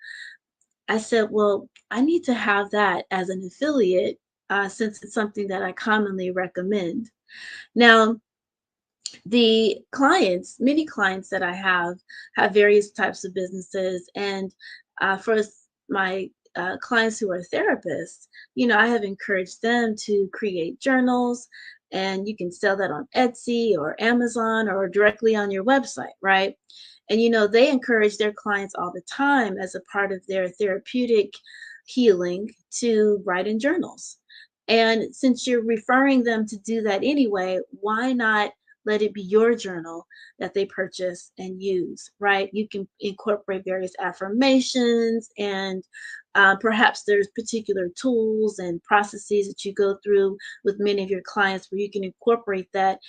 I said, well, I need to have that as an affiliate since it's something that I commonly recommend. Now, many clients that I have various types of businesses. And for my clients who are therapists, I have encouraged them to create journals, and you can sell that on Etsy or Amazon or directly on your website, right? And, they encourage their clients all the time as a part of their therapeutic healing to write in journals. And since you're referring them to do that anyway, why not let it be your journal that they purchase and use, right? You can incorporate various affirmations, and perhaps there's particular tools and processes that you go through with many of your clients where you can incorporate that,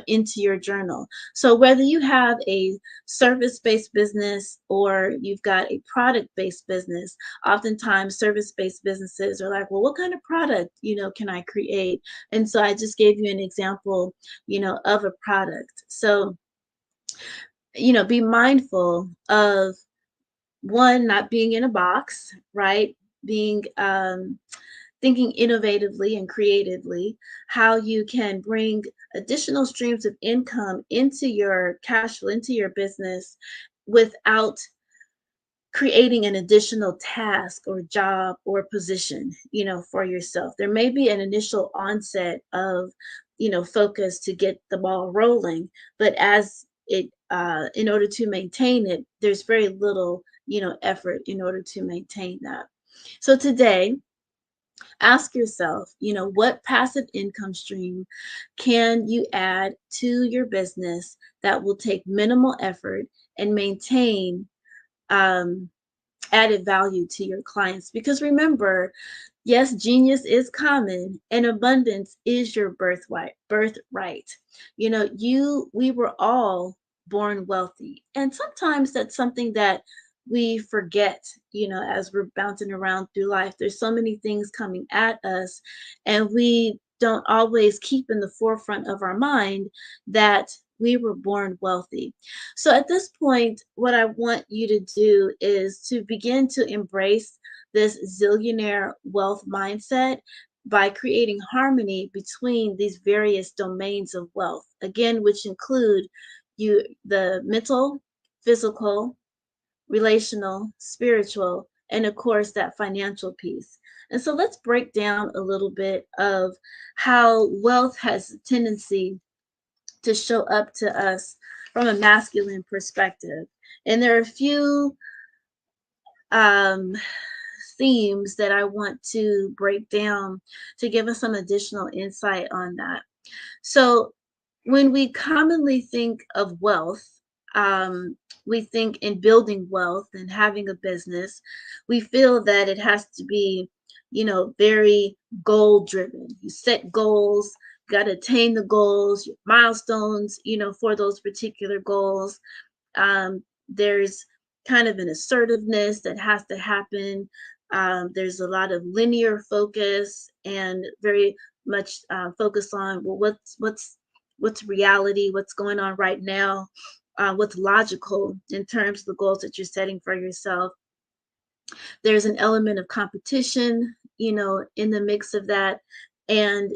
into your journal. So whether you have a service-based business or you've got a product-based business, oftentimes service-based businesses are like, well, what kind of product, can I create? And so I just gave you an example, of a product. So, be mindful of, one, not being in a box, right? Being thinking innovatively and creatively, how you can bring additional streams of income into your cash flow, into your business, without creating an additional task or job or position, for yourself. There may be an initial onset of, focus to get the ball rolling, but as it, in order to maintain it, there's very little, effort in order to maintain that. So today, ask yourself, what passive income stream can you add to your business that will take minimal effort and maintain added value to your clients? Because remember, yes, genius is common and abundance is your birthright. We were all born wealthy. And sometimes that's something that we forget, as we're bouncing around through life. There's so many things coming at us, and we don't always keep in the forefront of our mind that we were born wealthy. So at this point, what I want you to do is to begin to embrace this zillionaire wealth mindset by creating harmony between these various domains of wealth, again, which include the mental, physical, relational, spiritual, and of course that financial piece. And so let's break down a little bit of how wealth has a tendency to show up to us from a masculine perspective. And there are a few themes that I want to break down to give us some additional insight on that. So when we commonly think of wealth, we think in building wealth and having a business, we feel that it has to be, very goal driven. You set goals, got to attain the goals, milestones, for those particular goals. There's kind of an assertiveness that has to happen. There's a lot of linear focus and very much focus on, well, what's reality, what's going on right now, what's logical in terms of the goals that you're setting for yourself. There's an element of competition, in the mix of that, and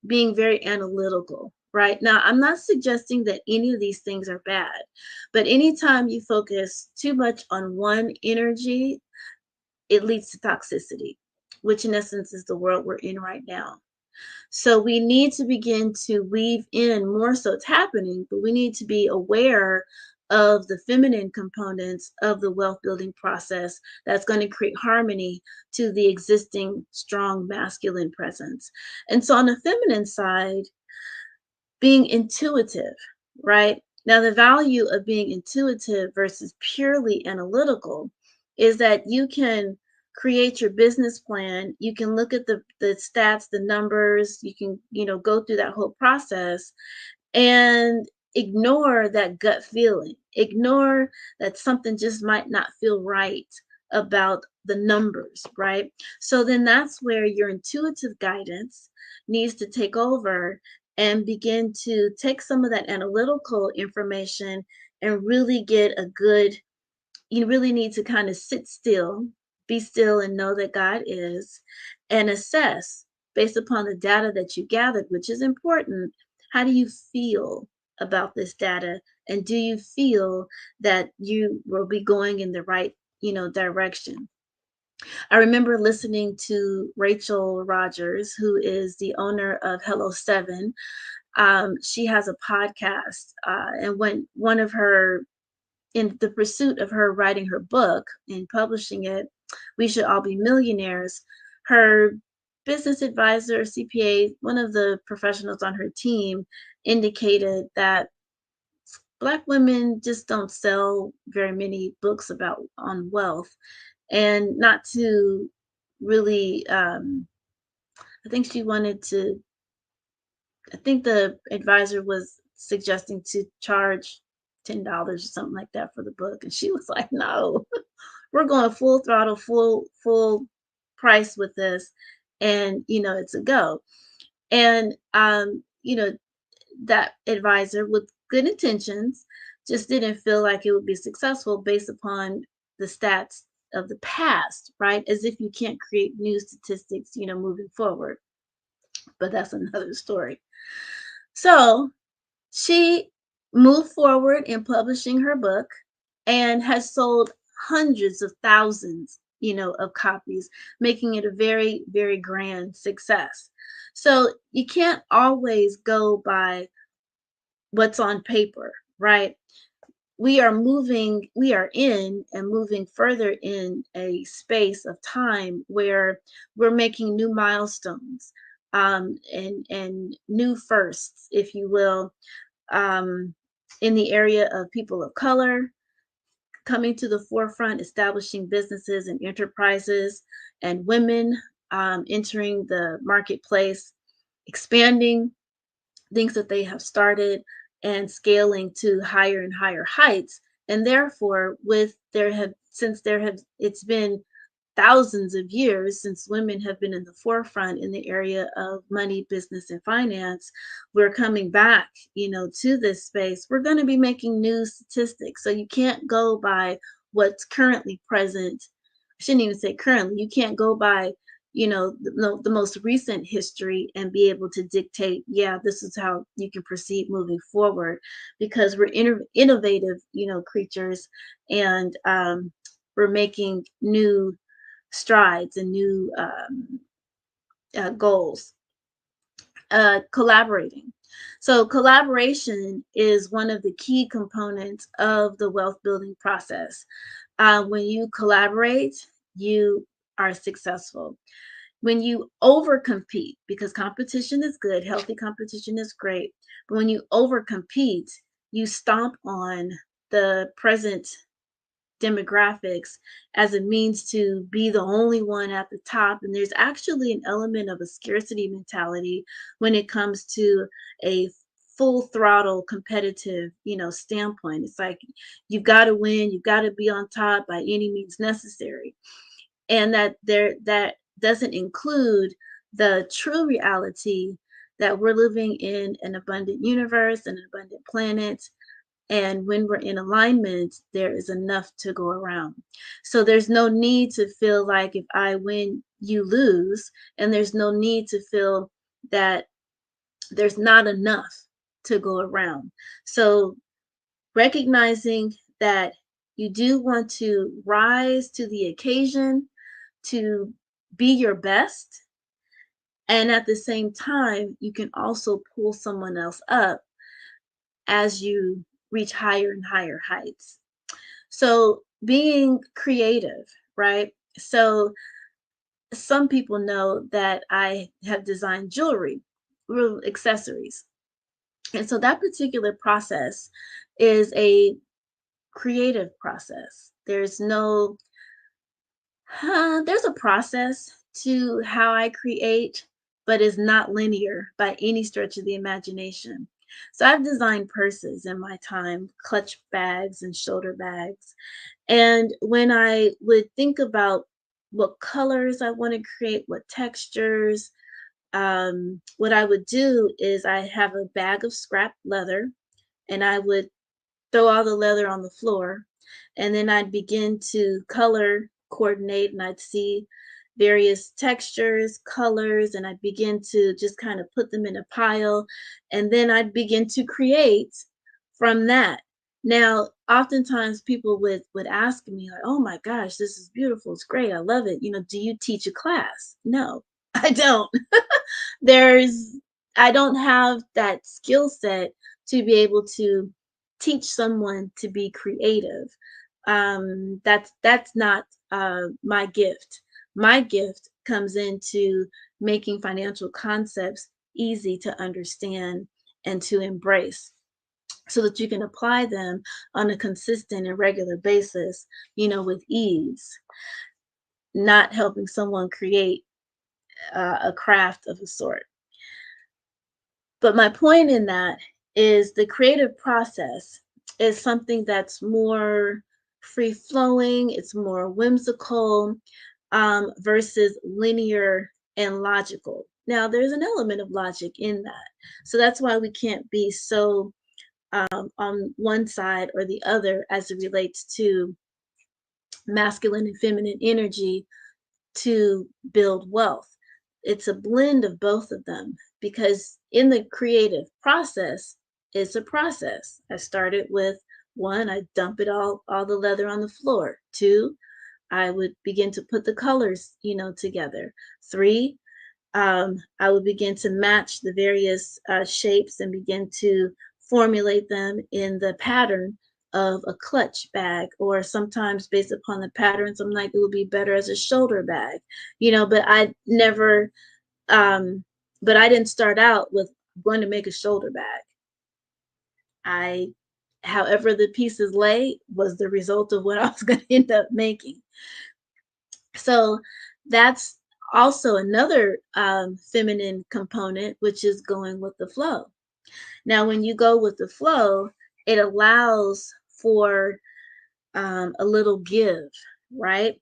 being very analytical, right? Now, I'm not suggesting that any of these things are bad, but anytime you focus too much on one energy, it leads to toxicity, which in essence is the world we're in right now. So we need to begin to weave in more, so it's happening, but we need to be aware of the feminine components of the wealth building process that's going to create harmony to the existing strong masculine presence. And so on the feminine side, being intuitive, right? Now, the value of being intuitive versus purely analytical is that you can create your business plan. You can look at the stats, the numbers, you can, go through that whole process and ignore that gut feeling, ignore that something just might not feel right about the numbers, right? So then that's where your intuitive guidance needs to take over and begin to take some of that analytical information and really get a good, you really need to kind of sit still, be still, and know that God is, and assess based upon the data that you gathered, which is important. How do you feel about this data? And do you feel that you will be going in the right, direction? I remember listening to Rachel Rogers, who is the owner of Hello 7. She has a podcast, and when one of her in the pursuit of her writing her book and publishing it, We Should All Be Millionaires, her business advisor, CPA, one of the professionals on her team indicated that Black women just don't sell very many books about on wealth, and not to really, I think she wanted to, I think the advisor was suggesting to charge $10 or something like that for the book. And she was like, no, we're going full throttle, full price with this. And, it's a go. And, that advisor with good intentions just didn't feel like it would be successful based upon the stats of the past, right? As if you can't create new statistics, moving forward. But that's another story. So she moved forward in publishing her book and has sold hundreds of thousands, of copies, making it a very, very grand success. So you can't always go by what's on paper, right? We are in and moving further in a space of time where we're making new milestones, and new firsts, if you will, in the area of people of color coming to the forefront, establishing businesses and enterprises, and women entering the marketplace, expanding things that they have started and scaling to higher and higher heights. And therefore, it's been thousands of years since women have been in the forefront in the area of money, business, and finance, we're coming back, to this space. We're going to be making new statistics. So you can't go by what's currently present. I shouldn't even say currently. You can't go by, the most recent history and be able to dictate, this is how you can proceed moving forward, because we're innovative, creatures, and we're making new strides and new goals. Collaborating. So collaboration is one of the key components of the wealth building process. When you collaborate, you are successful. When you overcompete, because competition is good, healthy competition is great, but when you overcompete, you stomp on the present demographics as a means to be the only one at the top. And there's actually an element of a scarcity mentality when it comes to a full throttle competitive, standpoint. It's like, you've got to win, you've got to be on top by any means necessary. And that doesn't include the true reality that we're living in an abundant universe, an abundant planet. And when we're in alignment, there is enough to go around. So there's no need to feel like if I win, you lose. And there's no need to feel that there's not enough to go around. So recognizing that you do want to rise to the occasion, to be your best. And at the same time, you can also pull someone else up as you reach higher and higher heights. So being creative, right? So some people know that I have designed jewelry, real accessories. And so that particular process is a creative process. There's a process to how I create, but it's not linear by any stretch of the imagination. So I've designed purses in my time, clutch bags and shoulder bags. And when I would think about what colors I want to create, what textures, what I would do is I have a bag of scrap leather, and I would throw all the leather on the floor, and then I'd begin to color coordinate, and I'd see various textures, colors, and I'd begin to just kind of put them in a pile, and then I'd begin to create from that. Now, oftentimes people would ask me like, oh my gosh, this is beautiful, it's great, I love it. Do you teach a class? No, I don't. I don't have that skill set to be able to teach someone to be creative. That's not my gift. My gift comes into making financial concepts easy to understand and to embrace, so that you can apply them on a consistent and regular basis, with ease. Not helping someone create a craft of a sort. But my point in that is the creative process is something that's more free flowing, it's more whimsical, versus linear and logical. Now, there's an element of logic in that. So that's why we can't be so on one side or the other as it relates to masculine and feminine energy to build wealth. It's a blend of both of them, because in the creative process, it's a process. I started with 1, I dump it all the leather on the floor. 2, I would begin to put the colors, together. 3, I would begin to match the various shapes and begin to formulate them in the pattern of a clutch bag, or sometimes based upon the patterns, I'm like, it would be better as a shoulder bag, but I never, but I didn't start out with going to make a shoulder bag. However the pieces lay was the result of what I was going to end up making. So that's also another feminine component, which is going with the flow. Now, when you go with the flow, it allows for a little give, right?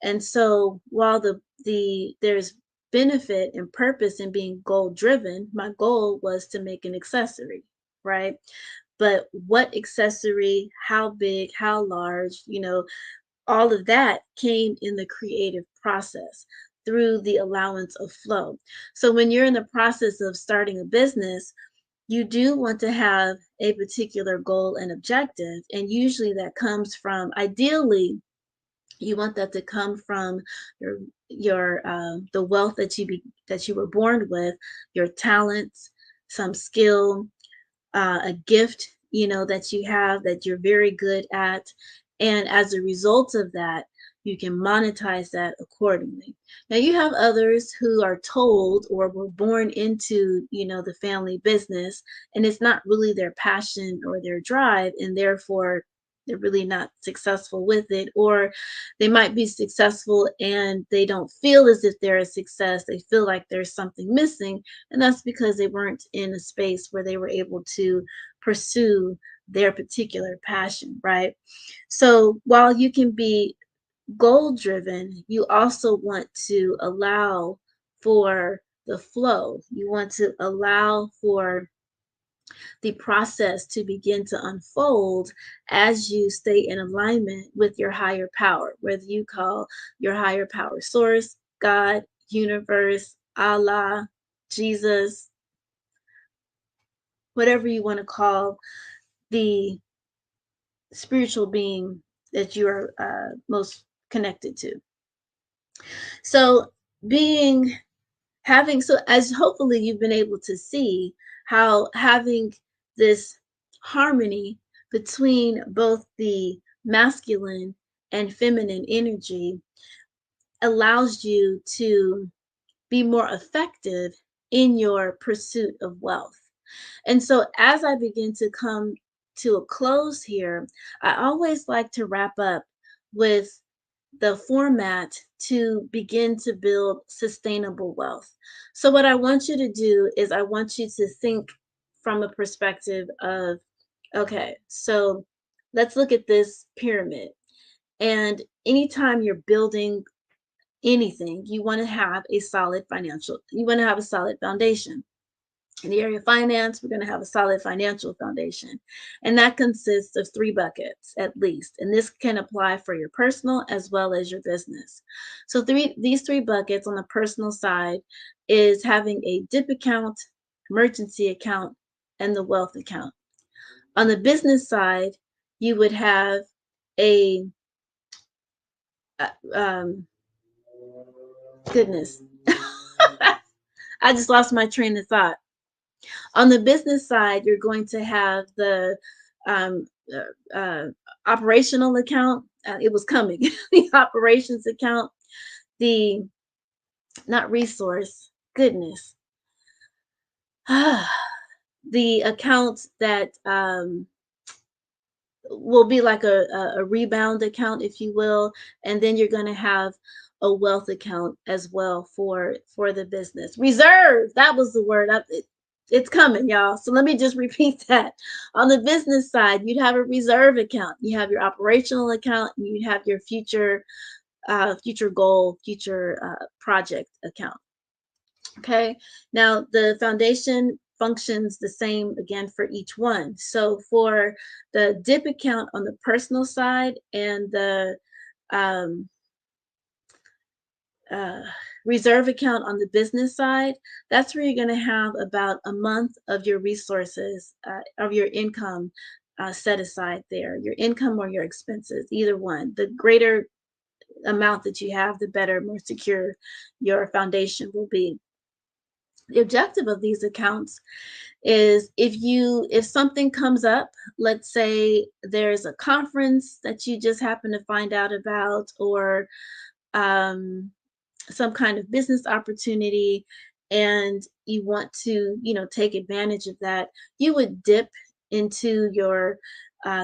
And so while there's benefit and purpose in being goal driven, my goal was to make an accessory, right? But what accessory, how big, how large, all of that came in the creative process through the allowance of flow. So when you're in the process of starting a business, you do want to have a particular goal and objective. And usually that comes from, ideally, you want that to come from your the wealth that you were born with, your talents, some skill, a gift, that you have that you're very good at. And as a result of that, you can monetize that accordingly. Now, you have others who are told or were born into, the family business, and it's not really their passion or their drive, and therefore they're really not successful with it. Or they might be successful and they don't feel as if they're a success. They feel like there's something missing, and that's because they weren't in a space where they were able to pursue their particular passion, right? So while you can be goal driven, you also want to allow for the flow. You want to allow for the process to begin to unfold as you stay in alignment with your higher power, whether you call your higher power source, God, universe, Allah, Jesus, whatever you want to call the spiritual being that you are most connected to. So as hopefully you've been able to see how having this harmony between both the masculine and feminine energy allows you to be more effective in your pursuit of wealth. And so as I begin to come to a close here, I always like to wrap up with the format to begin to build sustainable wealth. So what I want you to do is I want you to think from a perspective of, okay, so let's look at this pyramid. And anytime you're building anything, you want to have a solid foundation. In the area of finance, we're going to have a solid financial foundation. And that consists of 3 buckets at least. And this can apply for your personal as well as your business. So these 3 buckets on the personal side is having a dip account, emergency account, and the wealth account. On the business side, you would have a goodness. I just lost my train of thought. On the business side, you're going to have the operational account. It was coming. The operations account, the not resource, goodness. The account that will be like a rebound account, if you will, and then you're going to have a wealth account as well for the business. Reserve, that was the word. It's coming, y'all. So let me just repeat that. On the business side, you'd have a reserve account. You have your operational account, and you have your future goal, future project account. Okay. Now the foundation functions the same again for each one. So for the dip account on the personal side and the reserve account on the business side, that's where you're going to have about a month of your resources, of your income set aside there, your income or your expenses, either one. The greater amount that you have, the better, more secure your foundation will be. The objective of these accounts is if something comes up, let's say there's a conference that you just happen to find out about, or some kind of business opportunity, and you want to, take advantage of that, you would dip into your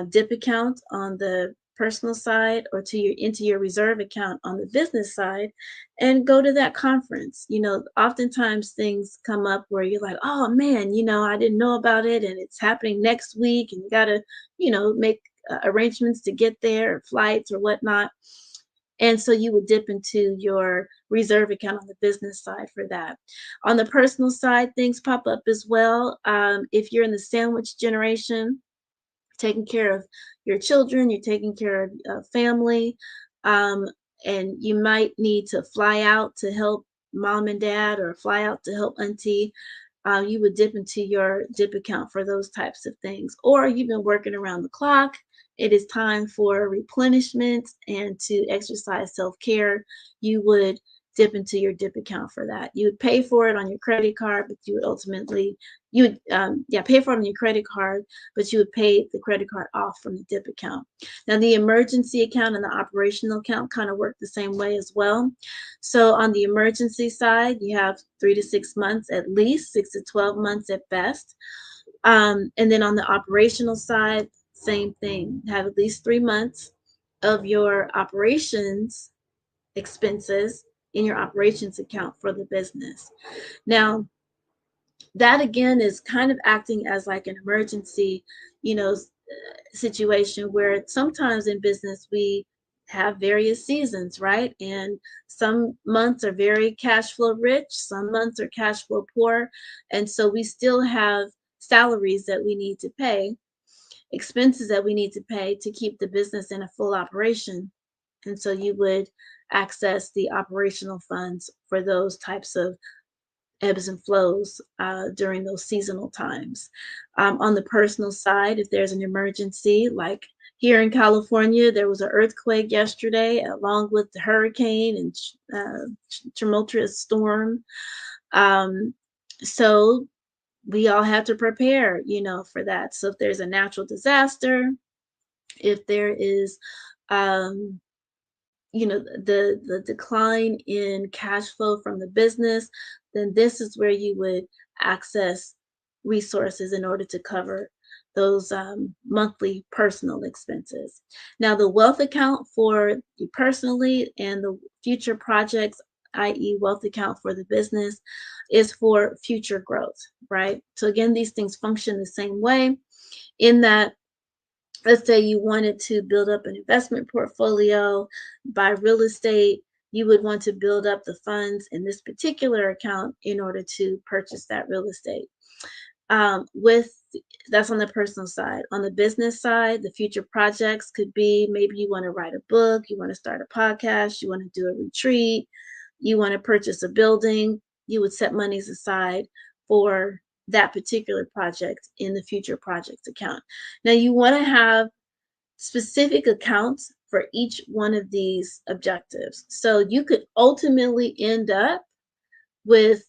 dip account on the personal side, or into your reserve account on the business side, and go to that conference. Oftentimes things come up where you're like, oh man, I didn't know about it, and it's happening next week, and you got to, make arrangements to get there, or flights or whatnot. And so you would dip into your reserve account on the business side for that. On the personal side, things pop up as well. If you're in the sandwich generation, taking care of your children, you're taking care of family, and you might need to fly out to help mom and dad, or fly out to help auntie, you would dip into your dip account for those types of things. Or you've been working around the clock, it is time for replenishment and to exercise self-care, you would dip into your dip account for that. You would pay for it on your credit card, but you would ultimately, pay for it on your credit card, but you would pay the credit card off from the dip account. Now, the emergency account and the operational account kind of work the same way as well. So on the emergency side, you have 3 to 6 months at least, 6 to 12 months at best. And then on the operational side, same thing. Have at least 3 months of your operations expenses in your operations account for the business. Now, that again is kind of acting as like an emergency, situation, where sometimes in business we have various seasons, right? And some months are very cash flow rich, some months are cash flow poor. And so we still have salaries that we need to pay, expenses that we need to pay to keep the business in a full operation. And so you would access the operational funds for those types of ebbs and flows during those seasonal times. On the personal side, if there's an emergency, like here in California, there was an earthquake yesterday, along with the hurricane and tumultuous storm. So we all have to prepare, for that. So if there's a natural disaster, if there is, the decline in cash flow from the business, then this is where you would access resources in order to cover those monthly personal expenses. Now, the wealth account for you personally and the future projects, i.e. wealth account for the business, is for future growth, right? So again, these things function the same way in that, let's say you wanted to build up an investment portfolio, buy real estate, you would want to build up the funds in this particular account in order to purchase that real estate. That's on the personal side. On the business side, the future projects could be, maybe you want to write a book, you want to start a podcast, you want to do a retreat, you want to purchase a building, you would set monies aside for that particular project in the future projects account. Now, you want to have specific accounts for each one of these objectives. So you could ultimately end up with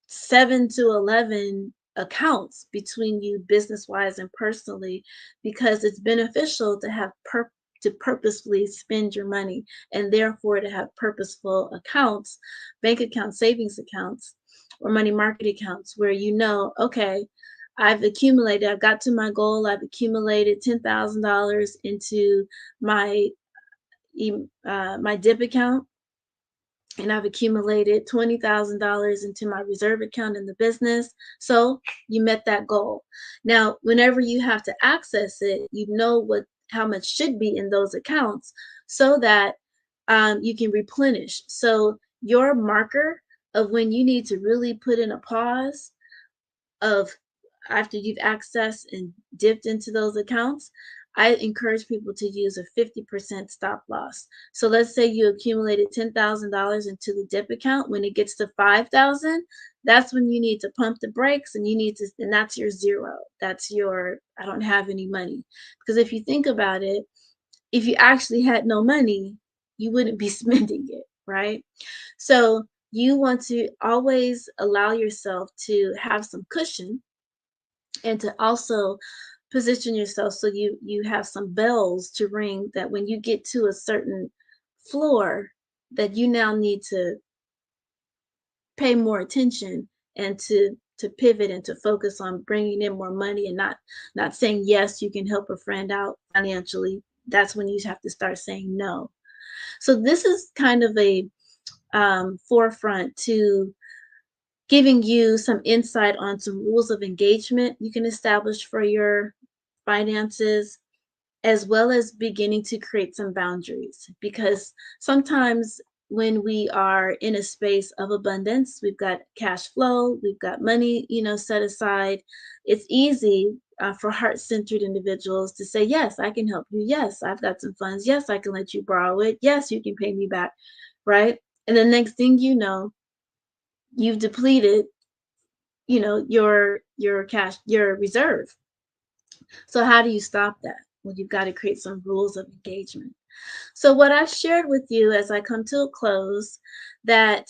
7 to 11 accounts between you business wise and personally, because it's beneficial to have to purposefully spend your money, and therefore to have purposeful accounts, bank accounts, savings accounts, or money market accounts, where you know, okay, I've got to my goal, I've accumulated $10,000 into my my dip account, and I've accumulated $20,000 into my reserve account in the business. So you met that goal. Now, whenever you have to access it, you know how much should be in those accounts, so that you can replenish. So your marker of when you need to really put in a pause of after you've accessed and dipped into those accounts, I encourage people to use a 50% stop loss. So let's say you accumulated $10,000 into the dip account. When it gets to 5,000, that's when you need to pump the brakes, and and that's your zero. That's your, I don't have any money. Because if you think about it, if you actually had no money, you wouldn't be spending it, right? So you want to always allow yourself to have some cushion, and to also position yourself so you have some bells to ring, that when you get to a certain floor, that you now need to pay more attention, and to pivot and to focus on bringing in more money, and not saying yes, you can help a friend out financially. That's when you have to start saying no. So this is kind of a forefront to giving you some insight on some rules of engagement you can establish for your finances, as well as beginning to create some boundaries. Because sometimes when we are in a space of abundance, we've got cash flow, we've got money, set aside. It's easy for heart-centered individuals to say, yes, I can help you. Yes, I've got some funds. Yes, I can let you borrow it. Yes, you can pay me back, right? And the next thing you know, you've depleted, your cash, your reserve. So how do you stop that? Well, you've got to create some rules of engagement. So what I've shared with you as I come to a close, that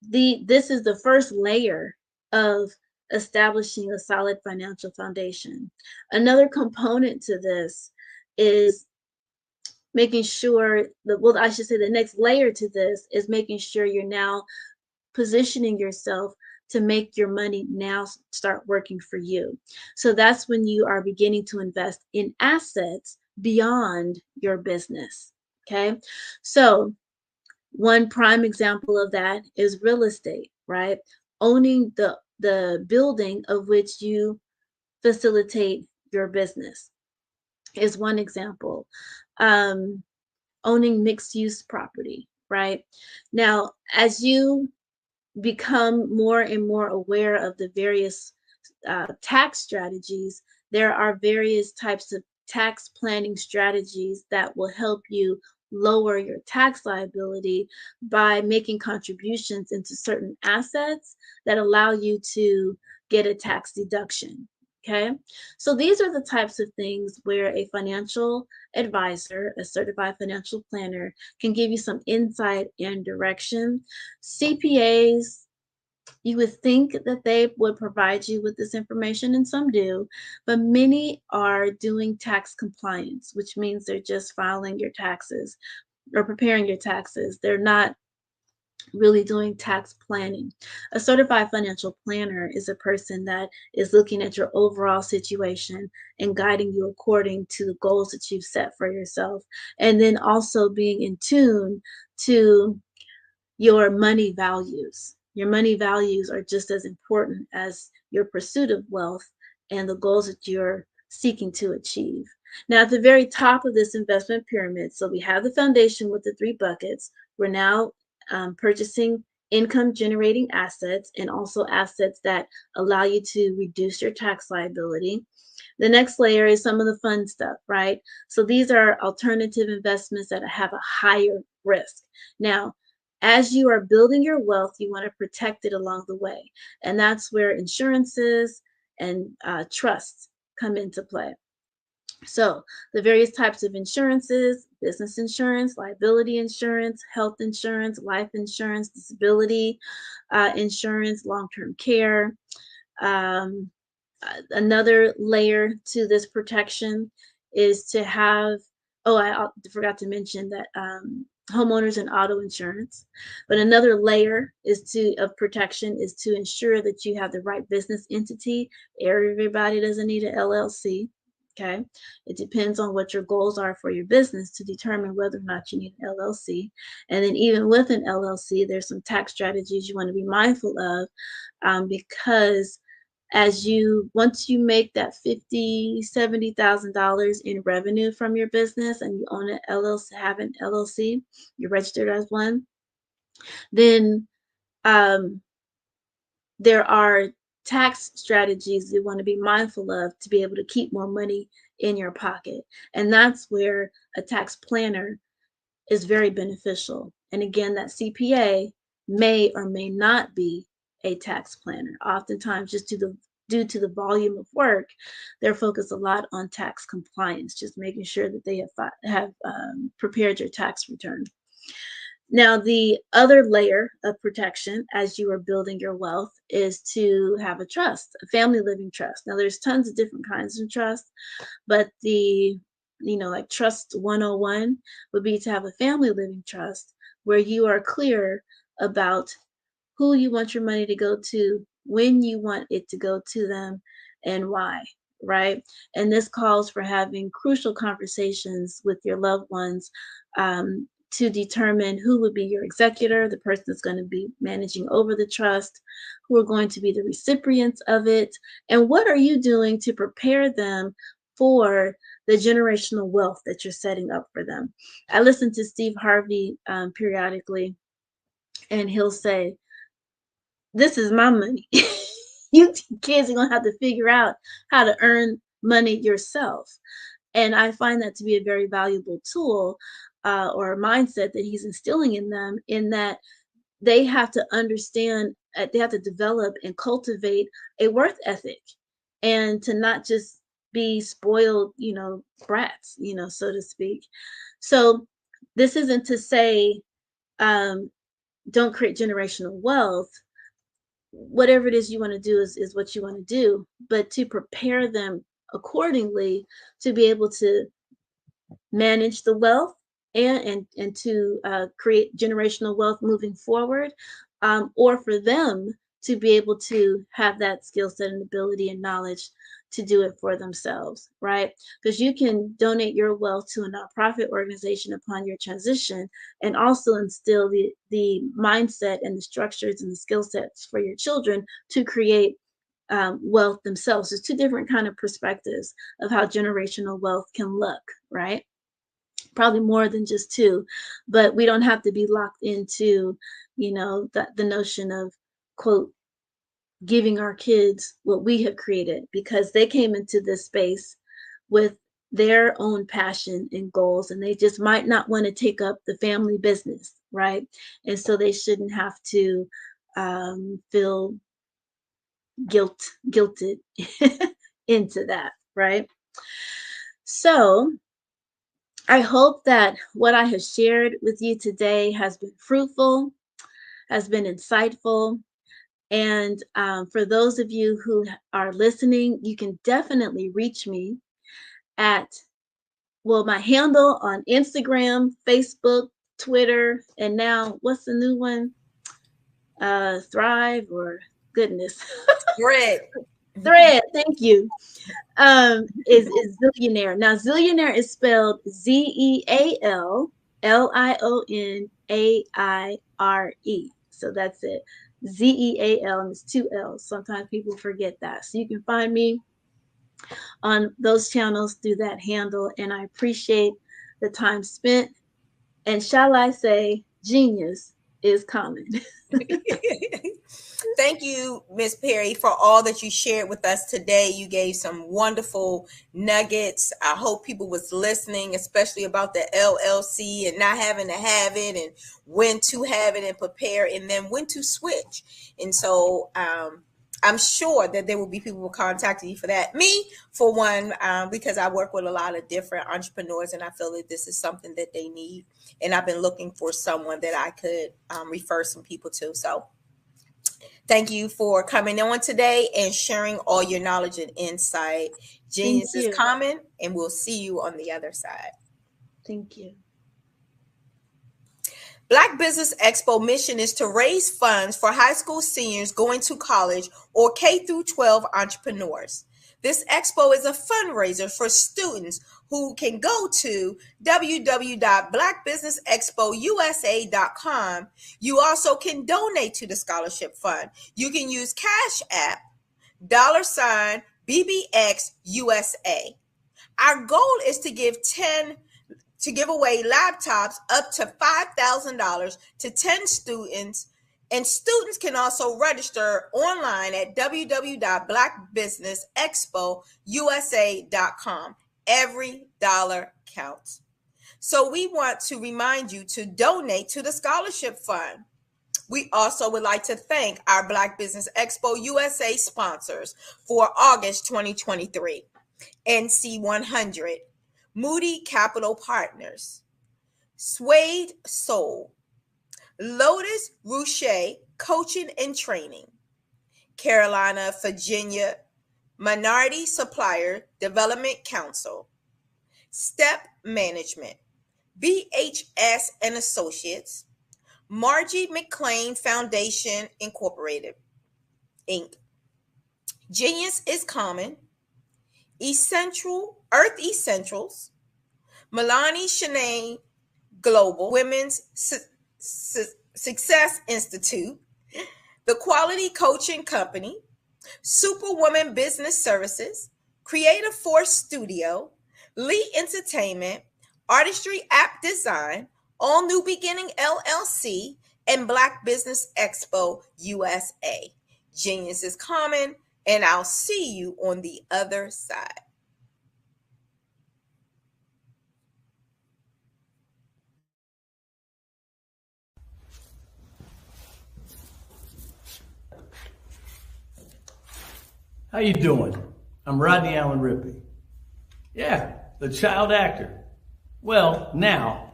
this is the first layer of establishing a solid financial foundation. Another component to this is making sure I should say the next layer to this is making sure you're now positioning yourself to make your money now start working for you. So that's when you are beginning to invest in assets beyond your business. Okay. So one prime example of that is real estate, right? Owning the building of which you facilitate your business is one example. Owning mixed use property, right? Now, as you become more and more aware of the various tax strategies, there are various types of tax planning strategies that will help you lower your tax liability by making contributions into certain assets that allow you to get a tax deduction. Okay, so these are the types of things where a financial advisor, a certified financial planner, can give you some insight and direction. CPAs, you would think that they would provide you with this information, and some do, but many are doing tax compliance, which means they're just filing your taxes or preparing your taxes. They're not really doing tax planning. A certified financial planner is a person that is looking at your overall situation and guiding you according to the goals that you've set for yourself, and then also being in tune to your money values. Your money values are just as important as your pursuit of wealth and the goals that you're seeking to achieve. Now, at the very top of this investment pyramid, so we have the foundation with the 3 buckets. We're now purchasing income generating assets, and also assets that allow you to reduce your tax liability. The next layer is some of the fun stuff, right? So these are alternative investments that have a higher risk. Now, as you are building your wealth, you want to protect it along the way. And that's where insurances and trusts come into play. So the various types of insurances: business insurance, liability insurance, health insurance, life insurance, disability insurance, long-term care. Another layer to this protection is to have, I forgot to mention that homeowners and auto insurance. But another layer of protection is to ensure that you have the right business entity. Everybody doesn't need an LLC. Okay. It depends on what your goals are for your business to determine whether or not you need an LLC. And then even with an LLC, there's some tax strategies you want to be mindful of, because once you make that $50,000-$70,000 in revenue from your business and you own an LLC, have an LLC, you're registered as one, then there are tax strategies you want to be mindful of to be able to keep more money in your pocket. And that's where a tax planner is very beneficial. And again, that CPA may or may not be a tax planner. Oftentimes, just due to the volume of work, they're focused a lot on tax compliance, just making sure that they have prepared your tax return. Now, the other layer of protection as you are building your wealth is to have a trust, a family living trust. Now, there's tons of different kinds of trust, but like Trust 101 would be to have a family living trust where you are clear about who you want your money to go to, when you want it to go to them, and why, right? And this calls for having crucial conversations with your loved ones to determine who would be your executor, the person that's going to be managing over the trust, who are going to be the recipients of it, and what are you doing to prepare them for the generational wealth that you're setting up for them. I listen to Steve Harvey periodically, and he'll say, this is my money. You kids are going to have to figure out how to earn money yourself. And I find that to be a very valuable tool or a mindset that he's instilling in them, in that they have to understand, they have to develop and cultivate a worth ethic, and to not just be spoiled, brats, so to speak. So this isn't to say don't create generational wealth. Whatever it is you want to do is what you want to do, but to prepare them accordingly to be able to manage the wealth and to create generational wealth moving forward, or for them to be able to have that skill set and ability and knowledge to do it for themselves, right? Because you can donate your wealth to a nonprofit organization upon your transition and also instill the mindset and the structures and the skill sets for your children to create wealth themselves. There's two different kind of perspectives of how generational wealth can look, right? Probably more than just two, but we don't have to be locked into, the notion of, quote, giving our kids what we have created, because they came into this space with their own passion and goals, and they just might not want to take up the family business, right? And so they shouldn't have to feel guilted into that, right? So I hope that what I have shared with you today has been fruitful, has been insightful. And for those of you who are listening, you can definitely reach me at, my handle on Instagram, Facebook, Twitter, and now what's the new one? Thrive, or goodness. Thread, thank you. Is Zillionaire. Now, Zillionaire is spelled ZealLionAire. So that's it. ZEAL, and it's 2 L's. Sometimes people forget that. So you can find me on those channels through that handle. And I appreciate the time spent. And shall I say, genius is common. Thank you, Ms. Perry, for all that you shared with us today. You gave some wonderful nuggets. I hope people was listening, especially about the LLC and not having to have it, and when to have it and prepare, and then when to switch. And so I'm sure that there will be people contacting you for that. Me, for one, because I work with a lot of different entrepreneurs, and I feel that this is something that they need. And I've been looking for someone that I could refer some people to. So Thank you for coming on today and sharing all your knowledge and insight. Genius is common, and we'll see you on the other side. Thank you. Black Business Expo mission is to raise funds for high school seniors going to college or K through 12 entrepreneurs. This expo is a fundraiser for students who can go to www.blackbusinessexpousa.com. You also can donate to the scholarship fund. You can use Cash App, $BBXUSA. Our goal is to give away laptops up to $5,000 to 10 students, and students can also register online at www.blackbusinessexpousa.com. Every dollar counts. So we want to remind you to donate to the scholarship fund. We also would like to thank our Black Business Expo USA sponsors for August 2023. NC 100, Moody Capital Partners, Suede Soul, Lotus Rouche Coaching and Training, Carolina, Virginia Minority Supplier Development Council, Step Management, BHS and Associates, Margie McLean Foundation Incorporated, Inc., Genius is Common, Earth Essentials, Milani Shanae Global Women's Success Institute, The Quality Coaching Company, Superwoman Business Services, Creative Force Studio, Lee Entertainment, Artistry App Design, All New Beginning LLC, and Black Business Expo USA. Genius is Common, and I'll see you on the other side. How you doing? I'm Rodney Allen Rippey. Yeah, the child actor. Well, now,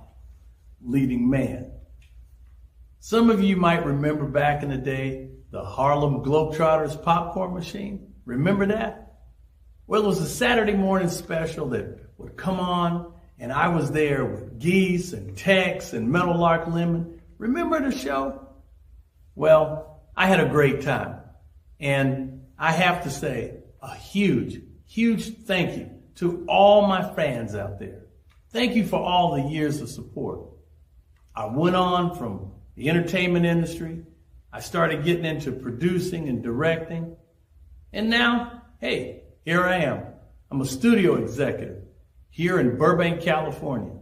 leading man. Some of you might remember back in the day, the Harlem Globetrotters popcorn machine. Remember that? Well, it was a Saturday morning special that would come on, and I was there with Geese and Tex and Meadowlark Lemon. Remember the show? Well, I had a great time. And I have to say a huge, huge thank you to all my fans out there. Thank you for all the years of support. I went on from the entertainment industry. I started getting into producing and directing. And now, hey, here I am. I'm a studio executive here in Burbank, California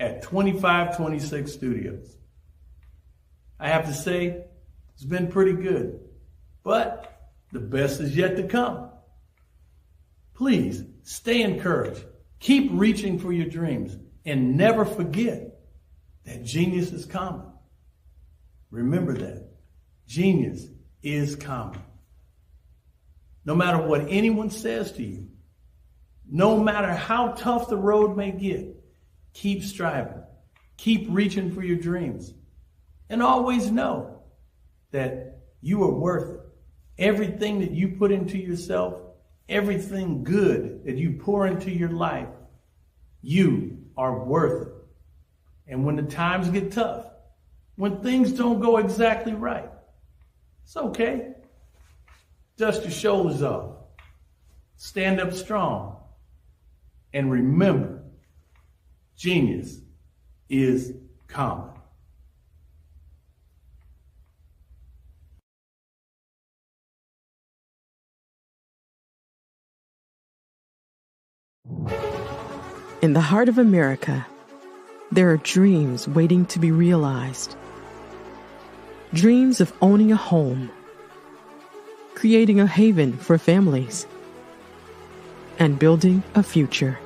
at 2526 Studios. I have to say, it's been pretty good, but the best is yet to come. Please stay encouraged. Keep reaching for your dreams and never forget that genius is common. Remember that. Genius is common. No matter what anyone says to you, no matter how tough the road may get, keep striving. Keep reaching for your dreams. And always know that you are worth it. Everything that you put into yourself, everything good that you pour into your life, you are worth it. And when the times get tough, when things don't go exactly right, it's okay. Dust your shoulders off. Stand up strong. And remember, genius is common. In the heart of America, there are dreams waiting to be realized. Dreams of owning a home, creating a haven for families, and building a future.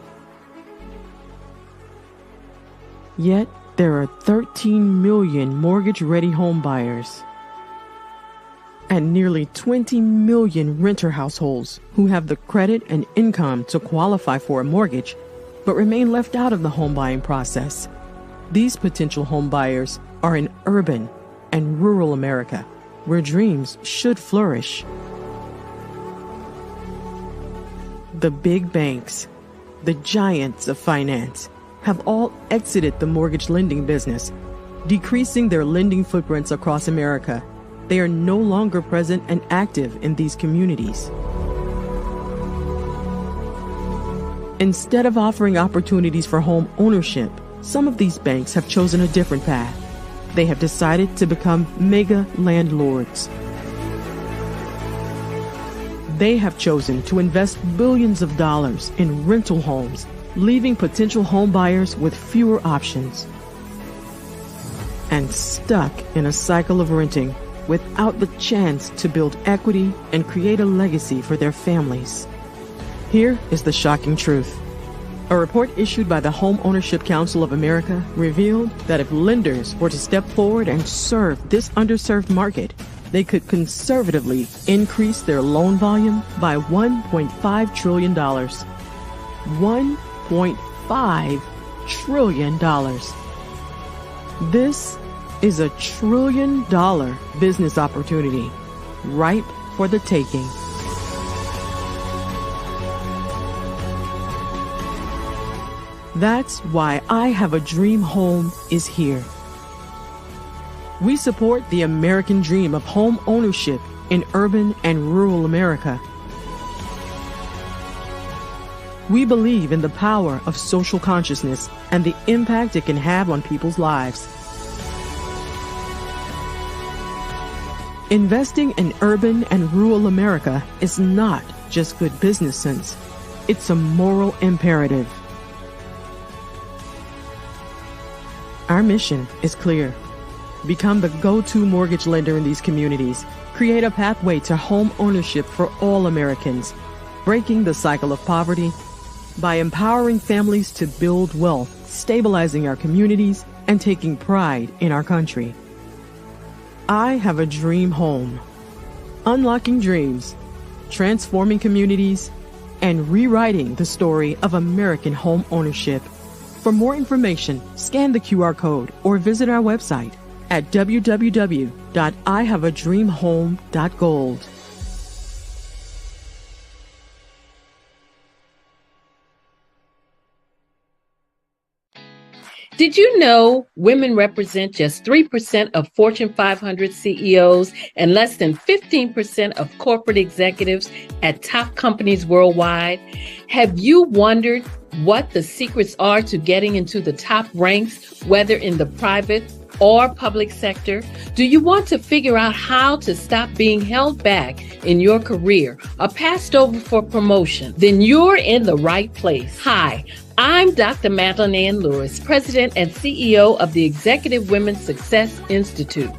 Yet, there are 13 million mortgage-ready home buyers and nearly 20 million renter households who have the credit and income to qualify for a mortgage but remain left out of the home buying process. These potential home buyers are in urban and rural America, where dreams should flourish. The big banks, the giants of finance, have all exited the mortgage lending business, decreasing their lending footprints across America. They are no longer present and active in these communities. Instead of offering opportunities for home ownership, some of these banks have chosen a different path. They have decided to become mega landlords. They have chosen to invest billions of dollars in rental homes, leaving potential home buyers with fewer options and stuck in a cycle of renting without the chance to build equity and create a legacy for their families. Here is the shocking truth. A report issued by the Home Ownership Council of America revealed that if lenders were to step forward and serve this underserved market, they could conservatively increase their loan volume by $1.5 trillion. $1.5 trillion. This is a $1 trillion business opportunity, ripe for the taking. That's why I Have a Dream Home is here. We support the American dream of home ownership in urban and rural America. We believe in the power of social consciousness and the impact it can have on people's lives. Investing in urban and rural America is not just good business sense. It's a moral imperative. Our mission is clear. Become the go-to mortgage lender in these communities. Create a pathway to home ownership for all Americans, breaking the cycle of poverty by empowering families to build wealth, stabilizing our communities, and taking pride in our country. I Have a Dream Home. Unlocking dreams, transforming communities, and rewriting the story of American home ownership. For more information, scan the QR code or visit our website at www.ihaveadreamhome.gold. Did you know women represent just 3% of Fortune 500 CEOs and less than 15% of corporate executives at top companies worldwide? Have you wondered what the secrets are to getting into the top ranks, whether in the private or public sector? Do you want to figure out how to stop being held back in your career or passed over for promotion? Then you're in the right place. Hi, I'm Dr. Madeline Ann Lewis, President and CEO of the Executive Women's Success Institute.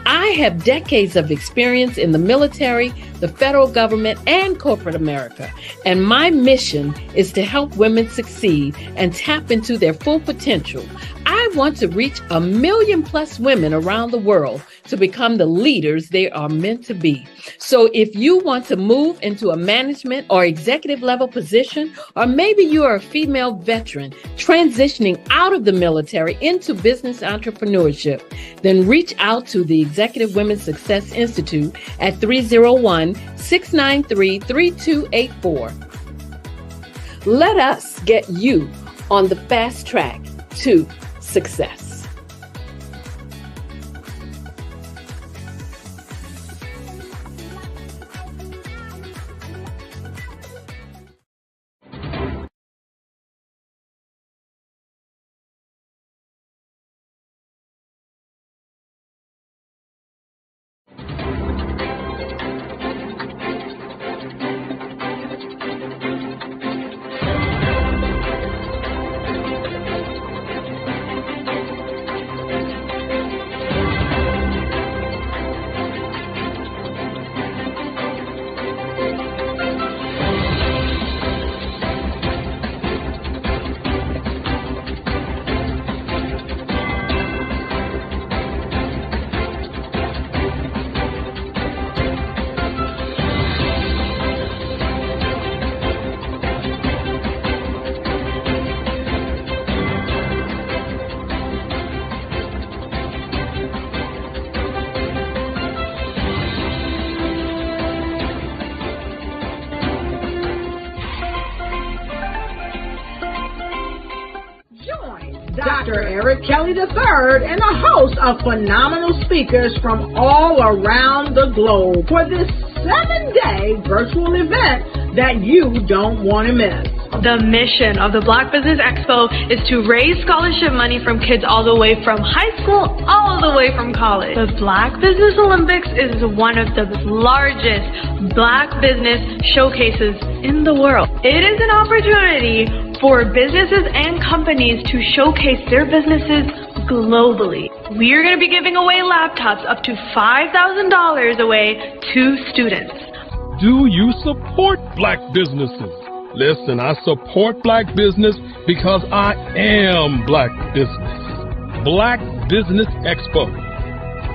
I have decades of experience in the military, the federal government, and corporate America, and my mission is to help women succeed and tap into their full potential. I want to reach 1 million plus women around the world to become the leaders they are meant to be. So if you want to move into a management or executive level position, or maybe you are a female veteran transitioning out of the military into business entrepreneurship, then reach out to the Executive Women's Success Institute at 301-693-3284. Let us get you on the fast track to success. Dr. Eric Kelly III, and a host of phenomenal speakers from all around the globe for this 7-day virtual event that you don't want to miss. The mission of the Black Business Expo is to raise scholarship money from kids all the way from high school all the way from college. The Black Business Olympics is one of the largest Black business showcases in the world. It is an opportunity for businesses and companies to showcase their businesses globally. We are going to be giving away laptops up to $5,000 away to students. Do you support Black businesses? Listen, I support Black business because I am Black business. Black Business Expo,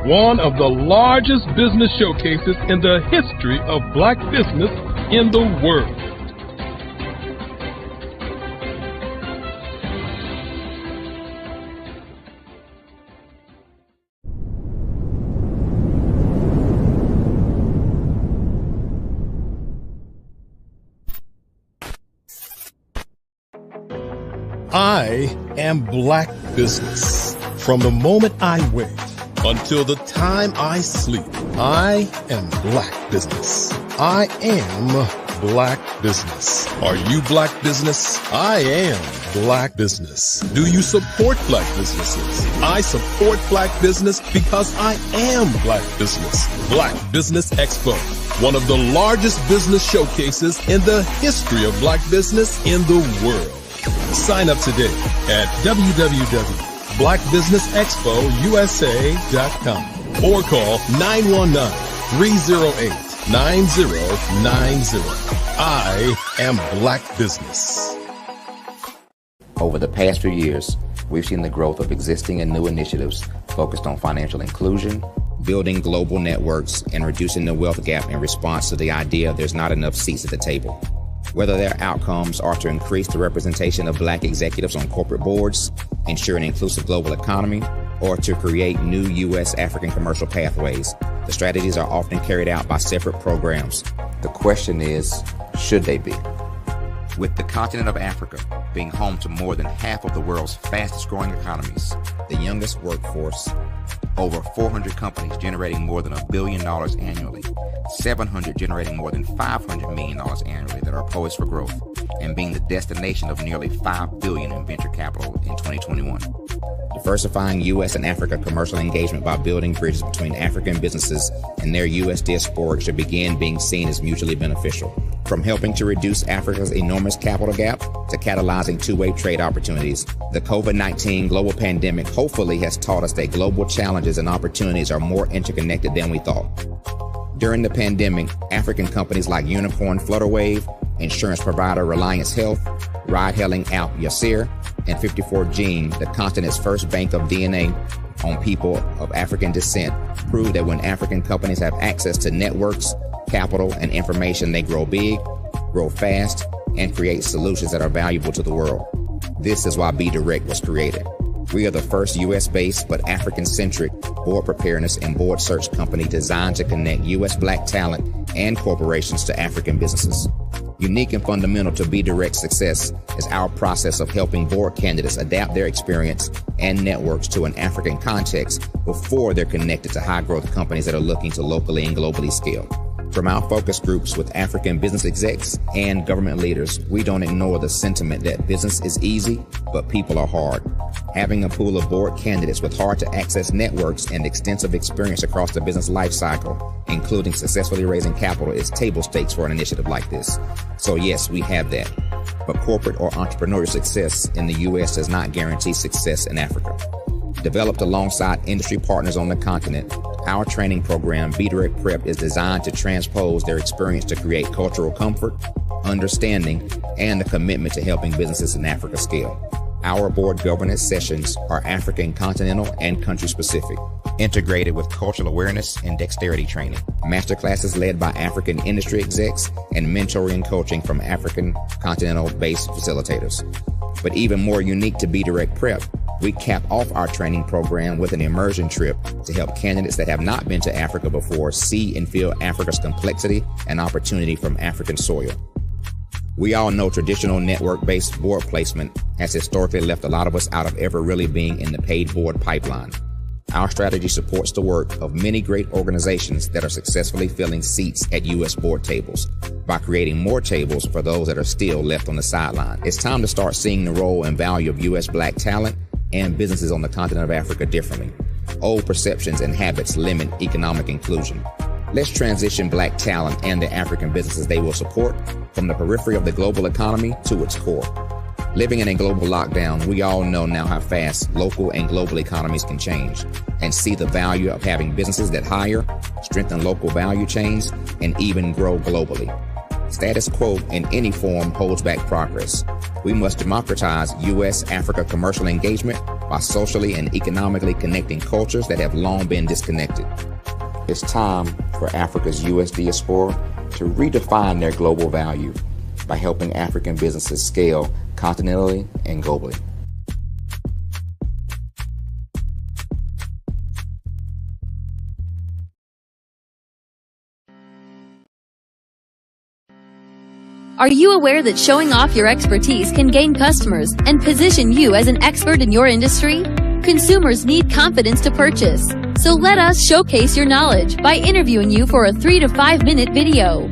one of the largest business showcases in the history of Black business in the world. I am Black business. From the moment I wake until the time I sleep, I am Black business. I am Black business. Are you Black business? I am Black business. Do you support Black businesses? I support Black business because I am Black business. Black Business Expo, one of the largest business showcases in the history of Black business in the world. Sign up today at www.blackbusinessexpousa.com or call 919-308-9090. I am Black business. Over the past few years, we've seen the growth of existing and new initiatives focused on financial inclusion, building global networks, and reducing the wealth gap in response to the idea there's not enough seats at the table. Whether their outcomes are to increase the representation of Black executives on corporate boards, ensure an inclusive global economy, or to create new U.S. African commercial pathways, the strategies are often carried out by separate programs. The question is, should they be? With the continent of Africa being home to more than half of the world's fastest growing economies, the youngest workforce, over 400 companies generating more than $1 billion annually, 700 generating more than $500 million annually that are poised for growth, and being the destination of nearly $5 billion in venture capital in 2021. Diversifying U.S. and Africa commercial engagement by building bridges between African businesses and their U.S. diaspora should begin being seen as mutually beneficial. From helping to reduce Africa's enormous capital gap to catalyzing two-way trade opportunities, the COVID-19 global pandemic hopefully has taught us that global challenges and opportunities are more interconnected than we thought. During the pandemic, African companies like Unicorn Flutterwave, insurance provider Reliance Health, ride-hailing app Yasir, and 54Gene, the continent's first bank of DNA on people of African descent, proved that when African companies have access to networks, capital, and information, they grow big, grow fast, and create solutions that are valuable to the world. This is why Be Direct was created. We are the first U.S.-based but African-centric board preparedness and board search company designed to connect U.S. Black talent and corporations to African businesses. Unique and fundamental to Be Direct's success is our process of helping board candidates adapt their experience and networks to an African context before they're connected to high-growth companies that are looking to locally and globally scale. From our focus groups with African business execs and government leaders, we don't ignore the sentiment that business is easy, but people are hard. Having a pool of board candidates with hard-to-access networks and extensive experience across the business life cycle, including successfully raising capital, is table stakes for an initiative like this. So yes, we have that. But corporate or entrepreneurial success in the U.S. does not guarantee success in Africa. Developed alongside industry partners on the continent, our training program, Be Direct Prep, is designed to transpose their experience to create cultural comfort, understanding, and a commitment to helping businesses in Africa scale. Our board governance sessions are African, continental, and country-specific, integrated with cultural awareness and dexterity training, masterclasses led by African industry execs, and mentoring coaching from African continental-based facilitators. But even more unique to Be Direct Prep, we cap off our training program with an immersion trip to help candidates that have not been to Africa before see and feel Africa's complexity and opportunity from African soil. We all know traditional network-based board placement has historically left a lot of us out of ever really being in the paid board pipeline. Our strategy supports the work of many great organizations that are successfully filling seats at U.S. board tables by creating more tables for those that are still left on the sideline. It's time to start seeing the role and value of U.S. Black talent and businesses on the continent of Africa differently. Old perceptions and habits limit economic inclusion. Let's transition Black talent and the African businesses they will support from the periphery of the global economy to its core. Living in a global lockdown, we all know now how fast local and global economies can change and see the value of having businesses that hire, strengthen local value chains, and even grow globally. Status quo in any form holds back progress. We must democratize U.S.-Africa commercial engagement by socially and economically connecting cultures that have long been disconnected. It's time for Africa's U.S. diaspora to redefine their global value by helping African businesses scale continentally and globally. Are you aware that showing off your expertise can gain customers and position you as an expert in your industry? Consumers need confidence to purchase, so let us showcase your knowledge by interviewing you for a 3 to 5 minute video.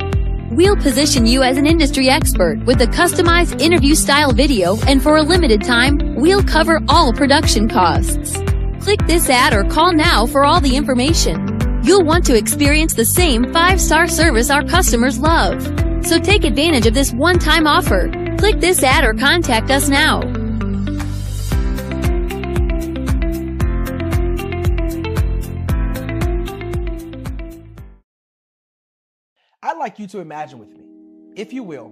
We'll position you as an industry expert with a customized interview-style video, and for a limited time, we'll cover all production costs. Click this ad or call now for all the information. You'll want to experience the same 5-star service our customers love. So take advantage of this one-time offer. Click this ad or contact us now. I'd like you to imagine with me, if you will,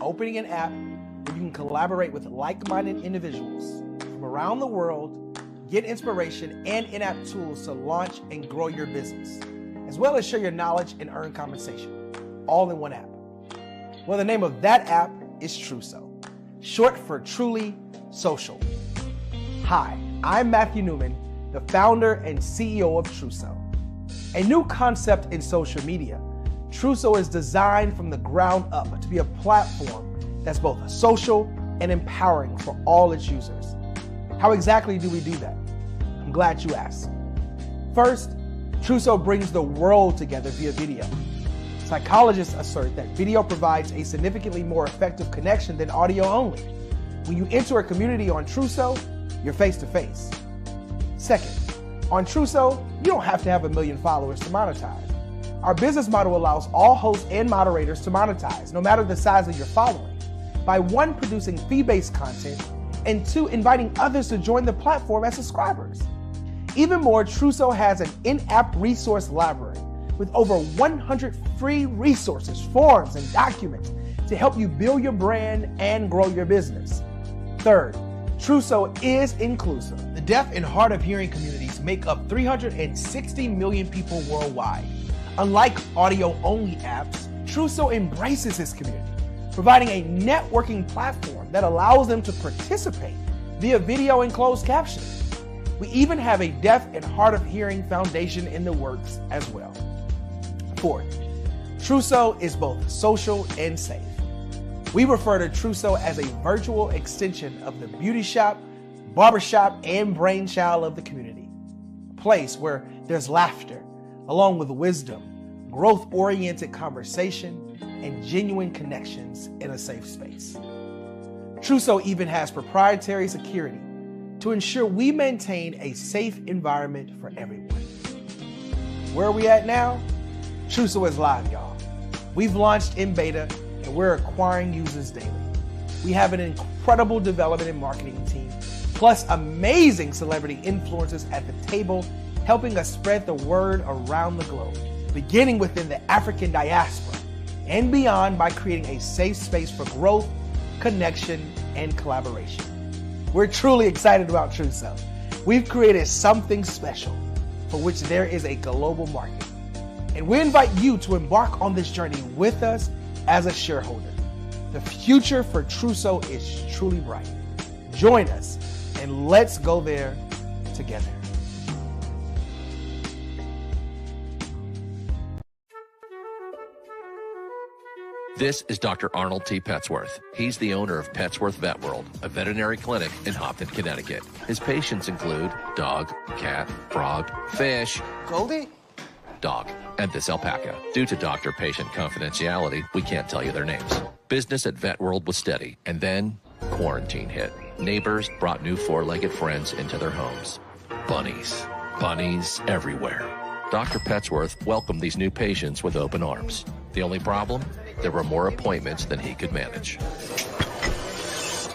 opening an app where you can collaborate with like-minded individuals from around the world, get inspiration and in-app tools to launch and grow your business, as well as share your knowledge and earn compensation, all in one app. Well, the name of that app is Truso, short for Truly Social. Hi, I'm Matthew Newman, the founder and CEO of Truso. A new concept in social media, Truso is designed from the ground up to be a platform that's both social and empowering for all its users. How exactly do we do that? I'm glad you asked. First, Truso brings the world together via video. Psychologists assert that video provides a significantly more effective connection than audio only. When you enter a community on Truso, you're face-to-face. Second, on Truso, you don't have to have 1 million followers to monetize. Our business model allows all hosts and moderators to monetize, no matter the size of your following, by 1, producing fee-based content, and 2, inviting others to join the platform as subscribers. Even more, Truso has an in-app resource library with over 100 free resources, forms, and documents to help you build your brand and grow your business. Third, Truso is inclusive. The deaf and hard of hearing communities make up 360 million people worldwide. Unlike audio-only apps, Truso embraces this community, providing a networking platform that allows them to participate via video and closed captioning. We even have a deaf and hard of hearing foundation in the works as well. Fourth, Truso is both social and safe. We refer to Truso as a virtual extension of the beauty shop, barbershop, and brainchild of the community. A place where there's laughter, along with wisdom, growth-oriented conversation, and genuine connections in a safe space. Truso even has proprietary security to ensure we maintain a safe environment for everyone. Where are we at now? Truso is live, y'all. We've launched in beta and we're acquiring users daily. We have an incredible development and marketing team, plus amazing celebrity influencers at the table, helping us spread the word around the globe, beginning within the African diaspora and beyond by creating a safe space for growth, connection, and collaboration. We're truly excited about Truso. We've created something special for which there is a global market. And we invite you to embark on this journey with us as a shareholder. The future for Truso is truly bright. Join us and let's go there together. This is Dr. Arnold T. Petsworth. He's the owner of Petsworth Vet World, a veterinary clinic in Hopton, Connecticut. His patients include dog, cat, frog, fish, Goldie, dog, and this alpaca. Due to doctor-patient confidentiality, we can't tell you their names. Business at Vet World was steady, and then quarantine hit. Neighbors brought new four-legged friends into their homes. Bunnies. Bunnies everywhere. Dr. Petsworth welcomed these new patients with open arms. The only problem? There were more appointments than he could manage.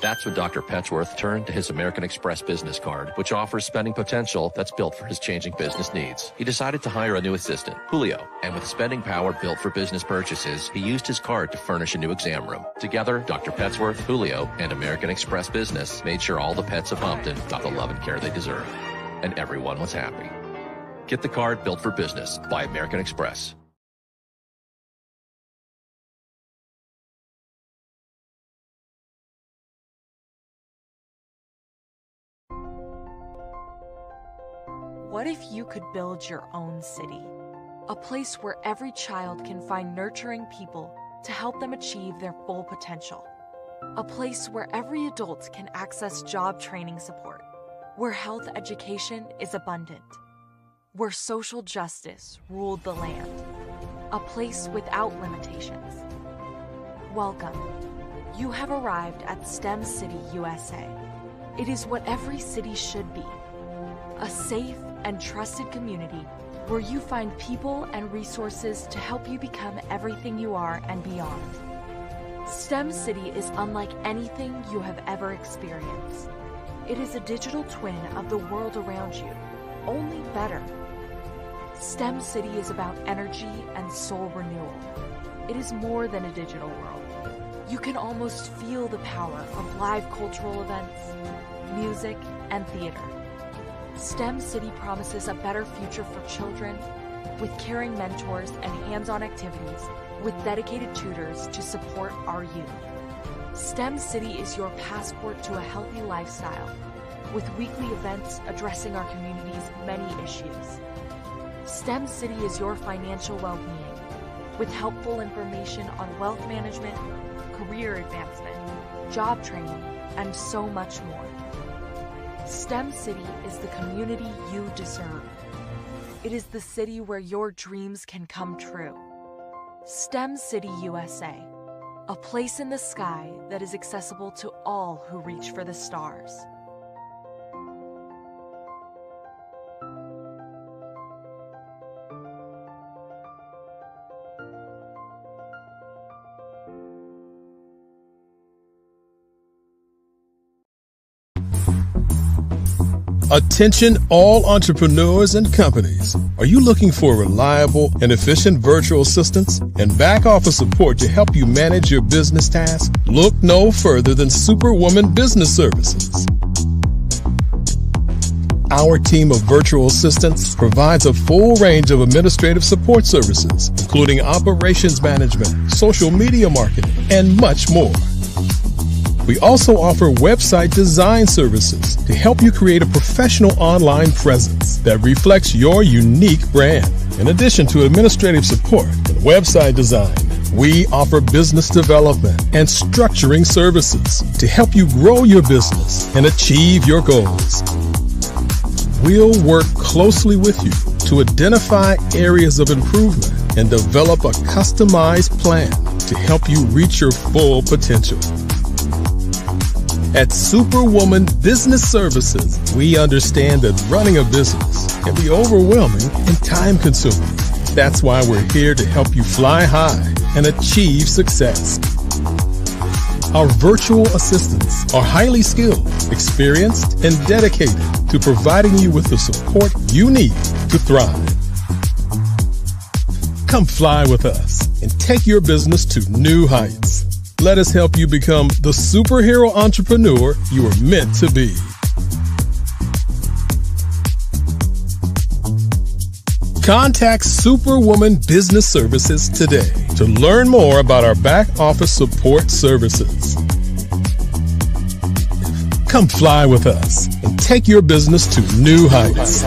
That's when Dr. Petsworth turned to his American Express business card, which offers spending potential that's built for his changing business needs. He decided to hire a new assistant, Julio, and with spending power built for business purchases, he used his card to furnish a new exam room. Together, Dr. Petsworth, Julio, and American Express Business made sure all the pets of Hopton got the love and care they deserve. And everyone was happy. Get the card built for business by American Express. What if you could build your own city? A place where every child can find nurturing people to help them achieve their full potential. A place where every adult can access job training support. Where health education is abundant. Where social justice ruled the land. A place without limitations. Welcome. You have arrived at STEM City, USA. It is what every city should be. A safe and trusted community where you find people and resources to help you become everything you are and beyond. STEM City is unlike anything you have ever experienced. It is a digital twin of the world around you, only better. STEM City is about energy and soul renewal. It is more than a digital world. You can almost feel the power of live cultural events, music, and theater. STEM City promises a better future for children with caring mentors and hands-on activities with dedicated tutors to support our youth. STEM City is your passport to a healthy lifestyle with weekly events addressing our community's many issues. STEM City is your financial well-being with helpful information on wealth management, career advancement, job training, and so much more. STEM City is the community you deserve. It is the city where your dreams can come true. STEM City USA, a place in the sky that is accessible to all who reach for the stars. Attention all entrepreneurs and companies. Are you looking for reliable and efficient virtual assistants and back office support to help you manage your business tasks? Look no further than Superwoman Business Services. Our team of virtual assistants provides a full range of administrative support services, including operations management, social media marketing, and much more. We also offer website design services to help you create a professional online presence that reflects your unique brand. In addition to administrative support and website design, we offer business development and structuring services to help you grow your business and achieve your goals. We'll work closely with you to identify areas of improvement and develop a customized plan to help you reach your full potential. At Superwoman Business Services, we understand that running a business can be overwhelming and time-consuming. That's why we're here to help you fly high and achieve success. Our virtual assistants are highly skilled, experienced, and dedicated to providing you with the support you need to thrive. Come fly with us and take your business to new heights. Let us help you become the superhero entrepreneur you are meant to be. Contact Superwoman Business Services today to learn more about our back office support services. Come fly with us and take your business to new heights.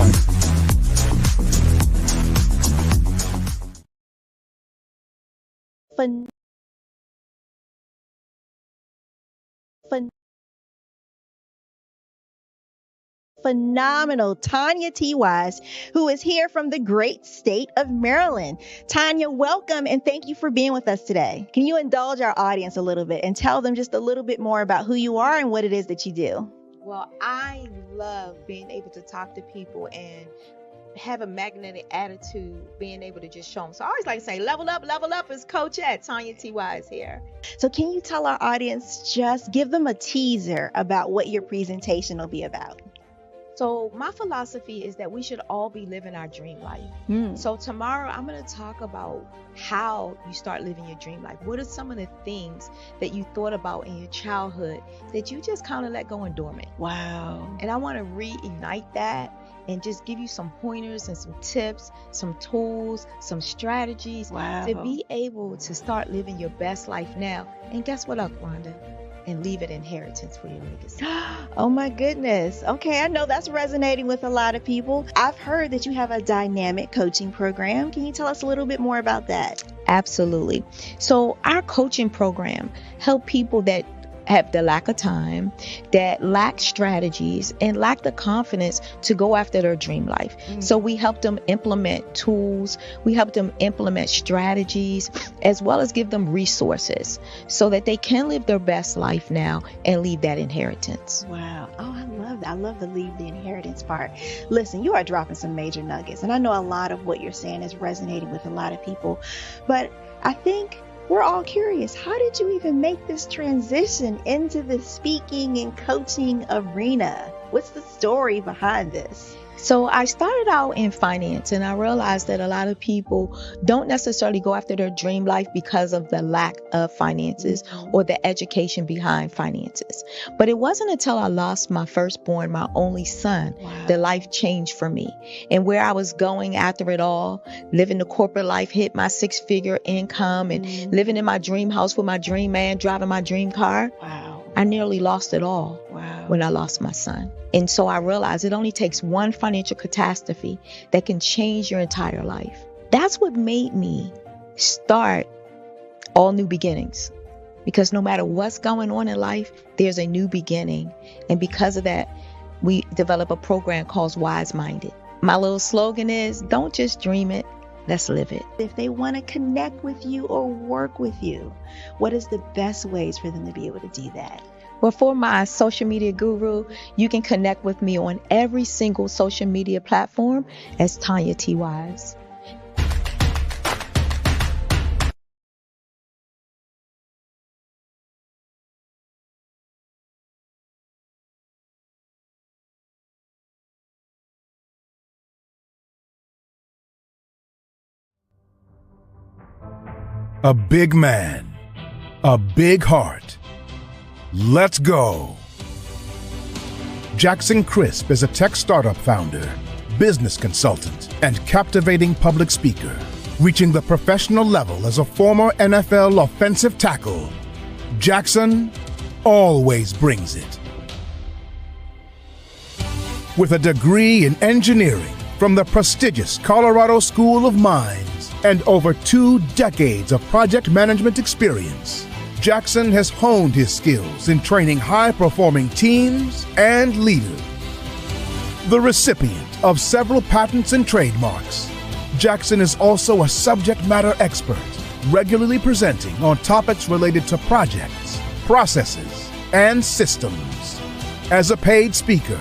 phenomenal Tanya T. Wise, who is here from the great state of Maryland. Tanya, welcome and thank you for being with us today. Can you indulge our audience a little bit and tell them just a little bit more about who you are and what it is that you do? Well, I love being able to talk to people and have a magnetic attitude, being able to just show them. So I always like to say, level up is Coach at Tanya T. Wise here. So can you tell our audience, just give them a teaser about what your presentation will be about? So my philosophy is that we should all be living our dream life. So tomorrow I'm going to talk about how you start living your dream life. What are some of the things that you thought about in your childhood that you just kind of let go and dormant? Wow. And I want to reignite that and just give you some pointers and some tips, some tools, some strategies to be able to start living your best life now. And guess what, Rhonda? And leave an inheritance for your legacy. Oh my goodness. Okay, I know that's resonating with a lot of people. I've heard that you have a dynamic coaching program. Can you tell us a little bit more about that? Absolutely. So our coaching program help people that have the lack of time, that lack strategies, and lack the confidence to go after their dream life. So we help them implement tools, we help them implement strategies, as well as give them resources so that they can live their best life now and leave that inheritance. Wow. Oh, I love that. I love the leave the inheritance part. Listen, you are dropping some major nuggets, and I know a lot of what you're saying is resonating with a lot of people, but I think we're all curious. How did you even make this transition into the speaking and coaching arena? What's the story behind this? So I started out in finance, and I realized that a lot of people don't necessarily go after their dream life because of the lack of finances or the education behind finances. But it wasn't until I lost my firstborn, my only son, that life changed for me. And where I was going after it all, living the corporate life, hit my 6-figure income and living in my dream house with my dream man, driving my dream car. I nearly lost it all when I lost my son. And so I realized it only takes one financial catastrophe that can change your entire life. That's what made me start All New Beginnings. Because no matter what's going on in life, there's a new beginning. And because of that, we develop a program called Wise Minded. My little slogan is, don't just dream it, let's live it. If they want to connect with you or work with you, what is the best ways for them to be able to do that? Well, for my social media guru, you can connect with me on every single social media platform as Tanya T. Wise. A big man, a big heart. Let's go. Jackson Crisp is a tech startup founder, business consultant, and captivating public speaker, reaching the professional level as a former NFL offensive tackle. Jackson always brings it. With a degree in engineering from the prestigious Colorado School of Mines and over 2 decades of project management experience, Jackson has honed his skills in training high-performing teams and leaders. The recipient of several patents and trademarks, Jackson is also a subject matter expert, regularly presenting on topics related to projects, processes, and systems. As a paid speaker,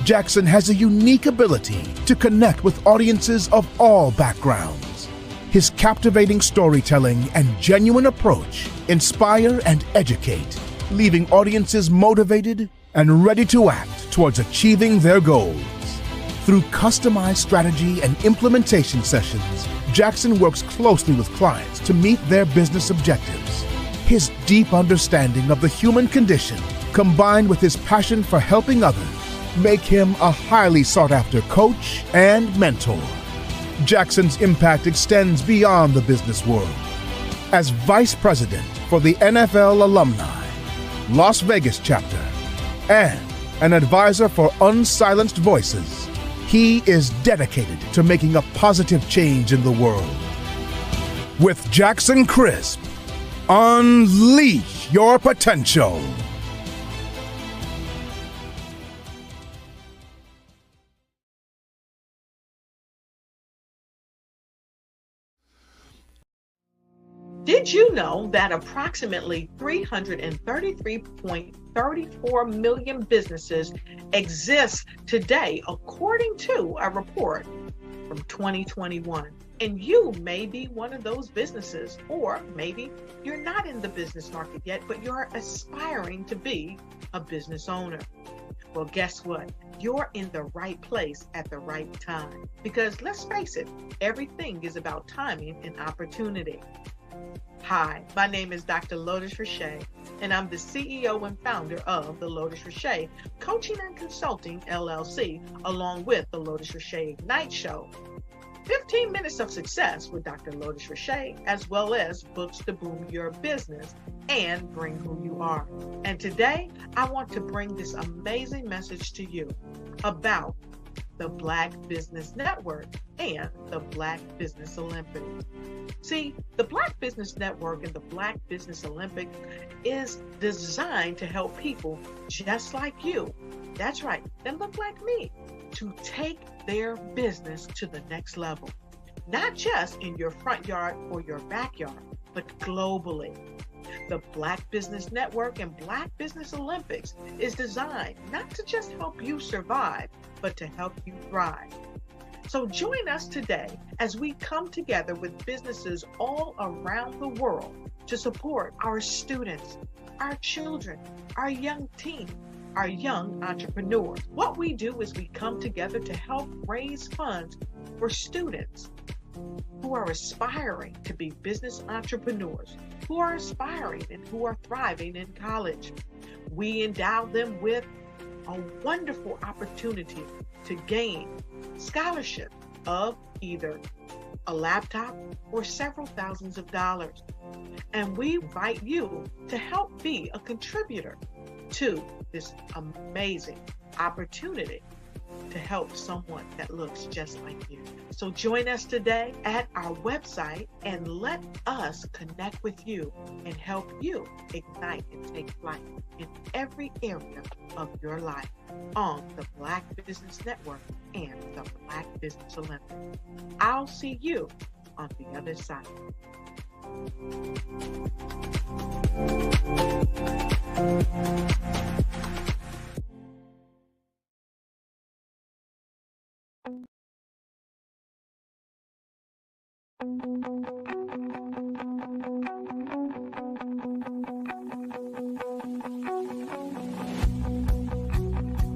Jackson has a unique ability to connect with audiences of all backgrounds. His captivating storytelling and genuine approach inspire and educate, leaving audiences motivated and ready to act towards achieving their goals. Through customized strategy and implementation sessions, Jackson works closely with clients to meet their business objectives. His deep understanding of the human condition, combined with his passion for helping others, make him a highly sought-after coach and mentor. Jackson's impact extends beyond the business world. As Vice President for the NFL Alumni, Las Vegas chapter, and an advisor for Unsilenced Voices, he is dedicated to making a positive change in the world. With Jackson Crisp, unleash your potential. Did you know that approximately 333.34 million businesses exist today, according to a report from 2021? And you may be one of those businesses, or maybe you're not in the business market yet, but you're aspiring to be a business owner. Well, guess what? You're in the right place at the right time. Because let's face it, everything is about timing and opportunity. Hi, my name is Dr. Lotus Richey, and I'm the CEO and founder of the Lotus Richey Coaching and Consulting LLC, along with the Lotus Richey Ignite Show. 15 minutes of success with Dr. Lotus Richey, as well as books to boom your business and bring who you are. And today, I want to bring this amazing message to you about the Black Business Network and the Black Business Olympics. See, the Black Business Network and the Black Business Olympics is designed to help people just like you, that's right, that look like me, to take their business to the next level. Not just in your front yard or your backyard, but globally. The Black Business Network and Black Business Olympics is designed not to just help you survive, but to help you thrive. So join us today as we come together with businesses all around the world to support our students, our children, our young teens, our young entrepreneurs. What we do is we come together to help raise funds for students who are aspiring to be business entrepreneurs, who are aspiring and who are thriving in college. We endow them with a wonderful opportunity to gain scholarship of either a laptop or several thousands of dollars. And we invite you to help be a contributor to this amazing opportunity to help someone that looks just like you. So join us today at our website and let us connect with you and help you ignite and take flight in every area of your life on the Black Business Network and the Black Business Olympics. I'll see you on the other side.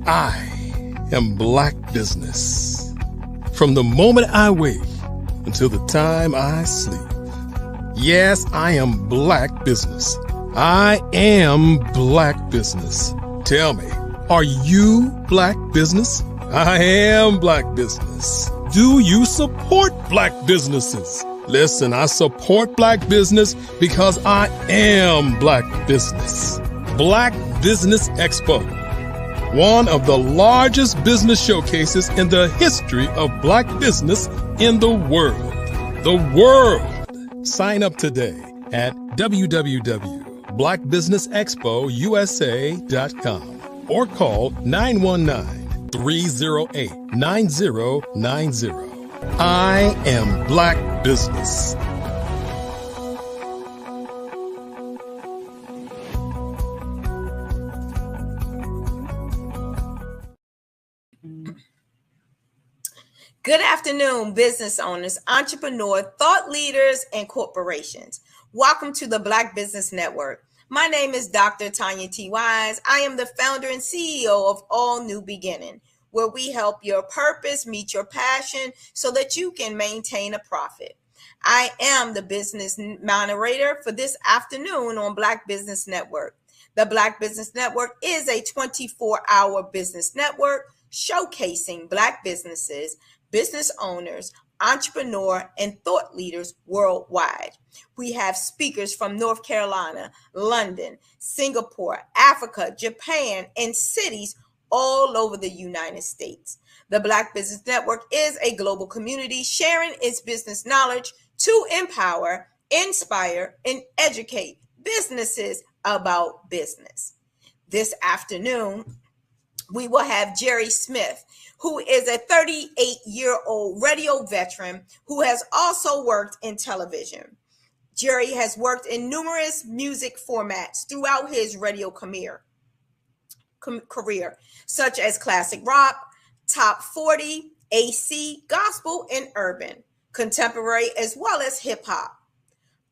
I am Black Business. From the moment I wake until the time I sleep. Yes, I am Black Business. I am Black Business. Tell me, are you Black Business? I am Black Business. Do you support Black businesses? Listen, I support Black business because I am Black Business. Black Business Expo, one of the largest business showcases in the history of Black business in the world. The world! Sign up today at www.blackbusinessexpousa.com or call 919-308-9090. I am Black Business. Good afternoon, business owners, entrepreneurs, thought leaders, and corporations. Welcome to the Black Business Network. My name is Dr. Tanya T. Wise. I am the founder and CEO of All New Beginning, where we help your purpose meet your passion so that you can maintain a profit. I am the business moderator for this afternoon on Black Business Network. The Black Business Network is a 24-hour business network showcasing Black businesses, business owners, entrepreneurs, and thought leaders worldwide. We have speakers from North Carolina, London, Singapore, Africa, Japan, and cities all over the United States. The Black Business Network is a global community sharing its business knowledge to empower, inspire, and educate businesses about business. This afternoon, we will have Jerry Smith, who is a 38-year-old radio veteran who has also worked in television. Jerry has worked in numerous music formats throughout his radio career, such as classic rock, top 40, AC, gospel, and urban, contemporary, as well as hip hop.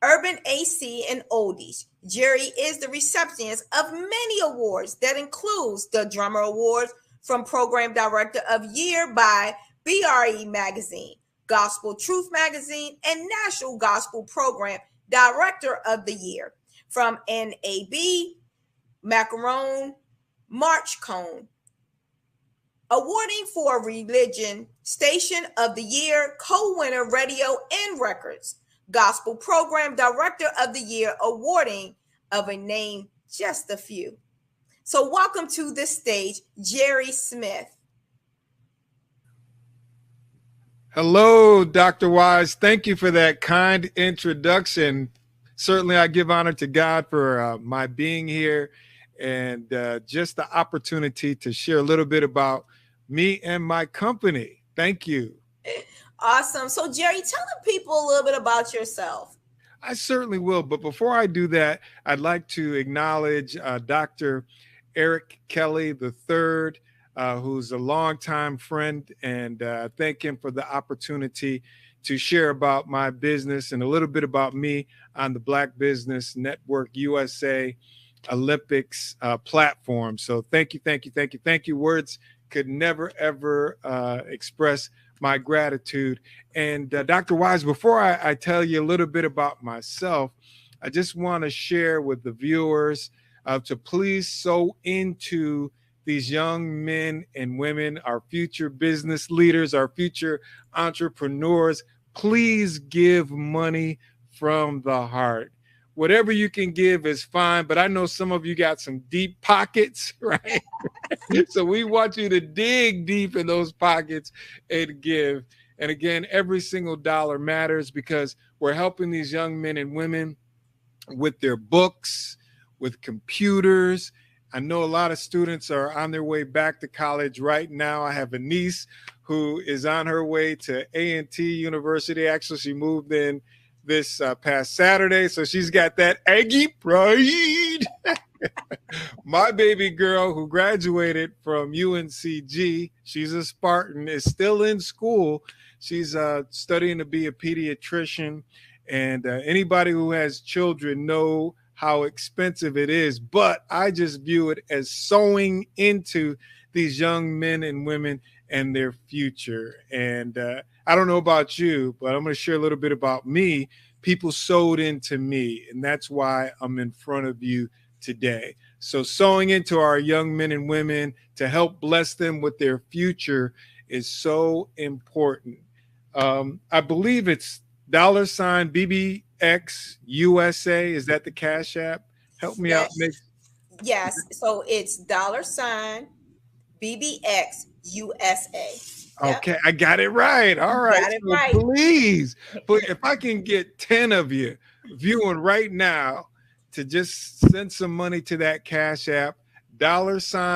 Urban, AC, and oldies. Jerry is the recipient of many awards that includes the Drummer Award from Program Director of Year by BRE Magazine, Gospel Truth Magazine, and National Gospel Program Director of the Year from NAB, Macaron, March Cone. Awarding for Religion Station of the Year, co-winner Radio and Records, Gospel Program Director of the Year, awarding of a name just a few. So welcome to the stage, Jerry Smith. Hello, Dr. Wise. Thank you for that kind introduction. Certainly, I give honor to God for my being here and just the opportunity to share a little bit about me and my company. Thank you. Awesome. So, Jerry, tell the people a little bit about yourself. I certainly will. But before I do that, I'd like to acknowledge Dr. Eric Kelly III, who's a longtime friend, and thank him for the opportunity to share about my business and a little bit about me on the Black Business Network USA Olympics platform. So thank you, thank you, thank you, thank you. Words could never, ever express my gratitude. And Dr. Wise, before I tell you a little bit about myself, I just want to share with the viewers to please sow into these young men and women, our future business leaders, our future entrepreneurs. Please give money from the heart. Whatever you can give is fine, but I know some of you got some deep pockets, right? So we want you to dig deep in those pockets and give. And again, every single dollar matters because we're helping these young men and women with their books, with computers. I know a lot of students are on their way back to college right now. I have a niece who is on her way to A&T University. Actually, she moved in this past Saturday, so she's got that Aggie pride. My baby girl who graduated from UNCG, she's a Spartan, is still in school. She's studying to be a pediatrician, and anybody who has children know how expensive it is, but I just view it as sowing into these young men and women and their future. And I don't know about you, but I'm going to share a little bit about me. People sowed into me, and that's why I'm in front of you today. So sowing into our young men and women to help bless them with their future is so important. I believe it's $BBX USA. Is that the Cash App? Help me out. Yes. So it's $BBX USA. Okay, I got it right. All right. Got it so right. Please, but if I can get 10 of you viewing right now to just send some money to that Cash App, $BBX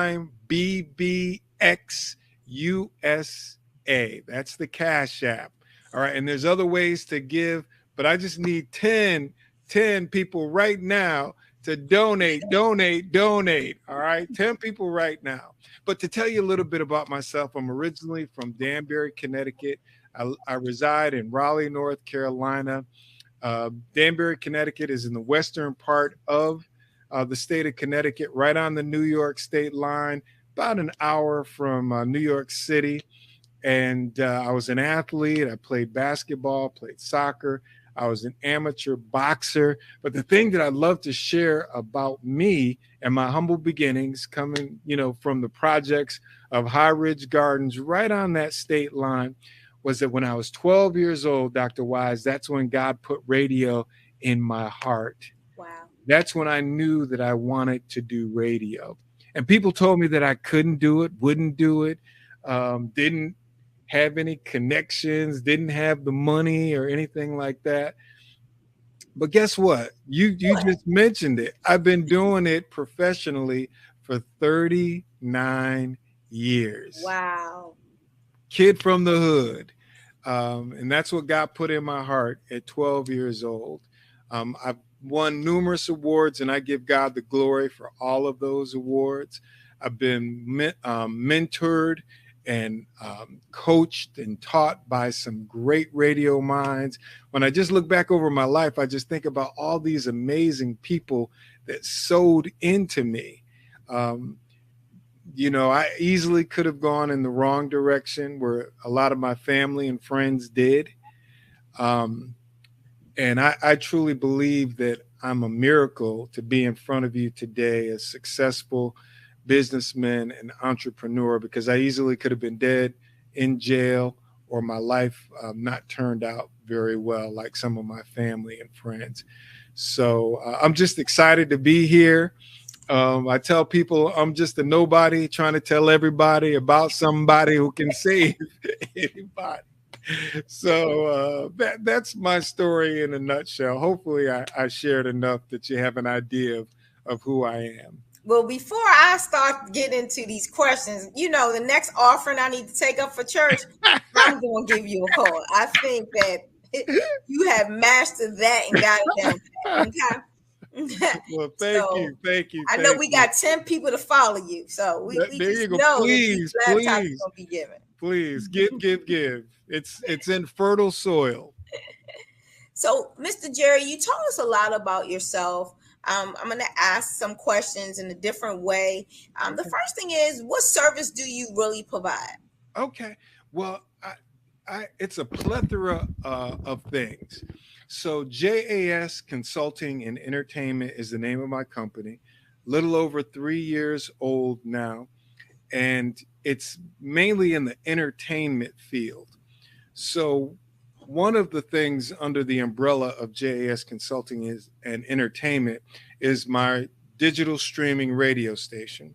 USA. That's the Cash App. All right. And there's other ways to give, but I just need 10 people right now to donate. All right. 10 people right now. But to tell you a little bit about myself, I'm originally from Danbury, Connecticut. I reside in Raleigh, North Carolina. Danbury, Connecticut is in the western part of the state of Connecticut, right on the New York state line, about an hour from New York City. And I was an athlete. I played basketball, played soccer. I was an amateur boxer. But the thing that I love to share about me and my humble beginnings coming, from the projects of High Ridge Gardens right on that state line was that when I was 12 years old, Dr. Wise, that's when God put radio in my heart. Wow. That's when I knew that I wanted to do radio. And people told me that I couldn't do it, wouldn't do it, didn't have any connections, didn't have the money or anything like that. But guess what? You just mentioned it. I've been doing it professionally for 39 years. Wow. Kid from the hood. And that's what God put in my heart at 12 years old. I've won numerous awards, and I give God the glory for all of those awards. I've been mentored and coached and taught by some great radio minds. When I just look back over my life, I just think about all these amazing people that sewed into me. You know, I easily could have gone in the wrong direction where a lot of my family and friends did. And I truly believe that I'm a miracle to be in front of you today, a successful businessman and entrepreneur, because I easily could have been dead, in jail, or my life not turned out very well like some of my family and friends. So I'm just excited to be here. I tell people I'm just a nobody trying to tell everybody about somebody who can save anybody. So that's my story in a nutshell. Hopefully I shared enough that you have an idea of who I am. Well, before I start getting into these questions, you know, the next offering I need to take up for church, I'm going to give you a call. I think that you have mastered that and got it down pat, okay? Well, thank you. I know we got 10 people to follow you, so we there just you go. know Please, that these laptops are going to be given. Please, give. It's in fertile soil. So, Mr. Jerry, you told us a lot about yourself. I'm going to ask some questions in a different way. The first thing is, what service do you really provide? Okay. Well, it's a plethora of things. So JAS Consulting and Entertainment is the name of my company. Little over 3 years old now. And it's mainly in the entertainment field. So one of the things under the umbrella of JAS Consulting and Entertainment is my digital streaming radio station.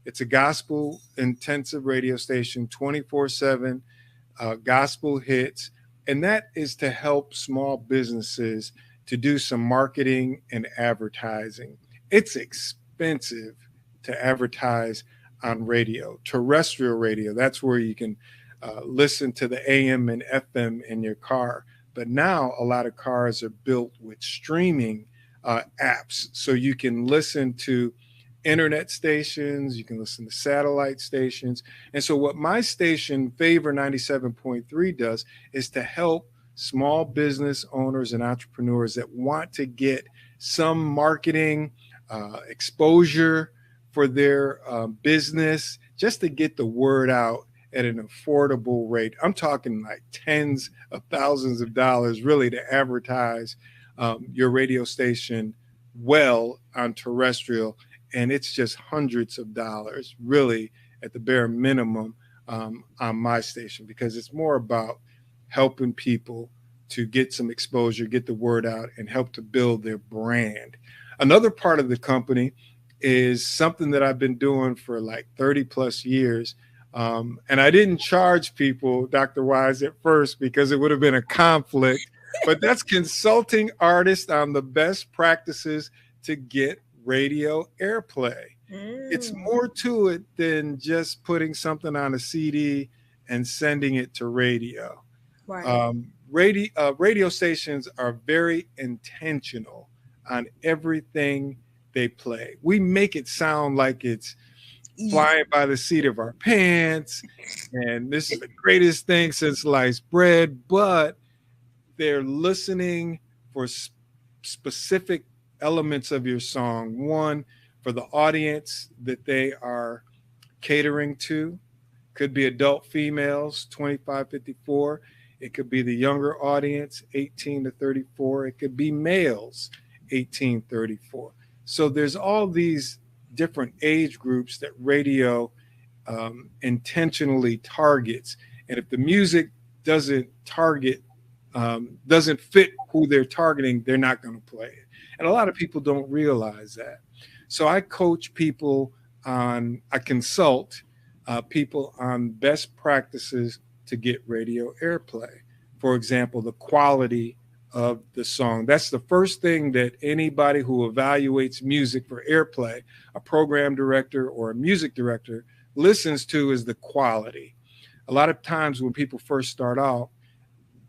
It's a gospel intensive radio station, 24/7 gospel hits. And that is to help small businesses to do some marketing and advertising. It's expensive to advertise on radio, terrestrial radio. That's where you can listen to the AM and FM in your car. But now a lot of cars are built with streaming apps. So you can listen to internet stations, you can listen to satellite stations. And so what my station, Favor 97.3, does is to help small business owners and entrepreneurs that want to get some marketing exposure for their business, just to get the word out at an affordable rate. I'm talking like tens of thousands of dollars really to advertise your radio station well on terrestrial. And it's just hundreds of dollars really at the bare minimum on my station, because it's more about helping people to get some exposure, get the word out, and help to build their brand. Another part of the company is something that I've been doing for like 30 plus years. And I didn't charge people, Dr. Wise, at first because it would have been a conflict, but that's consulting artists on the best practices to get radio airplay. It's more to it than just putting something on a CD and sending it to radio. Right. Radio stations are very intentional on everything they play. We make it sound like it's flying by the seat of our pants, and this is the greatest thing since sliced bread, but they're listening for specific elements of your song. One, for the audience that they are catering to. Could be adult females, 25-54. It could be the younger audience, 18 to 34. It could be males, 18-34. So there's all these different age groups that radio intentionally targets. And if the music doesn't fit who they're targeting, they're not going to play it. And a lot of people don't realize that. So I coach people I consult people on best practices to get radio airplay. For example, the quality of the song. That's the first thing that anybody who evaluates music for airplay, a program director or a music director, listens to is the quality. A lot of times when people first start out,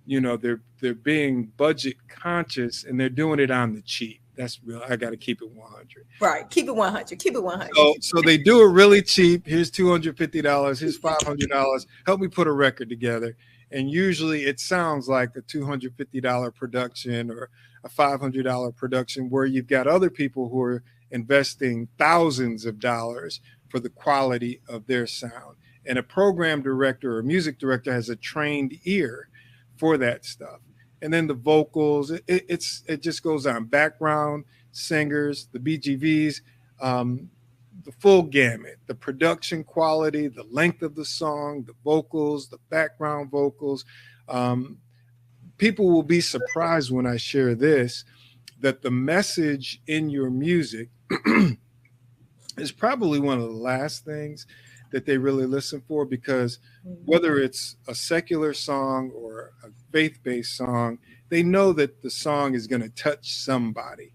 you know, they're being budget conscious and they're doing it on the cheap. That's real. I got to keep it 100. Right. Keep it 100. Keep it 100. So they do it really cheap. Here's $250. Here's $500. Help me put a record together. And usually it sounds like a $250 production or a $500 production, where you've got other people who are investing thousands of dollars for the quality of their sound. And a program director or music director has a trained ear for that stuff. And then the vocals, it just goes on. Background singers, the BGVs, the full gamut, the production quality, the length of the song, the vocals, the background vocals. People will be surprised when I share this, that the message in your music is probably one of the last things that they really listen for, because whether it's a secular song or a faith-based song, they know that the song is going to touch somebody,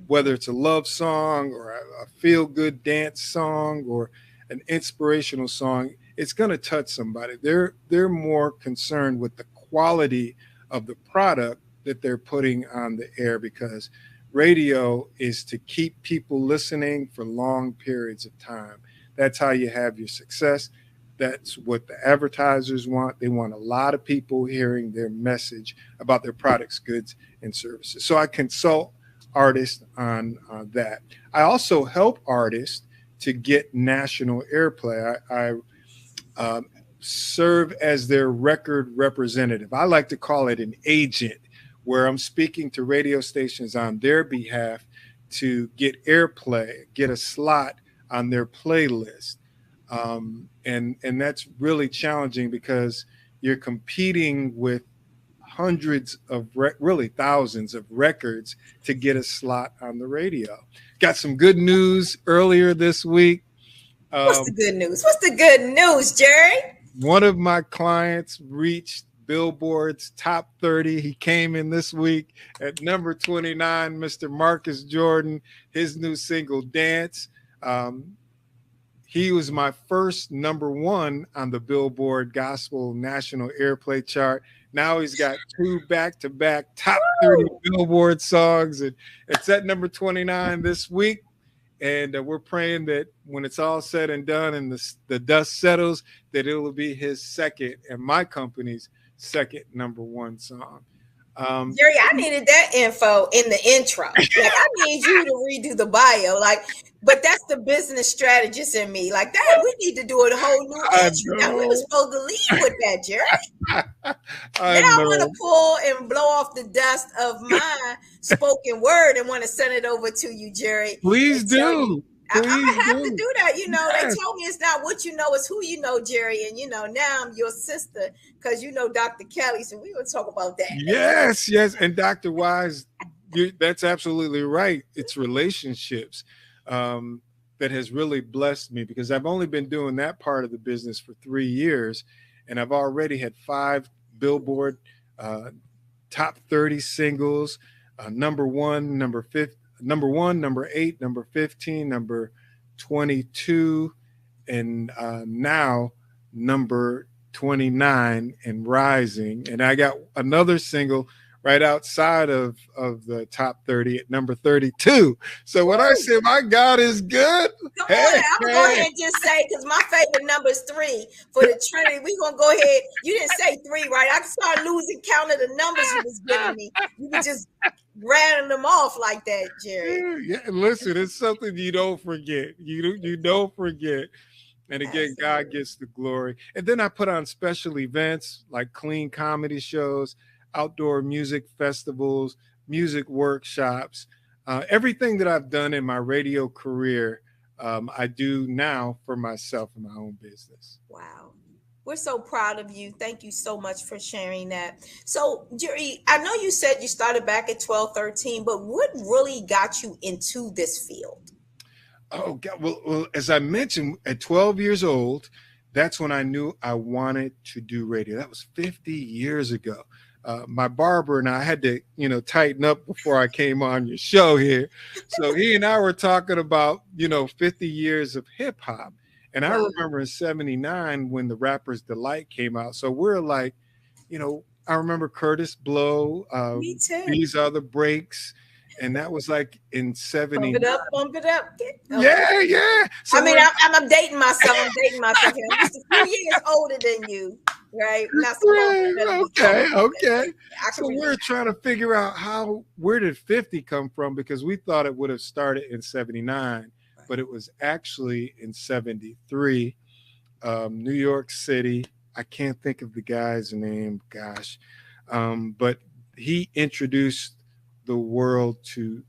whether it's a love song or a feel-good dance song or an inspirational song. It's going to touch somebody. They're more concerned with the quality of the product that they're putting on the air, because radio is to keep people listening for long periods of time. That's how you have your success. That's what the advertisers want. They want a lot of people hearing their message about their products, goods, and services. So I consult artists on that. I also help artists to get national airplay. I serve as their record representative. I like to call it an agent, where I'm speaking to radio stations on their behalf to get airplay, get a slot on their playlist. And that's really challenging, because you're competing with hundreds of, really thousands of records to get a slot on the radio. Got some good news earlier this week. What's the good news? What's the good news, Jerry? One of my clients reached Billboard's top 30. He came in this week at number 29, Mr. Marcus Jordan, his new single, Dance. He was my first number one on the Billboard Gospel National Airplay chart. Now he's got 2 back-to-back top 30 Billboard songs, and it's at number 29 this week. And we're praying that when it's all said and done and the dust settles, that it will be his second and my company's second number one song. Jerry, I needed that info in the intro. Like, I need you to redo the bio. Like, but that's the business strategist in me. Like, that we need to do a whole new intro. Now, we were supposed to lead with that, Jerry. I want to pull and blow off the dust of my spoken word and want to send it over to you, Jerry. Please do. I'm gonna have to do that. You know, yes. They told me it's not what you know, it's who you know, Jerry. And you know, now I'm your sister, because you know Dr. Kelly. So we will talk about that. Yes, yes. And Dr. Wise, that's absolutely right. It's relationships that has really blessed me, because I've only been doing that part of the business for 3 years, and I've already had 5 Billboard top 30 singles, number 1, number 5. Number 1, number 8, number 15, number 22, and now number 29 and rising. And I got another single right outside of the top 30 at number 32. So when I say my God is good, I'm gonna go ahead and just say, because my favorite number is 3 for the Trinity. We're gonna go ahead. You didn't say 3, right? I started losing count of the numbers you was giving me. You were just ratting them off like that, Jerry. Yeah, listen, it's something you don't forget. You don't forget. And again, absolutely, God gets the glory. And then I put on special events like clean comedy shows, outdoor music festivals, music workshops, everything that I've done in my radio career, I do now for myself in my own business. Wow. We're so proud of you. Thank you so much for sharing that. So, Jerry, I know you said you started back at 12, 13, but what really got you into this field? Oh, God. Well, as I mentioned, at 12 years old, that's when I knew I wanted to do radio. That was 50 years ago. My barber and I had to, tighten up before I came on your show here. So he and I were talking about, 50 years of hip hop. And I remember in 79 when the Rapper's Delight came out. So we're like, I remember Curtis Blow. Me too. These Are the Breaks. And that was like in 70. Bump it up, bump it up. Yeah. So I mean, I'm dating myself. I'm just a few years older than you, right? Not so okay. So we're trying to figure out where did 50 come from, because we thought it would have started in 79, but it was actually in 73. New York City. I can't think of the guy's name, gosh. But he introduced the world to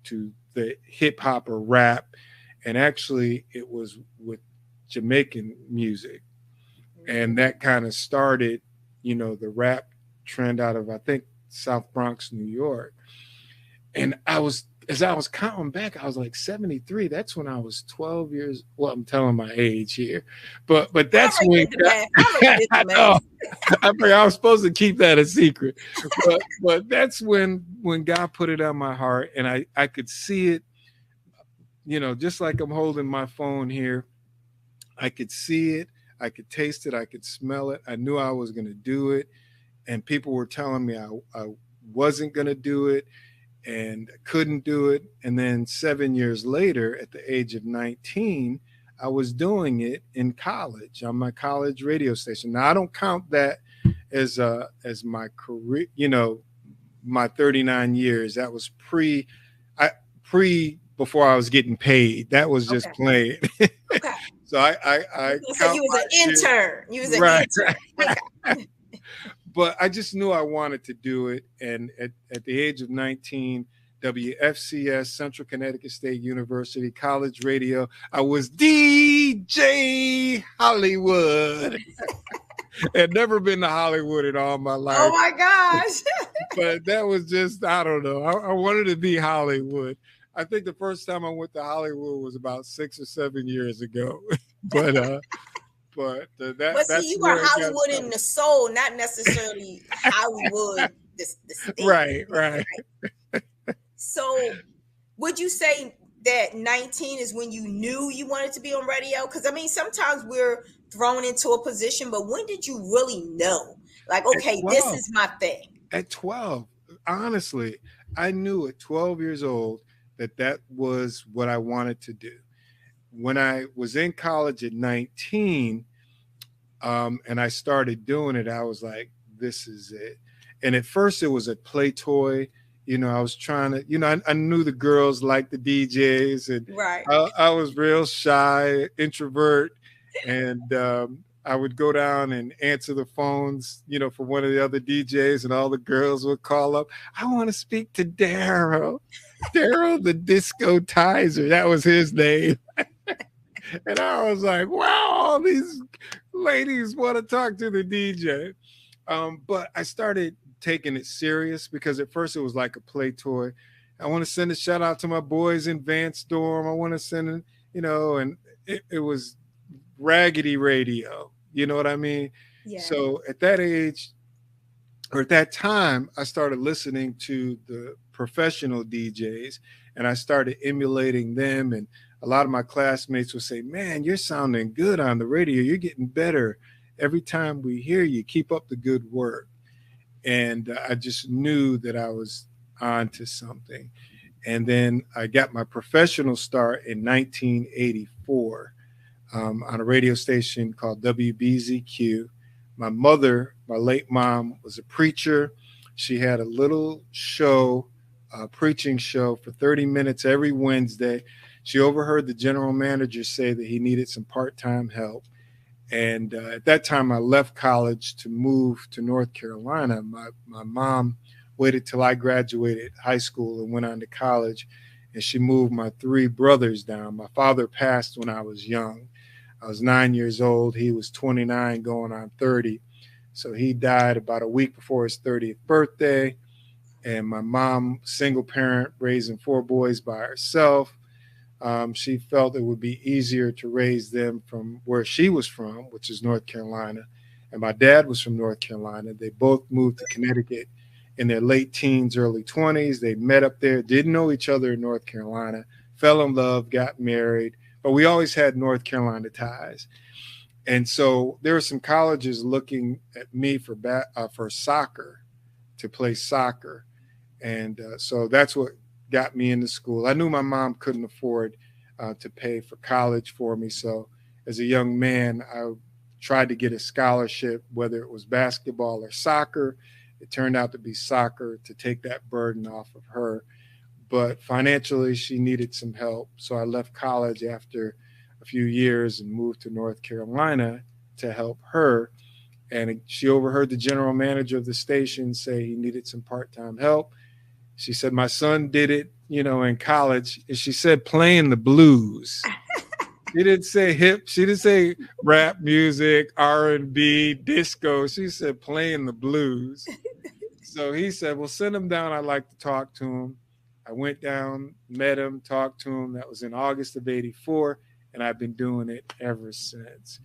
the hip hop or rap, and actually it was with Jamaican music, and that kind of started, the rap trend out of, I think, South Bronx, New York. And as I was counting back, I was like 73. That's when I was 12 years. Well, I'm telling my age here, but that's when I was supposed to keep that a secret. But that's when God put it on my heart, and I could see it, just like I'm holding my phone here. I could see it, I could taste it, I could smell it. I knew I was going to do it, and people were telling me I wasn't going to do it and couldn't do it. And then 7 years later, at the age of 19, I was doing it in college on my college radio station. Now, I don't count that as my career, my 39 years. That was before I was getting paid. That was just playing. Okay. So so you was an intern. You was an intern. But I just knew I wanted to do it. And at the age of 19, WFCS, Central Connecticut State University, college radio, I was DJ Hollywood. Had never been to Hollywood in all my life. Oh my gosh. But that was just, I don't know. I wanted to be Hollywood. I think the first time I went to Hollywood was about 6 or 7 years ago. But see, you are Hollywood in the soul, not necessarily Hollywood. Right. So, would you say that 19 is when you knew you wanted to be on radio? Because I mean, sometimes we're thrown into a position, but when did you really know? Like, okay, this is my thing. At 12, honestly, I knew at 12 years old that was what I wanted to do. When I was in college at 19, and I started doing it, I was like, this is it. And at first it was a play toy. I was trying to, I knew the girls liked the DJs, and right. I was real shy, introvert. And I would go down and answer the phones, for one of the other DJs, and all the girls would call up. I want to speak to Daryl the Disco Tizer. That was his name. And I was like, wow, all these ladies want to talk to the DJ. But I started taking it serious, because at first it was like a play toy. I want to send a shout out to my boys in Vance Dorm. I want to send, and it was raggedy radio. You know what I mean? Yeah. So at that age, or at that time, I started listening to the professional DJs, and I started emulating them. And a lot of my classmates would say, man, you're sounding good on the radio. You're getting better every time we hear you. Keep up the good work. And I just knew that I was on to something. And then I got my professional start in 1984 on a radio station called WBZQ. My mother, my late mom, was a preacher. She had a little show, a preaching show for 30 minutes every Wednesday. She overheard the general manager say that he needed some part-time help. And at that time, I left college to move to North Carolina. My mom waited till I graduated high school and went on to college, and she moved my 3 brothers down. My father passed when I was young. I was 9 years old. He was 29 going on 30. So he died about a week before his 30th birthday. And my mom, single parent, raising 4 boys by herself. She felt it would be easier to raise them from where she was from, which is North Carolina. And my dad was from North Carolina. They both moved to Connecticut in their late teens, early 20s. They met up there, didn't know each other in North Carolina, fell in love, got married. But we always had North Carolina ties. And so there were some colleges looking at me for soccer. to play soccer. And so that's what got me into school. I knew my mom couldn't afford to pay for college for me. So as a young man, I tried to get a scholarship, whether it was basketball or soccer. It turned out to be soccer to take that burden off of her. But financially, she needed some help. So I left college after a few years and moved to North Carolina to help her. And she overheard the general manager of the station say he needed some part-time help. She said, my son did it, in college. And she said, playing the blues. She didn't say hip. She didn't say rap music, R&B, disco. She said playing the blues. So he said, well, send him down. I'd like to talk to him. I went down, met him, talked to him. That was in August of '84. And I've been doing it ever since.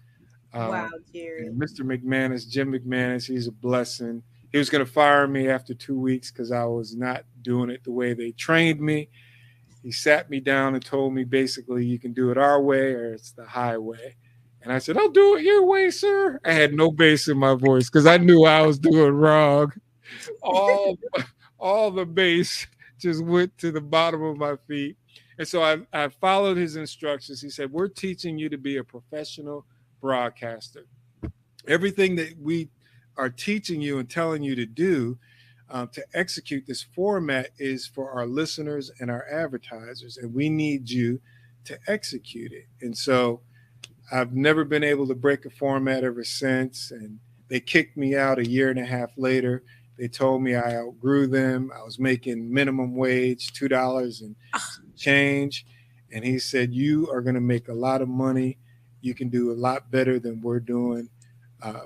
Wow, Jerry. Mr. McManus, Jim McManus, he's a blessing. He was going to fire me after 2 weeks because I was not doing it the way they trained me. He sat me down and told me basically you can do it our way or it's the highway. And I said, I'll do it your way, sir. I had no bass in my voice because I knew I was doing wrong. All the bass just went to the bottom of my feet. And so I followed his instructions. He said, we're teaching you to be a professional broadcaster. Everything that we are teaching you and telling you to do to execute this format is for our listeners and our advertisers, and we need you to execute it. And so I've never been able to break a format ever since, and they kicked me out a year and a half later. They told me I outgrew them. I was making minimum wage, $2 and change. And he said, you are going to make a lot of money. You can do a lot better than we're doing.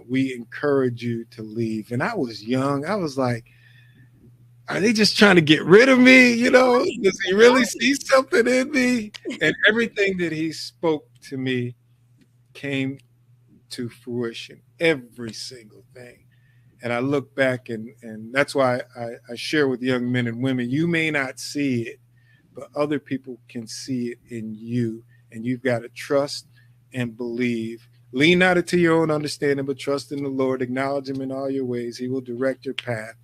We encourage you to leave. And I was young. I was like, are they just trying to get rid of me? Does he really see something in me? And everything that he spoke to me came to fruition, every single thing. And I look back and that's why I share with young men and women, you may not see it, but other people can see it in you. And you've got to trust and believe. Lean not into your own understanding, but trust in the Lord. Acknowledge him in all your ways. He will direct your path.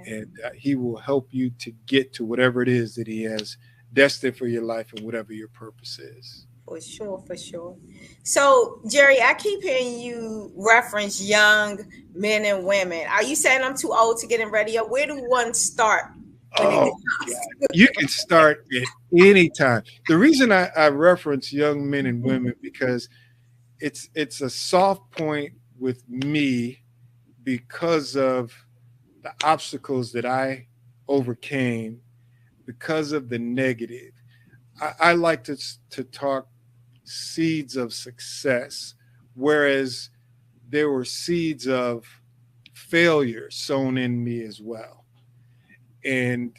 And he will help you to get to whatever it is that he has destined for your life and whatever your purpose is. For sure, for sure. So, Jerry, I keep hearing you reference young men and women. Are you saying I'm too old to get in radio? Where do one start? You can start at any time. The reason I reference young men and women because it's a soft point with me because of the obstacles that I overcame because of the negative. I like to talk seeds of success, whereas there were seeds of failure sown in me as well. And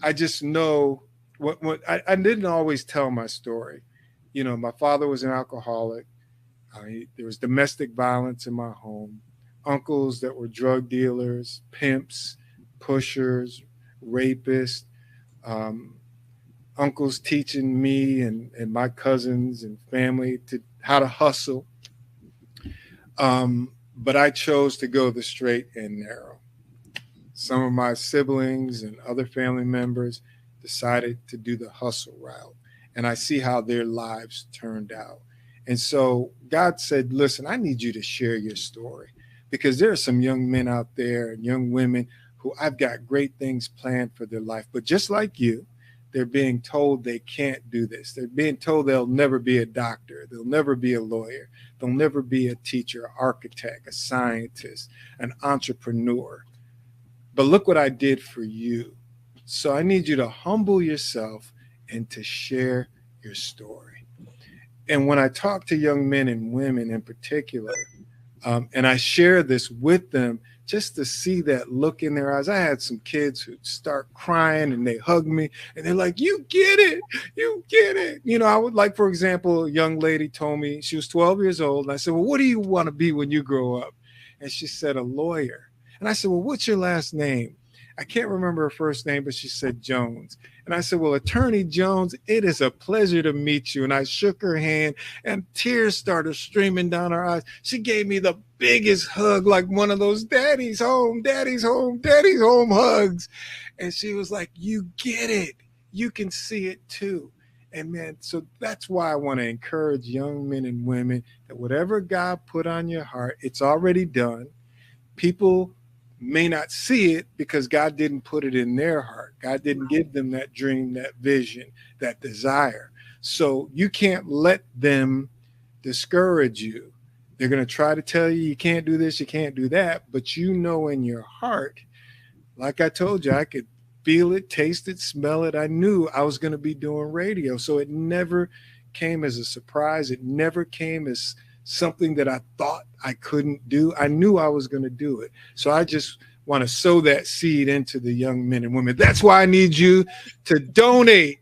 I just know what I didn't always tell my story. My father was an alcoholic. There was domestic violence in my home. Uncles that were drug dealers, pimps, pushers, rapists, uncles teaching me and my cousins and family how to hustle. But I chose to go the straight and narrow. Some of my siblings and other family members decided to do the hustle route. And I see how their lives turned out. And so God said, listen, I need you to share your story because there are some young men out there and young women who I've got great things planned for their life. But just like you, they're being told they can't do this. They're being told they'll never be a doctor. They'll never be a lawyer. They'll never be a teacher, architect, a scientist, an entrepreneur. But look what I did for you. So I need you to humble yourself and to share your story. And when I talk to young men and women in particular, and I share this with them, just to see that look in their eyes. I had some kids who start crying and they hug me and they're like, you get it. You get it. I would like, for example, a young lady told me she was 12 years old. And I said, well, what do you want to be when you grow up? And she said, a lawyer. And I said, well, what's your last name? I can't remember her first name, but she said Jones. And I said, well, Attorney Jones, it is a pleasure to meet you. And I shook her hand and tears started streaming down her eyes. She gave me the biggest hug, like one of those daddy's home, daddy's home, daddy's home hugs. And she was like, you get it. You can see it too. And man, so that's why I want to encourage young men and women that whatever God put on your heart, it's already done. People may not see it because God didn't put it in their heart. God didn't give them that dream, that vision, that desire. So you can't let them discourage you. They're going to try to tell you, you can't do this, you can't do that. But you know in your heart, like I told you, I could feel it, taste it, smell it. I knew I was going to be doing radio. So it never came as a surprise. It never came as something that I thought I couldn't do. I knew I was going to do it. So I just want to sow that seed into the young men and women. That's why I need you to donate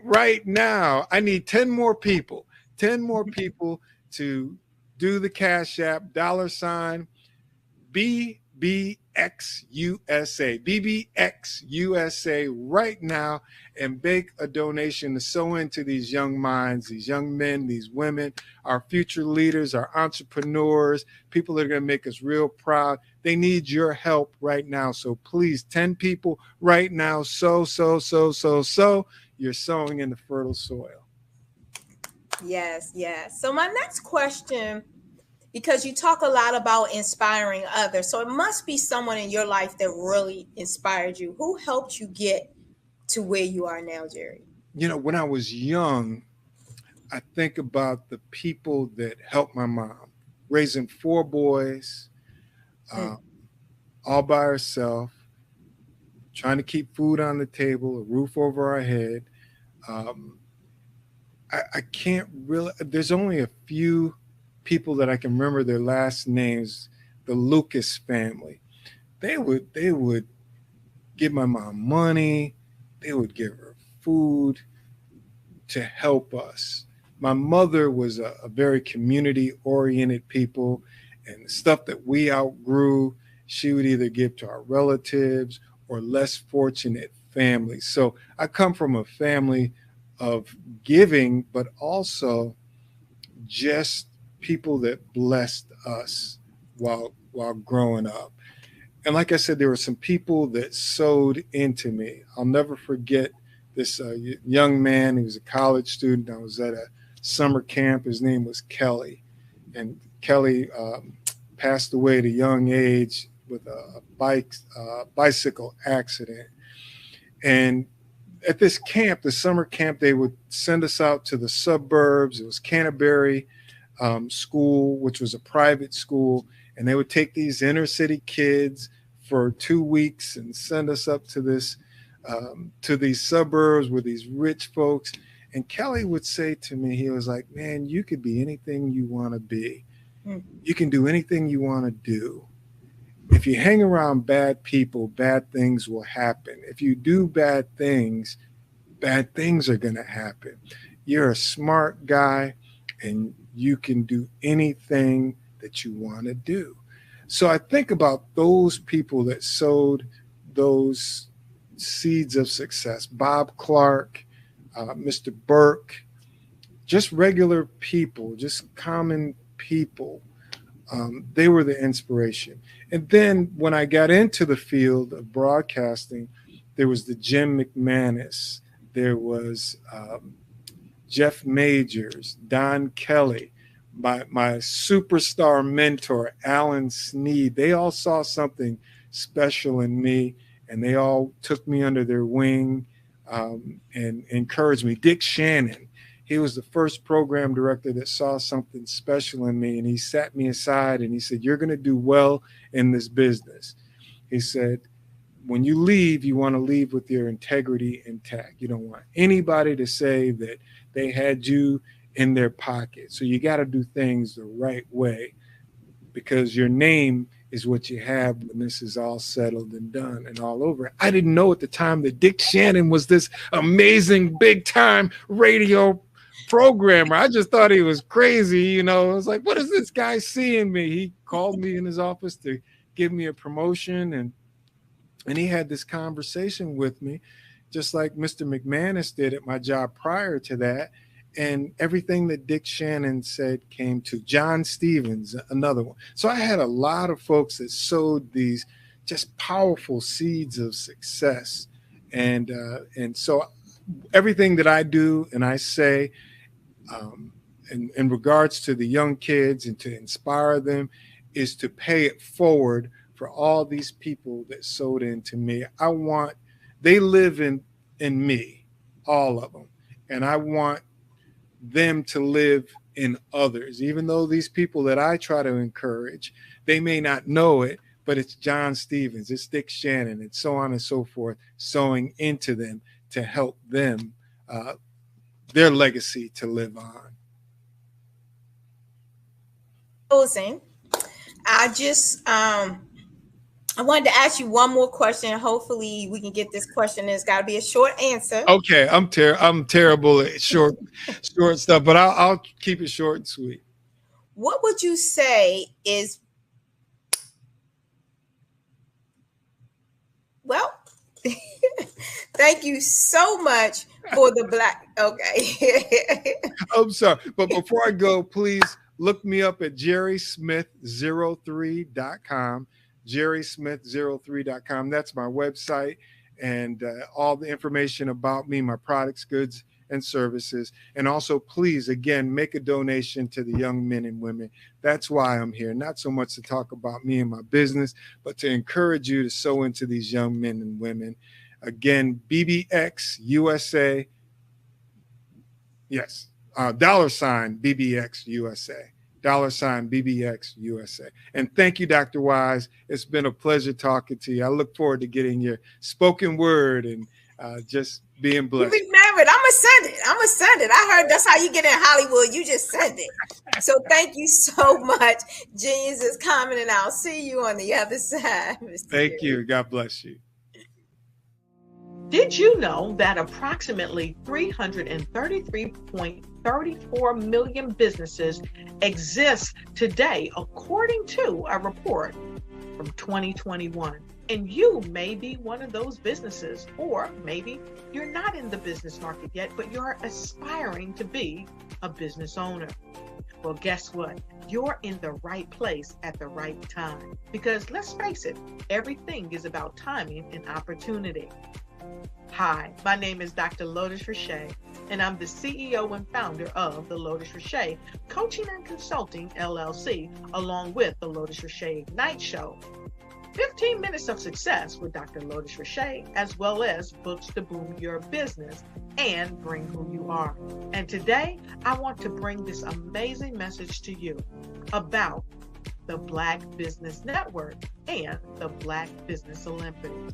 right now. I need 10 more people to do the Cash App, $BBXUSA, BBXUSA right now, and make a donation to sow into these young minds, these young men, these women, our future leaders, our entrepreneurs, people that are going to make us real proud. They need your help right now. So please, 10 people right now, so. You're sowing in the fertile soil. Yes. So my next question, because you talk a lot about inspiring others, so it must be someone in your life that really inspired you. Who helped you get to where you are now, Jerry? You know, when I was young, I think about the people that helped my mom, raising 4 boys, all by herself, trying to keep food on the table, a roof over our head. I can't really, there's only a few people that I can remember their last names. The Lucas family. They would give my mom money. They would give her food to help us. My mother was a very community-oriented people, and the stuff that we outgrew, she would either give to our relatives or less fortunate families. So I come from a family of giving, but also just people that blessed us while growing up. And like I said, there were some people that sowed into me. I'll never forget this young man. He was a college student. I was at a summer camp. His name was Kelly. And Kelly passed away at a young age with a bicycle accident. And at this camp, the summer camp, they would send us out to the suburbs. It was Canterbury School, which was a private school. And they would take these inner city kids for 2 weeks and send us up to this, to these suburbs with these rich folks. And Kelly would say to me, he was like, man, you could be anything you want to be. You can do anything you want to do. If you hang around bad people, bad things will happen. If you do bad things are going to happen. You're a smart guy and you can do anything that you want to do. So I think about those people that sowed those seeds of success. Bob Clark, Mr. Burke, just regular people, just common people. They were the inspiration. And then when I got into the field of broadcasting, there was the Jim McManus, there was Jeff Majors, Don Kelly, my superstar mentor, Alan Sneed. They all saw something special in me, and they all took me under their wing and encouraged me. Dick Shannon, he was the first program director that saw something special in me, and he sat me aside and he said, you're going to do well in this business. He said, when you leave, you want to leave with your integrity intact. You don't want anybody to say that they had you in their pocket. So you got to do things the right way, because your name is what you have when this is all settled and done and all over. I didn't know at the time that Dick Shannon was this amazing big time radio programmer. I just thought he was crazy. You know, I was like, what does this guy see in me? He called me in his office to give me a promotion, and And he had this conversation with me, just like Mr. McManus did at my job prior to that. And everything that Dick Shannon said came to John Stevens, another one. So I had a lot of folks that sowed these just powerful seeds of success. And so everything that I do and I say in regards to the young kids and to inspire them is to pay it forward for all these people that sowed into me. They live in me, all of them. And I want them to live in others, even though these people that I try to encourage, they may not know it, but it's John Stevens, it's Dick Shannon, and so on and so forth, sowing into them to help them, their legacy to live on. Closing, I wanted to ask you one more question. Hopefully we can get this question. It's got to be a short answer. Okay, I'm terrible at short stuff, but I'll keep it short and sweet. What would you say is, well, thank you so much for the Black. Okay. I'm sorry, but before I go, please look me up at jerrysmith03.com. jerrysmith03.com. That's my website, and all the information about me, my products, goods, and services. And also, please, again, make a donation to the young men and women. That's why I'm here, not so much to talk about me and my business, but to encourage you to sow into these young men and women. Again, BBX USA. Yes, $BBX USA. $BBX USA. And thank you, Dr. Wise. It's been a pleasure talking to you. I look forward to getting your spoken word and just being blessed. You remembered. I'm going to send it. I heard that's how you get in Hollywood. You just send it. So thank you so much. Genius is coming, and I'll see you on the other side. Thank you. God bless you. Did you know that approximately 333.34 million businesses exist today, according to a report from 2021? And you may be one of those businesses, or maybe you're not in the business market yet, but you're aspiring to be a business owner. Well, guess what? You're in the right place at the right time. Because let's face it, everything is about timing and opportunity. Hi, my name is Dr. Lotus Richey, and I'm the CEO and founder of the Lotus Richey Coaching and Consulting LLC, along with the Lotus Richey Ignite Show. 15 minutes of success with Dr. Lotus Richey, as well as books to boom your business and bring who you are. And today, I want to bring this amazing message to you about the Black Business Network and the Black Business Olympics.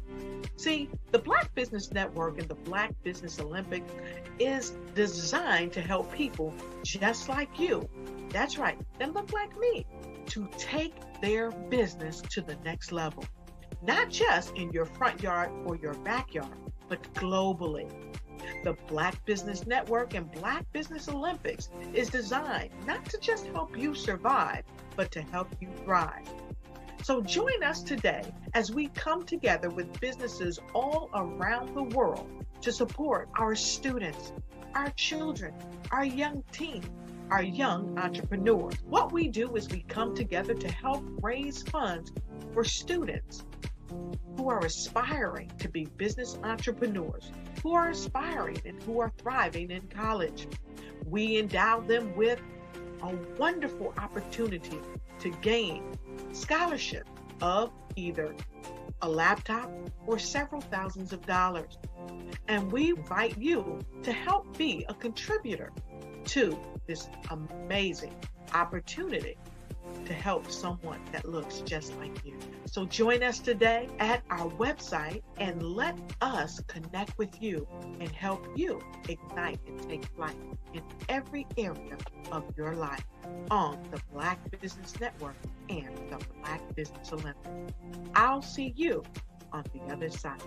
See, the Black Business Network and the Black Business Olympics is designed to help people just like you, that's right, that look like me, to take their business to the next level. Not just in your front yard or your backyard, but globally. The Black Business Network and Black Business Olympics is designed not to just help you survive, but to help you thrive. So join us today as we come together with businesses all around the world to support our students, our children, our young teens, our young entrepreneurs. What we do is we come together to help raise funds for students who are aspiring to be business entrepreneurs, who are aspiring and who are thriving in college. We endow them with a wonderful opportunity to gain scholarship of either a laptop or several thousands of dollars. And we invite you to help be a contributor to this amazing opportunity to help someone that looks just like you. So join us today at our website and let us connect with you and help you ignite and take flight in every area of your life on the Black Business Network and the Black Business Olympics. I'll see you on the other side.